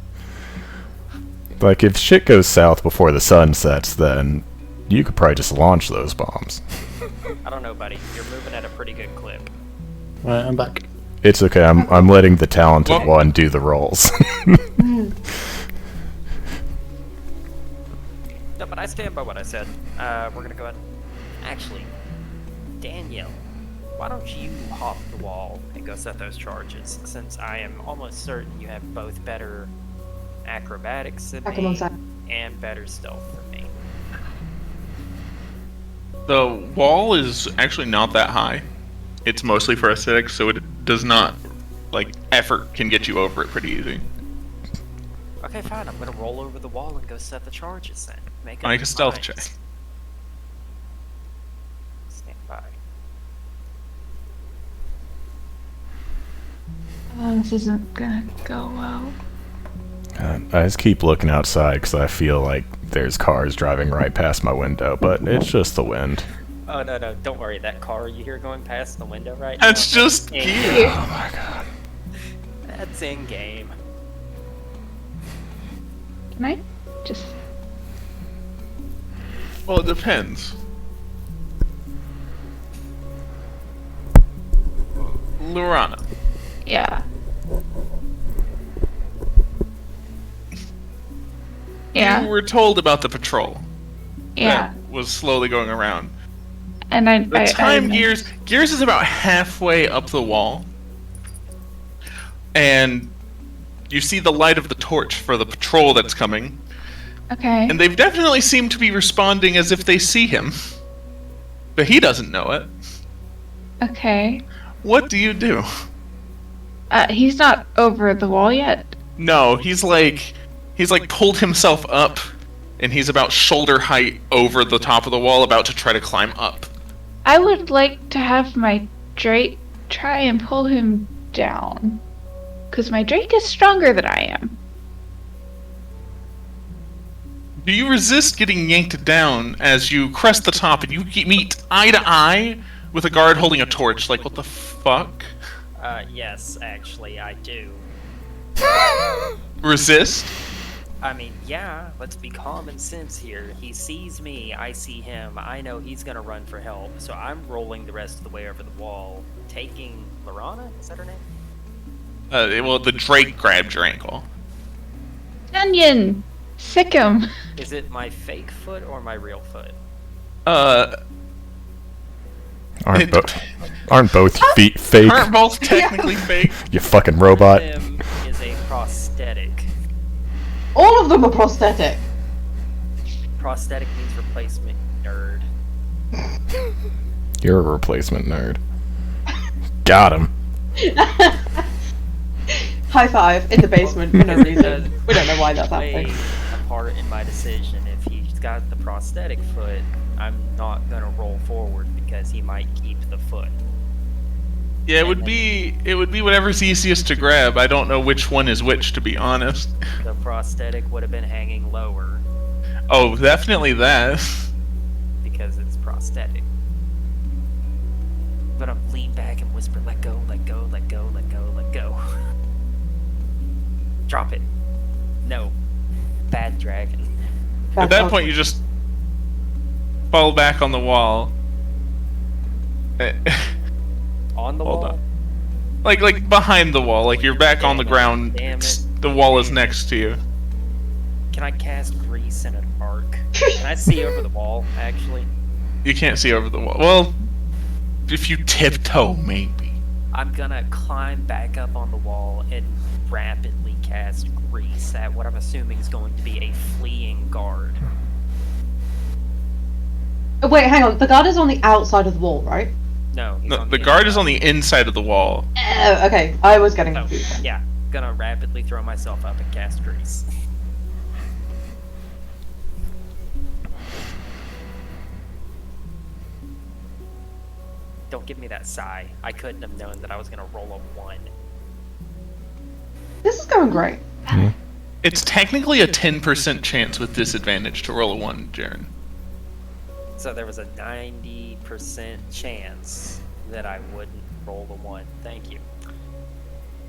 Like, if shit goes south before the sun sets, then you could probably just launch those bombs. I don't know, buddy. You're moving at a pretty good clip. Right, I'm back. It's okay, I'm letting the talented Well- one do the rolls. No, but I stand by what I said. We're gonna go ahead. Actually, Danielle, why don't you hop the wall and go set those charges? Since I am almost certain you have both better acrobatics than Back on one me side. and better stealth than me. The wall is actually not that high. It's mostly for aesthetics, so it does not, like, effort can get you over it pretty easy. Okay, fine. I'm gonna roll over the wall and go set the charges then. Make Make up a stealth your check. minds. Stand by. This isn't gonna go well. I just keep looking outside because I feel like there's cars driving right past my window, but it's just the wind. Oh no, don't worry. That car you hear going past the window right now. That's just in gear. Oh my god. That's in game. Can I just... Well, it depends. Lorana. Yeah. Yeah. You were told about the patrol Yeah. that was slowly going around. And I. The time Gears is about halfway up the wall, and you see the light of the torch for the patrol that's coming, Okay. and they've definitely seemed to be responding as if they see him, but he doesn't know it. Okay. What do you do? He's not over the wall yet. No, he's like pulled himself up, and he's about shoulder height over the top of the wall, about to try to climb up. I would like to have my Drake try and pull him down. Because my Drake is stronger than I am. Do you resist getting yanked down as you crest the top and you meet eye to eye with a guard holding a torch? Like, what the fuck? Yes, actually, I do. Resist? I mean, yeah, let's be common sense here. He sees me, I see him, I know he's gonna run for help, so I'm rolling the rest of the way over the wall, taking Lorana? Is that her name? Well, the Drake grabbed your ankle. Onion! Sick him! Is it my fake foot or my real foot? Aren't both feet fake? Aren't both technically fake? You fucking robot. Him is a prosthetic. All of them are prosthetic. Prosthetic means replacement, nerd. You're a replacement nerd. Got him. High five in the basement for no reason. We don't know why that's happening. Play a part in my decision. If he's got the prosthetic foot, I'm not gonna roll forward because he might keep the foot. Yeah, it would be whatever's easiest to grab. I don't know which one is which, to be honest. The prosthetic would have been hanging lower Oh, definitely that. because it's prosthetic. But I'm lean back and whisper, let go, let go, let go, let go, let go. Drop it. No. Bad dragon. At that point, you just fall back on the wall. On the Hold wall? on. Like behind the wall, like you're back on the ground. Damn it. The wall is next to you. Can I cast grease in an arc? Can I see over the wall, actually? You can't see over the wall. Well, if you tiptoe, maybe. I'm gonna climb back up on the wall and rapidly cast grease at what I'm assuming is going to be a fleeing guard. Wait, hang on. The guard is on the outside of the wall, right? No, he's No, on the guard is on the inside of the wall. Okay, I was getting So, confused. yeah, gonna rapidly throw myself up and cast grease. Don't give me that sigh. I couldn't have known that I was gonna roll a 1. This is going great. It's technically a 10% chance with disadvantage to roll a 1, Jaren. So there was a 90% chance that I wouldn't roll the 1. Thank you.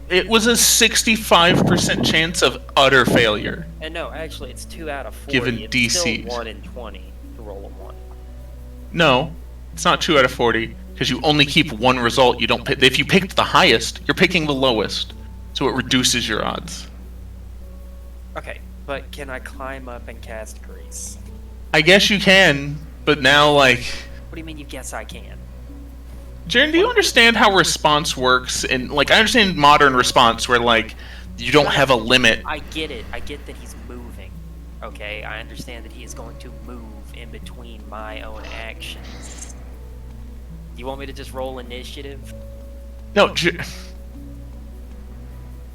It was a 65% chance of utter failure. And no, actually, it's 2 out of 40. Given it's DCs. still 1 in 20 to roll a 1. No, it's not 2 out of 40 because you only keep one result. You don't pick. If you picked the highest, you're picking the lowest, so it reduces your odds. Okay, but can I climb up and cast grease? I guess you can, but now like, What do you mean you guess I can? Jaren, do you understand how response works? And like, I understand modern response where like you don't have a limit. I get it. I get that he's moving. Okay, I understand that he is going to move in between my own actions. You want me to just roll initiative? No,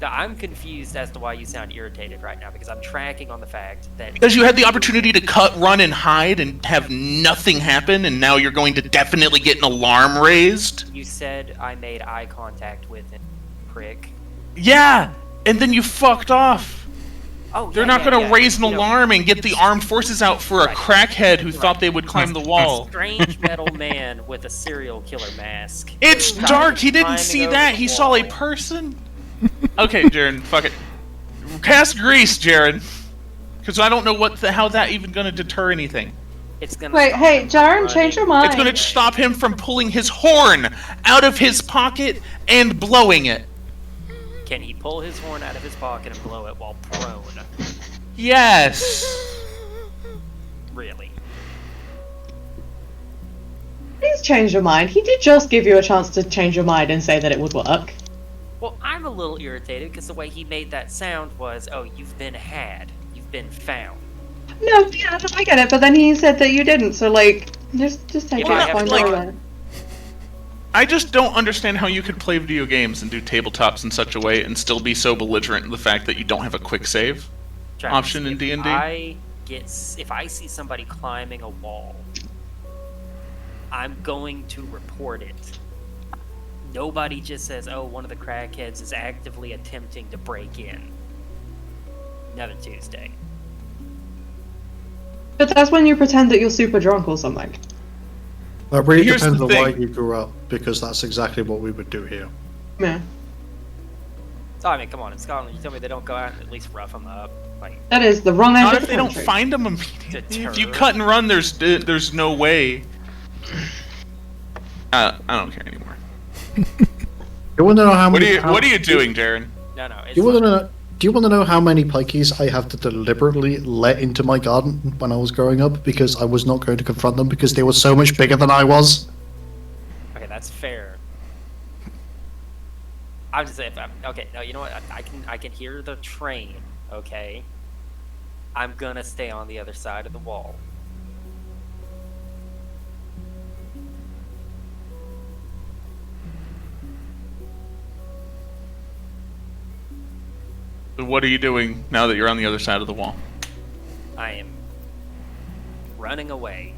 No, I'm confused as to why you sound irritated right now because I'm tracking on the fact that because you had the opportunity to cut, run, and hide and have nothing happen, and now you're going to definitely get an alarm raised. you said I made eye contact with him, prick. Yeah, and then you fucked off. Oh, They're yeah, not yeah, going to yeah. raise an You know, alarm and get the armed forces out for a Right. crackhead who You're thought right. they would climb the wall. Strange metal man with a serial killer mask. It's dark. He didn't Climbing see over that. the He saw a wall. person. Okay, Jaren, fuck it. Cast grease, Jaren. Because I don't know how that even going to deter anything. It's gonna. Wait, stop hey, him from Jaren, running. change your mind. It's going to stop him from pulling his horn out of his pocket and blowing it. Can he pull his horn out of his pocket and blow it while prone? Yes. Really? Please change your mind. He did just give you a chance to change your mind and say that it would work. Well, I'm a little irritated because the way he made that sound was, "Oh, you've been had. You've been found." No, yeah, I get it, but then he said that you didn't, so like, just take If it. I It's have fine, to, don't like- worry about it. I just don't understand how you could play video games and do tabletops in such a way and still be so belligerent in the fact that you don't have a quick save Travis, option in if D&D. If I see somebody climbing a wall, I'm going to report it. Nobody just says, "Oh, one of the crackheads is actively attempting to break in." Another Tuesday. But that's when you pretend that you're super drunk or something. That really Here's depends the on where thing. you grew up, because that's exactly what we would do here. Yeah. So, I mean, come on, in Scotland, you tell me they don't go out and at least rough them up. Like, That is the wrong end Not of if the they don't country. find them immediately. If you Deter. cut and run, there's no way. I don't care anymore. You want to know how What many? are you doing, Darren? no, it's You want to fine. know? Do you want to know how many pikeys I have to deliberately let into my garden when I was growing up because I was not going to confront them because they were so much bigger than I was? Okay, that's fair. I'm just saying. Okay, no, you know what? I can hear the train. Okay, I'm gonna stay on the other side of the wall. What are you doing now that you're on the other side of the wall? I am running away.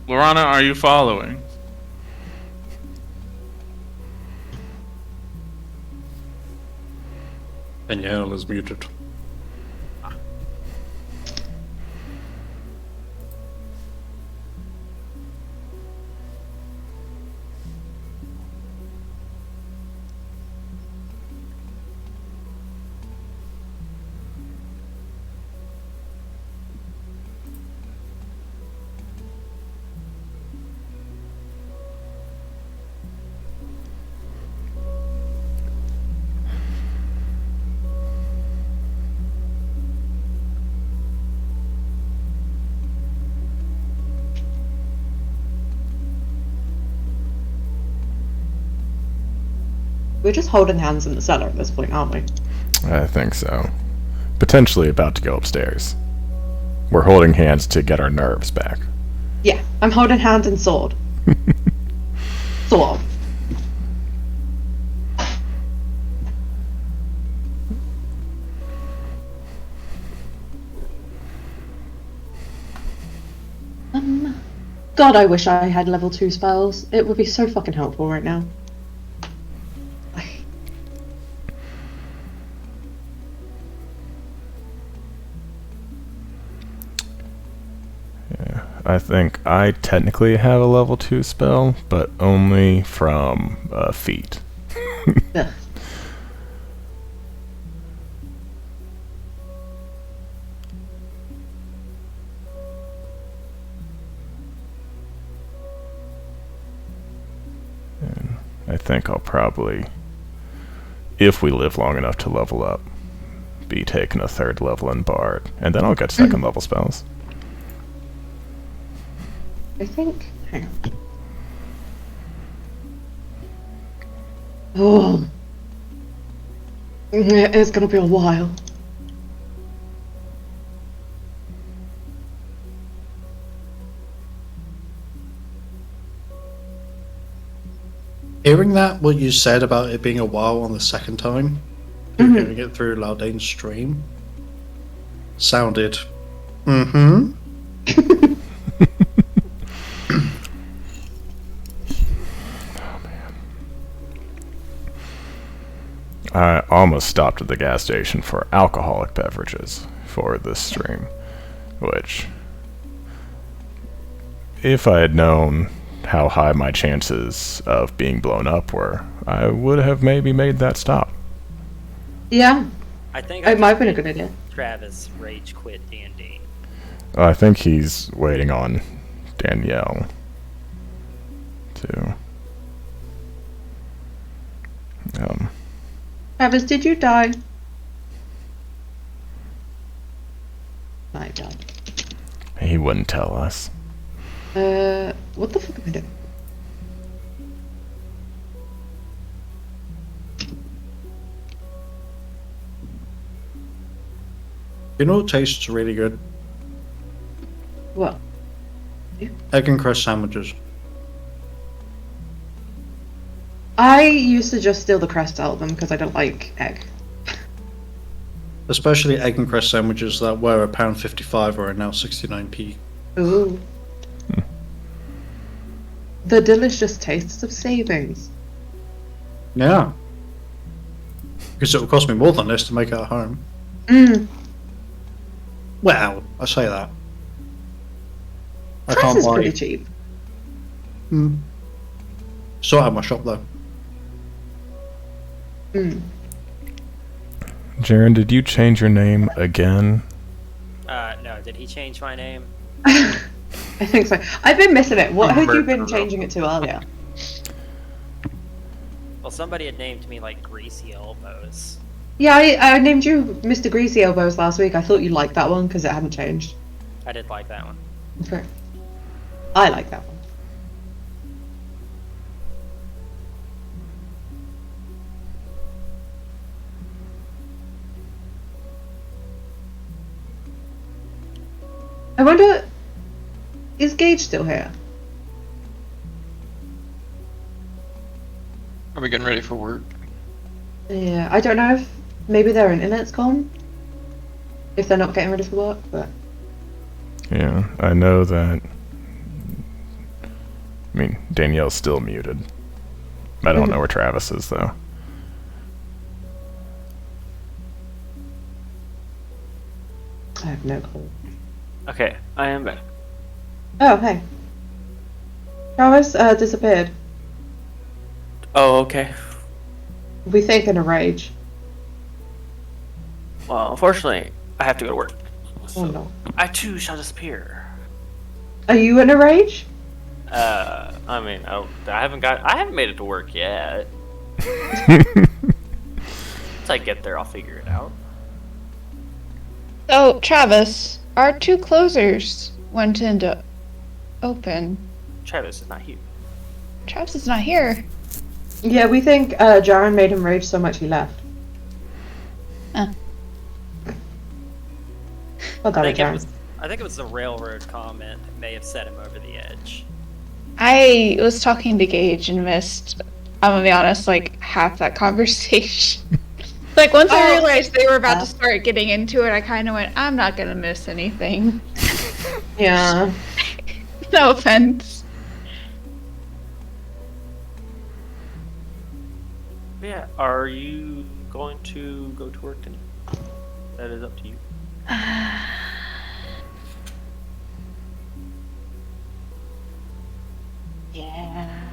Lorana, are you following? Danielle is muted. We're just holding hands in the cellar at this point, aren't we? I think so. Potentially about to go upstairs. We're holding hands to get our nerves back. Yeah, I'm holding hand and sword. Sort of. God, I wish I had level 2 spells. It would be so fucking helpful right now. I think I technically have a level 2 spell, but only from feet. Ugh. I think I'll probably, if we live long enough to level up, be taking a 3rd level in Bard, and then I'll get 2nd level spells. I think. Hang on. Oh. It's gonna be a while. Hearing that, what you said about it being a while on the second time, hearing it through Laudane's stream, sounded. Mm-hmm. I almost stopped at the gas station for alcoholic beverages for this stream, which, if I had known how high my chances of being blown up were, I would have maybe made that stop. Yeah, I think it might have been a good idea. Travis rage quit D&D. I think he's waiting on Danielle to. Travis, did you die? My God. He wouldn't tell us. What the fuck am I doing? You know what tastes really good? What? Egg and crust sandwiches. I used to just steal the crust out of them because I don't like egg. Especially egg and crust sandwiches that were £1.55 or are now 69p. Ooh. The delicious tastes of savings. Yeah. Because it will cost me more than this to make it at home. Mmm. Well, I say that. I Price can't is buy. pretty cheap. Sort out my shop though. Mm. Jaren, did you change your name again? No, did he change my name? I think so. I've been missing it. What had you been changing it to earlier? Well, somebody had named me like Greasy Elbows. Yeah, I named you Mr. Greasy Elbows last week. I thought you liked that one because it hadn't changed. I did like that one. Okay. I like that one. I wonder, is Gage still here? Are we getting ready for work? Yeah, I don't know if maybe their internet's gone. If they're not getting ready for work, but Yeah, I know that. I mean, Danielle's still muted. I don't know where Travis is, though. I have no clue. Okay, I am back. Oh, hey. Travis disappeared. Oh, okay. We think in a rage. Well, unfortunately, I have to go to work. Oh no. I too shall disappear. Are you in a rage? I mean, I haven't made it to work yet. Once I get there, I'll figure it out. So, Travis, our 2 closers went into open. Travis is not here. Travis is not here. Yeah, we think Jaren made him rage so much he left. Huh. Well, that I think it was the railroad comment that may have set him over the edge. I was talking to Gage and missed, I'm gonna be honest, like half that conversation. Like once I realized they were about to start getting into it, I kind of went, I'm not gonna miss anything. Yeah. No offense. Yeah, are you going to go to work tonight? That is up to you. Yeah,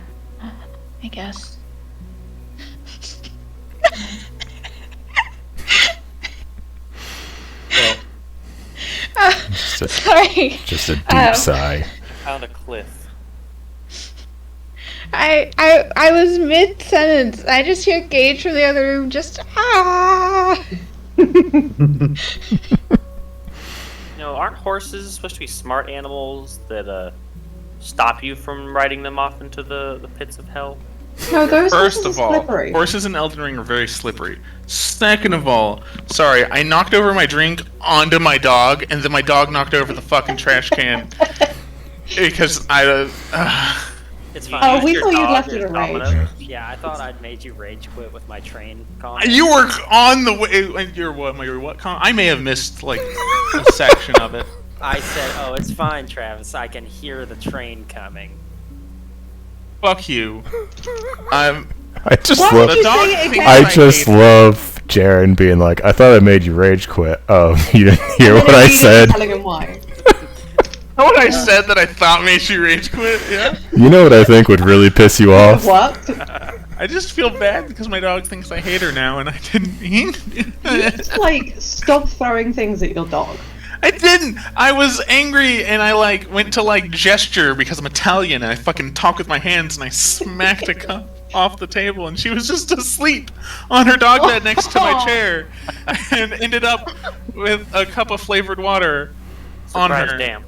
I guess. Sorry. Just a deep sigh. Found a cliff. I was mid sentence. I just hear Gage from the other room just You know, aren't horses supposed to be smart animals that stop you from riding them off into the pits of hell? No, those First horses of are all, slippery. horses in Elden Ring are very slippery. Second of all, sorry, I knocked over my drink onto my dog, and then my dog knocked over the fucking trash can. Because It's fine. Oh, we Your thought you'd dog left is it a dominant. rage. Yeah, I thought I'd made you rage quit with my train comment. you were on the way. Your what? I may have missed like a section of it. I said, "Oh, it's fine, Travis. I can hear the train coming." Fuck you. I just Why love. would you dog say it thinks again? I just love Jaren being like, I thought I made you rage quit. Oh, you didn't hear And what then I immediately said? Telling him why. Know what I said that I thought made you rage quit? Yeah. You know what I think would really piss you off? What? I just feel bad because my dog thinks I hate her now, and I didn't mean. Just like stop throwing things at your dog. I didn't. I was angry and I like went to like gesture because I'm Italian and I fucking talk with my hands and I smacked a cup off the table and she was just asleep on her dog bed next to my chair and ended up with a cup of flavored water on Surprise her. damp.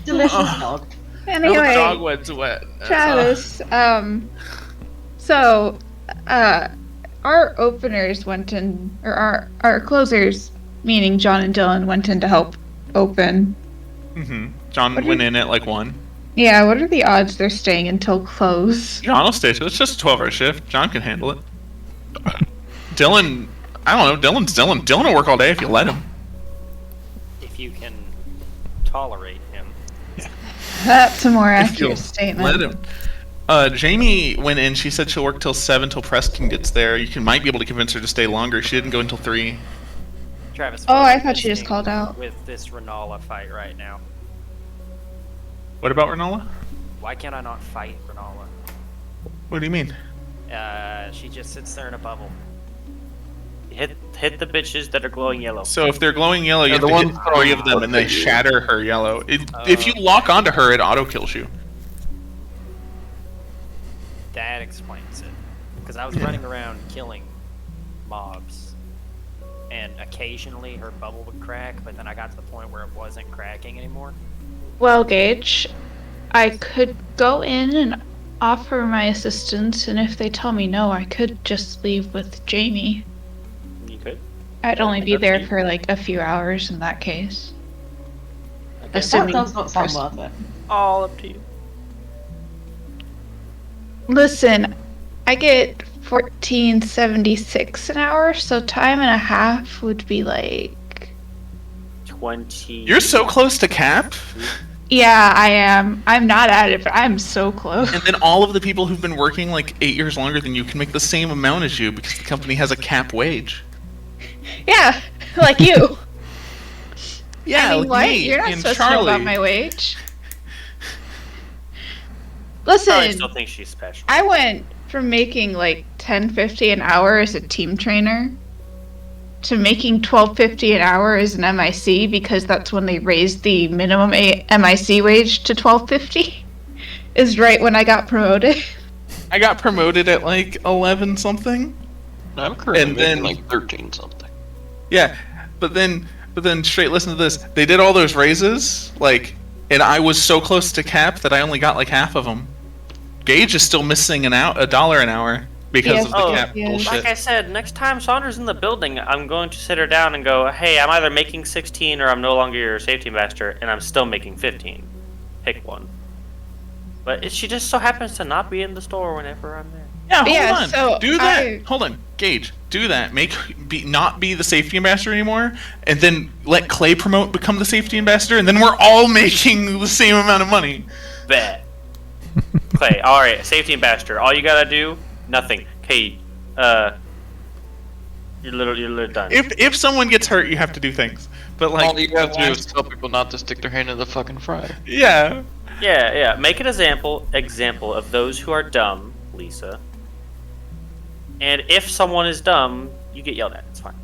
Delicious dog. The Anyway, dog was wet. Travis, so, our openers went in, or our closers, meaning John and Dylan, went in to help open. John What went is- in at like 1. Yeah, what are the odds they're staying until close? John will stay. It's just a 12-hour shift. John can handle it. Dylan, I don't know. Dylan's Dylan. Dylan will work all day if you let him. If you can tolerate him. That's a more If you'll accurate statement. let him. Jamie went in. She said she'll work till 7 till Preston gets there. Might be able to convince her to stay longer. She didn't go until 3. Travis. Oh, what I are you thought she just missing called out. With this Renala fight right now. What about Renola? Why can't I not fight Renala? What do you mean? She just sits there in a bubble. Hit the bitches that are glowing yellow. So if they're glowing yellow, you Yeah, have the to hit ones 3 of them and they throwing- shatter her yellow. If you lock onto her, it auto kills you. That explains it. Because I was running around killing mobs. And occasionally her bubble would crack, but then I got to the point where it wasn't cracking anymore. Well, Gage, I could go in and offer my assistance, and if they tell me no, I could just leave with Jamie. You could. I'd only be That's there you. for like a few hours in that case. That Assuming does not sound Preston- worth it. All up to you. Listen, I get 14.76 an hour, so time and a half would be like. 20. You're so close to cap. Yeah, I am. I'm not at it, but I'm so close. And then all of the people who've been working like 8 years longer than you can make the same amount as you because the company has a cap wage. Yeah, like you. Yeah, I mean, like what? me You're not and supposed to know about Charlie. my wage. I Listen, still think she's special. I went from making like $10.50 an hour as a team trainer to making $12.50 an hour as an MIC because that's when they raised the minimum MIC wage to $12.50. Is right when I got promoted. I got promoted at like 11 something. I'm currently And then- making like 13 something. Yeah, but then straight listen to this. They did all those raises like, and I was so close to cap that I only got like half of them. Gage is still missing $1 an hour because Yes, of the oh, cap yeah. bullshit. Like I said, next time Saunders in the building, I'm going to sit her down and go, hey, I'm either making 16 or I'm no longer your safety master, and I'm still making 15. Pick one. But she just so happens to not be in the store whenever I'm there. Yeah, hold Yeah, on. so do that. I- Hold on, Gage. Do that. Not be the safety ambassador anymore, and then let Clay promote become the safety ambassador, and then we're all making the same amount of money. Bet. Clay, alright, safety ambassador. All you gotta do, nothing. Okay, you're literally done. If someone gets hurt, you have to do things. But like, All you have to do is tell people not to stick their hand in the fucking fryer. yeah. Yeah. Make an example of those who are dumb, Lisa. And if someone is dumb, you get yelled at. It's fine.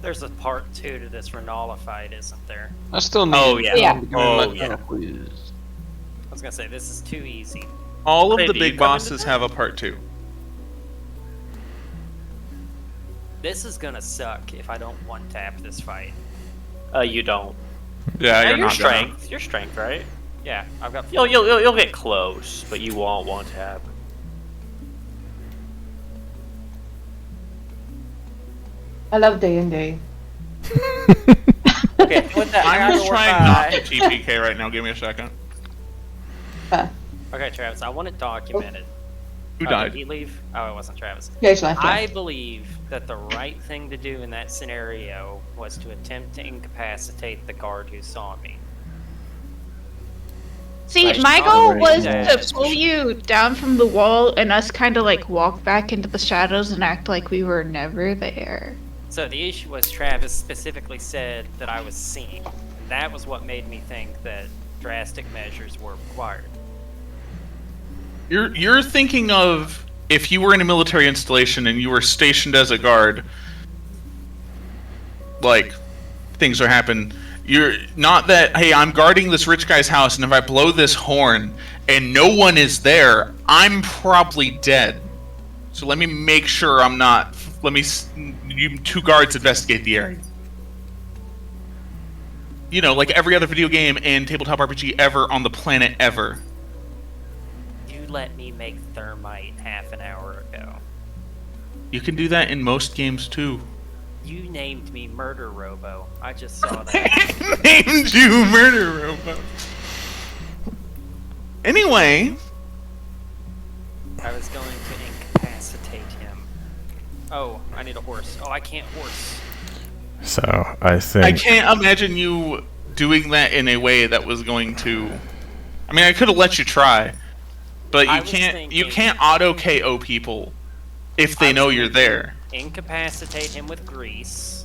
There's a part 2 to this Renala fight, isn't there? I still need. Oh, yeah. Yeah. to give me Oh, my yeah. quiz. I was gonna say, this is too easy. All of Hey, the do you big come into bosses that? have a part 2. This is gonna suck if I don't one-tap this fight. You don't. Yeah, Your you're not gonna. strength. Your strength, right? Yeah, I've got... You'll get close, but you won't want to have. I love D&D. Okay, with that, I I'm gotta trying go not bye. to TPK right now. Give me a second. Okay, Travis, I want it documented. Who Oh, died? Did he leave? Oh, it wasn't Travis. Gage left, yeah. I believe that the right thing to do in that scenario was to attempt to incapacitate the guard who saw me. See, Like, my not goal very was dead. to pull you down from the wall and us kind of like walk back into the shadows and act like we were never there. So the issue was Travis specifically said that I was seen. And that was what made me think that drastic measures were required. You're thinking of if you were in a military installation and you were stationed as a guard, like things are happening. You're not that, hey, I'm guarding this rich guy's house, and if I blow this horn and no one is there, I'm probably dead. So let me make sure I'm not. You 2 guards investigate the area. You know, like every other video game and tabletop RPG ever on the planet ever. You let me make thermite half an hour ago. You can do that in most games too. You named me Murder Robo. I just saw that. Named you Murder Robo. Anyway, I was going to incapacitate him. Oh, I need a horse. Oh, I can't horse. So I think I can't imagine you doing that in a way that was going to. I mean, I could have let you try, but I you was can't. You thinking- can't auto KO people if they I know was you're thinking there. Incapacitate him with grease.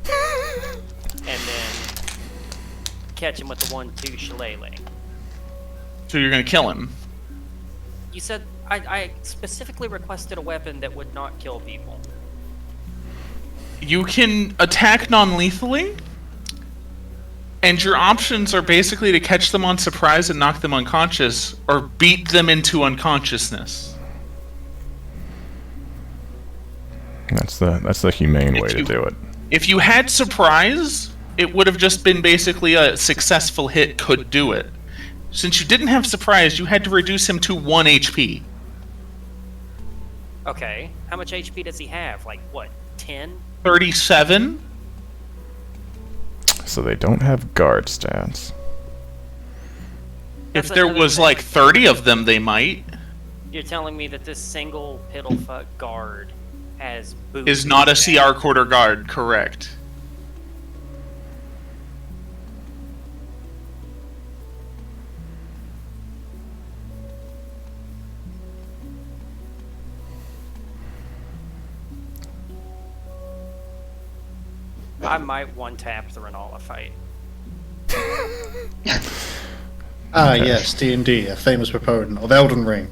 And then catch him with the 1-2 shillelagh. So you're gonna kill him. You said I specifically requested a weapon that would not kill people. You can attack non-lethally, and your options are basically to catch them on surprise and knock them unconscious, or beat them into unconsciousness. that's the humane way to you- do it. If you had surprise, it would have just been basically a successful hit could do it. Since you didn't have surprise, you had to reduce him to 1 HP. Okay, how much HP does he have? Like, what, 10? 37? So they don't have guard stats. If That's there another was thing. like 30 of them, they might. You're telling me that this single piddlefuck guard has boots. Is not a CR quarter guard, correct. I might one-tap the Renala fight. Ah, yes, D&D, a famous proponent of Elden Ring.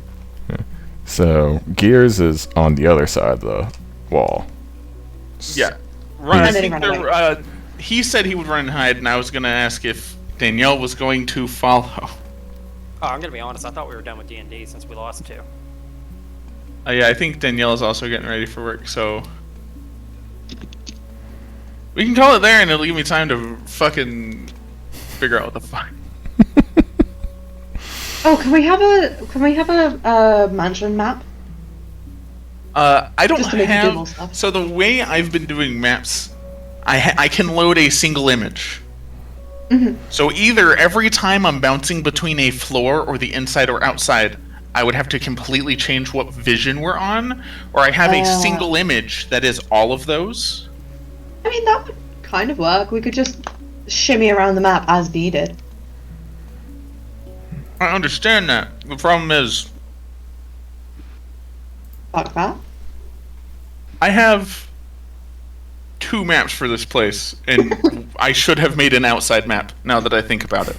So Gears is on the other side of the wall. Yeah. Run, I And then he think ran away. he said he would run and hide, and I was going to ask if Danielle was going to follow. Oh, I'm gonna be honest, I thought we were done with D&D since we lost 2. Yeah, I think Danielle is also getting ready for work, so we can call it there, and it'll give me time to fucking figure out what the fuck. Oh, can we have a mansion map? I don't Just to make you do have. more stuff. So the way I've been doing maps, I can load a single image. So either every time I'm bouncing between a floor or the inside or outside, I would have to completely change what vision we're on, or I have a single image that is all of those. I mean, that would kind of work. We could just shimmy around the map as needed. I understand that. The problem is, Fuck that. I have 2 maps for this place, and I should have made an outside map, now that I think about it.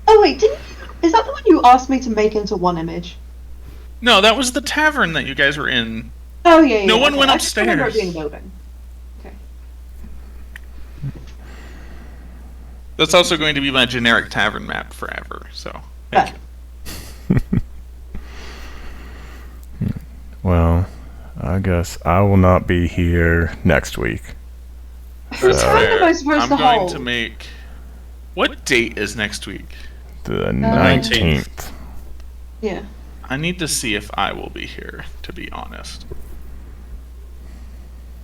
Oh wait, is that the one you asked me to make into one image? No, that was the tavern that you guys were in. Oh yeah, yeah. No one okay. went I just remember it upstairs. being building. Okay. That's also going to be my generic tavern map forever, so thank But you. Well, I guess I will not be here next week. That's How fair. am I supposed I'm to going hold? to make... What date is next week? The 19th. 19th. Yeah. I need to see if I will be here, to be honest.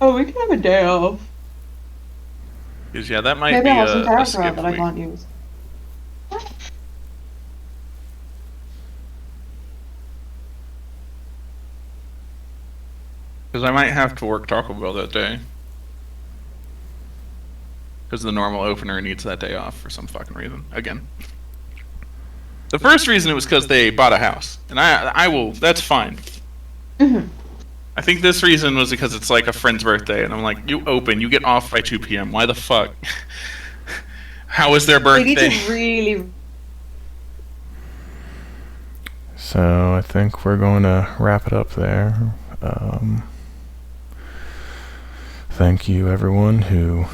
Oh, we can have a day off. Because, yeah, that might Maybe be I'll have some a character skip out that I week. can't use. Because I might have to work Taco Bell that day. Because the normal opener needs that day off for some fucking reason. Again. The first reason it was because they bought a house. And I will, that's fine. Mhm. I think this reason was because it's like a friend's birthday, and I'm like, you open, you get off by 2 p.m. Why the fuck? How is their They need birthday? to really. So I think we're going to wrap it up there. Thank you everyone who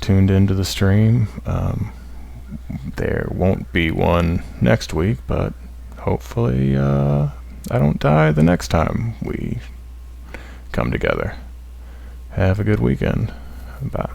tuned into the stream. There won't be one next week, but hopefully I don't die the next time we come together. Have a good weekend. Bye.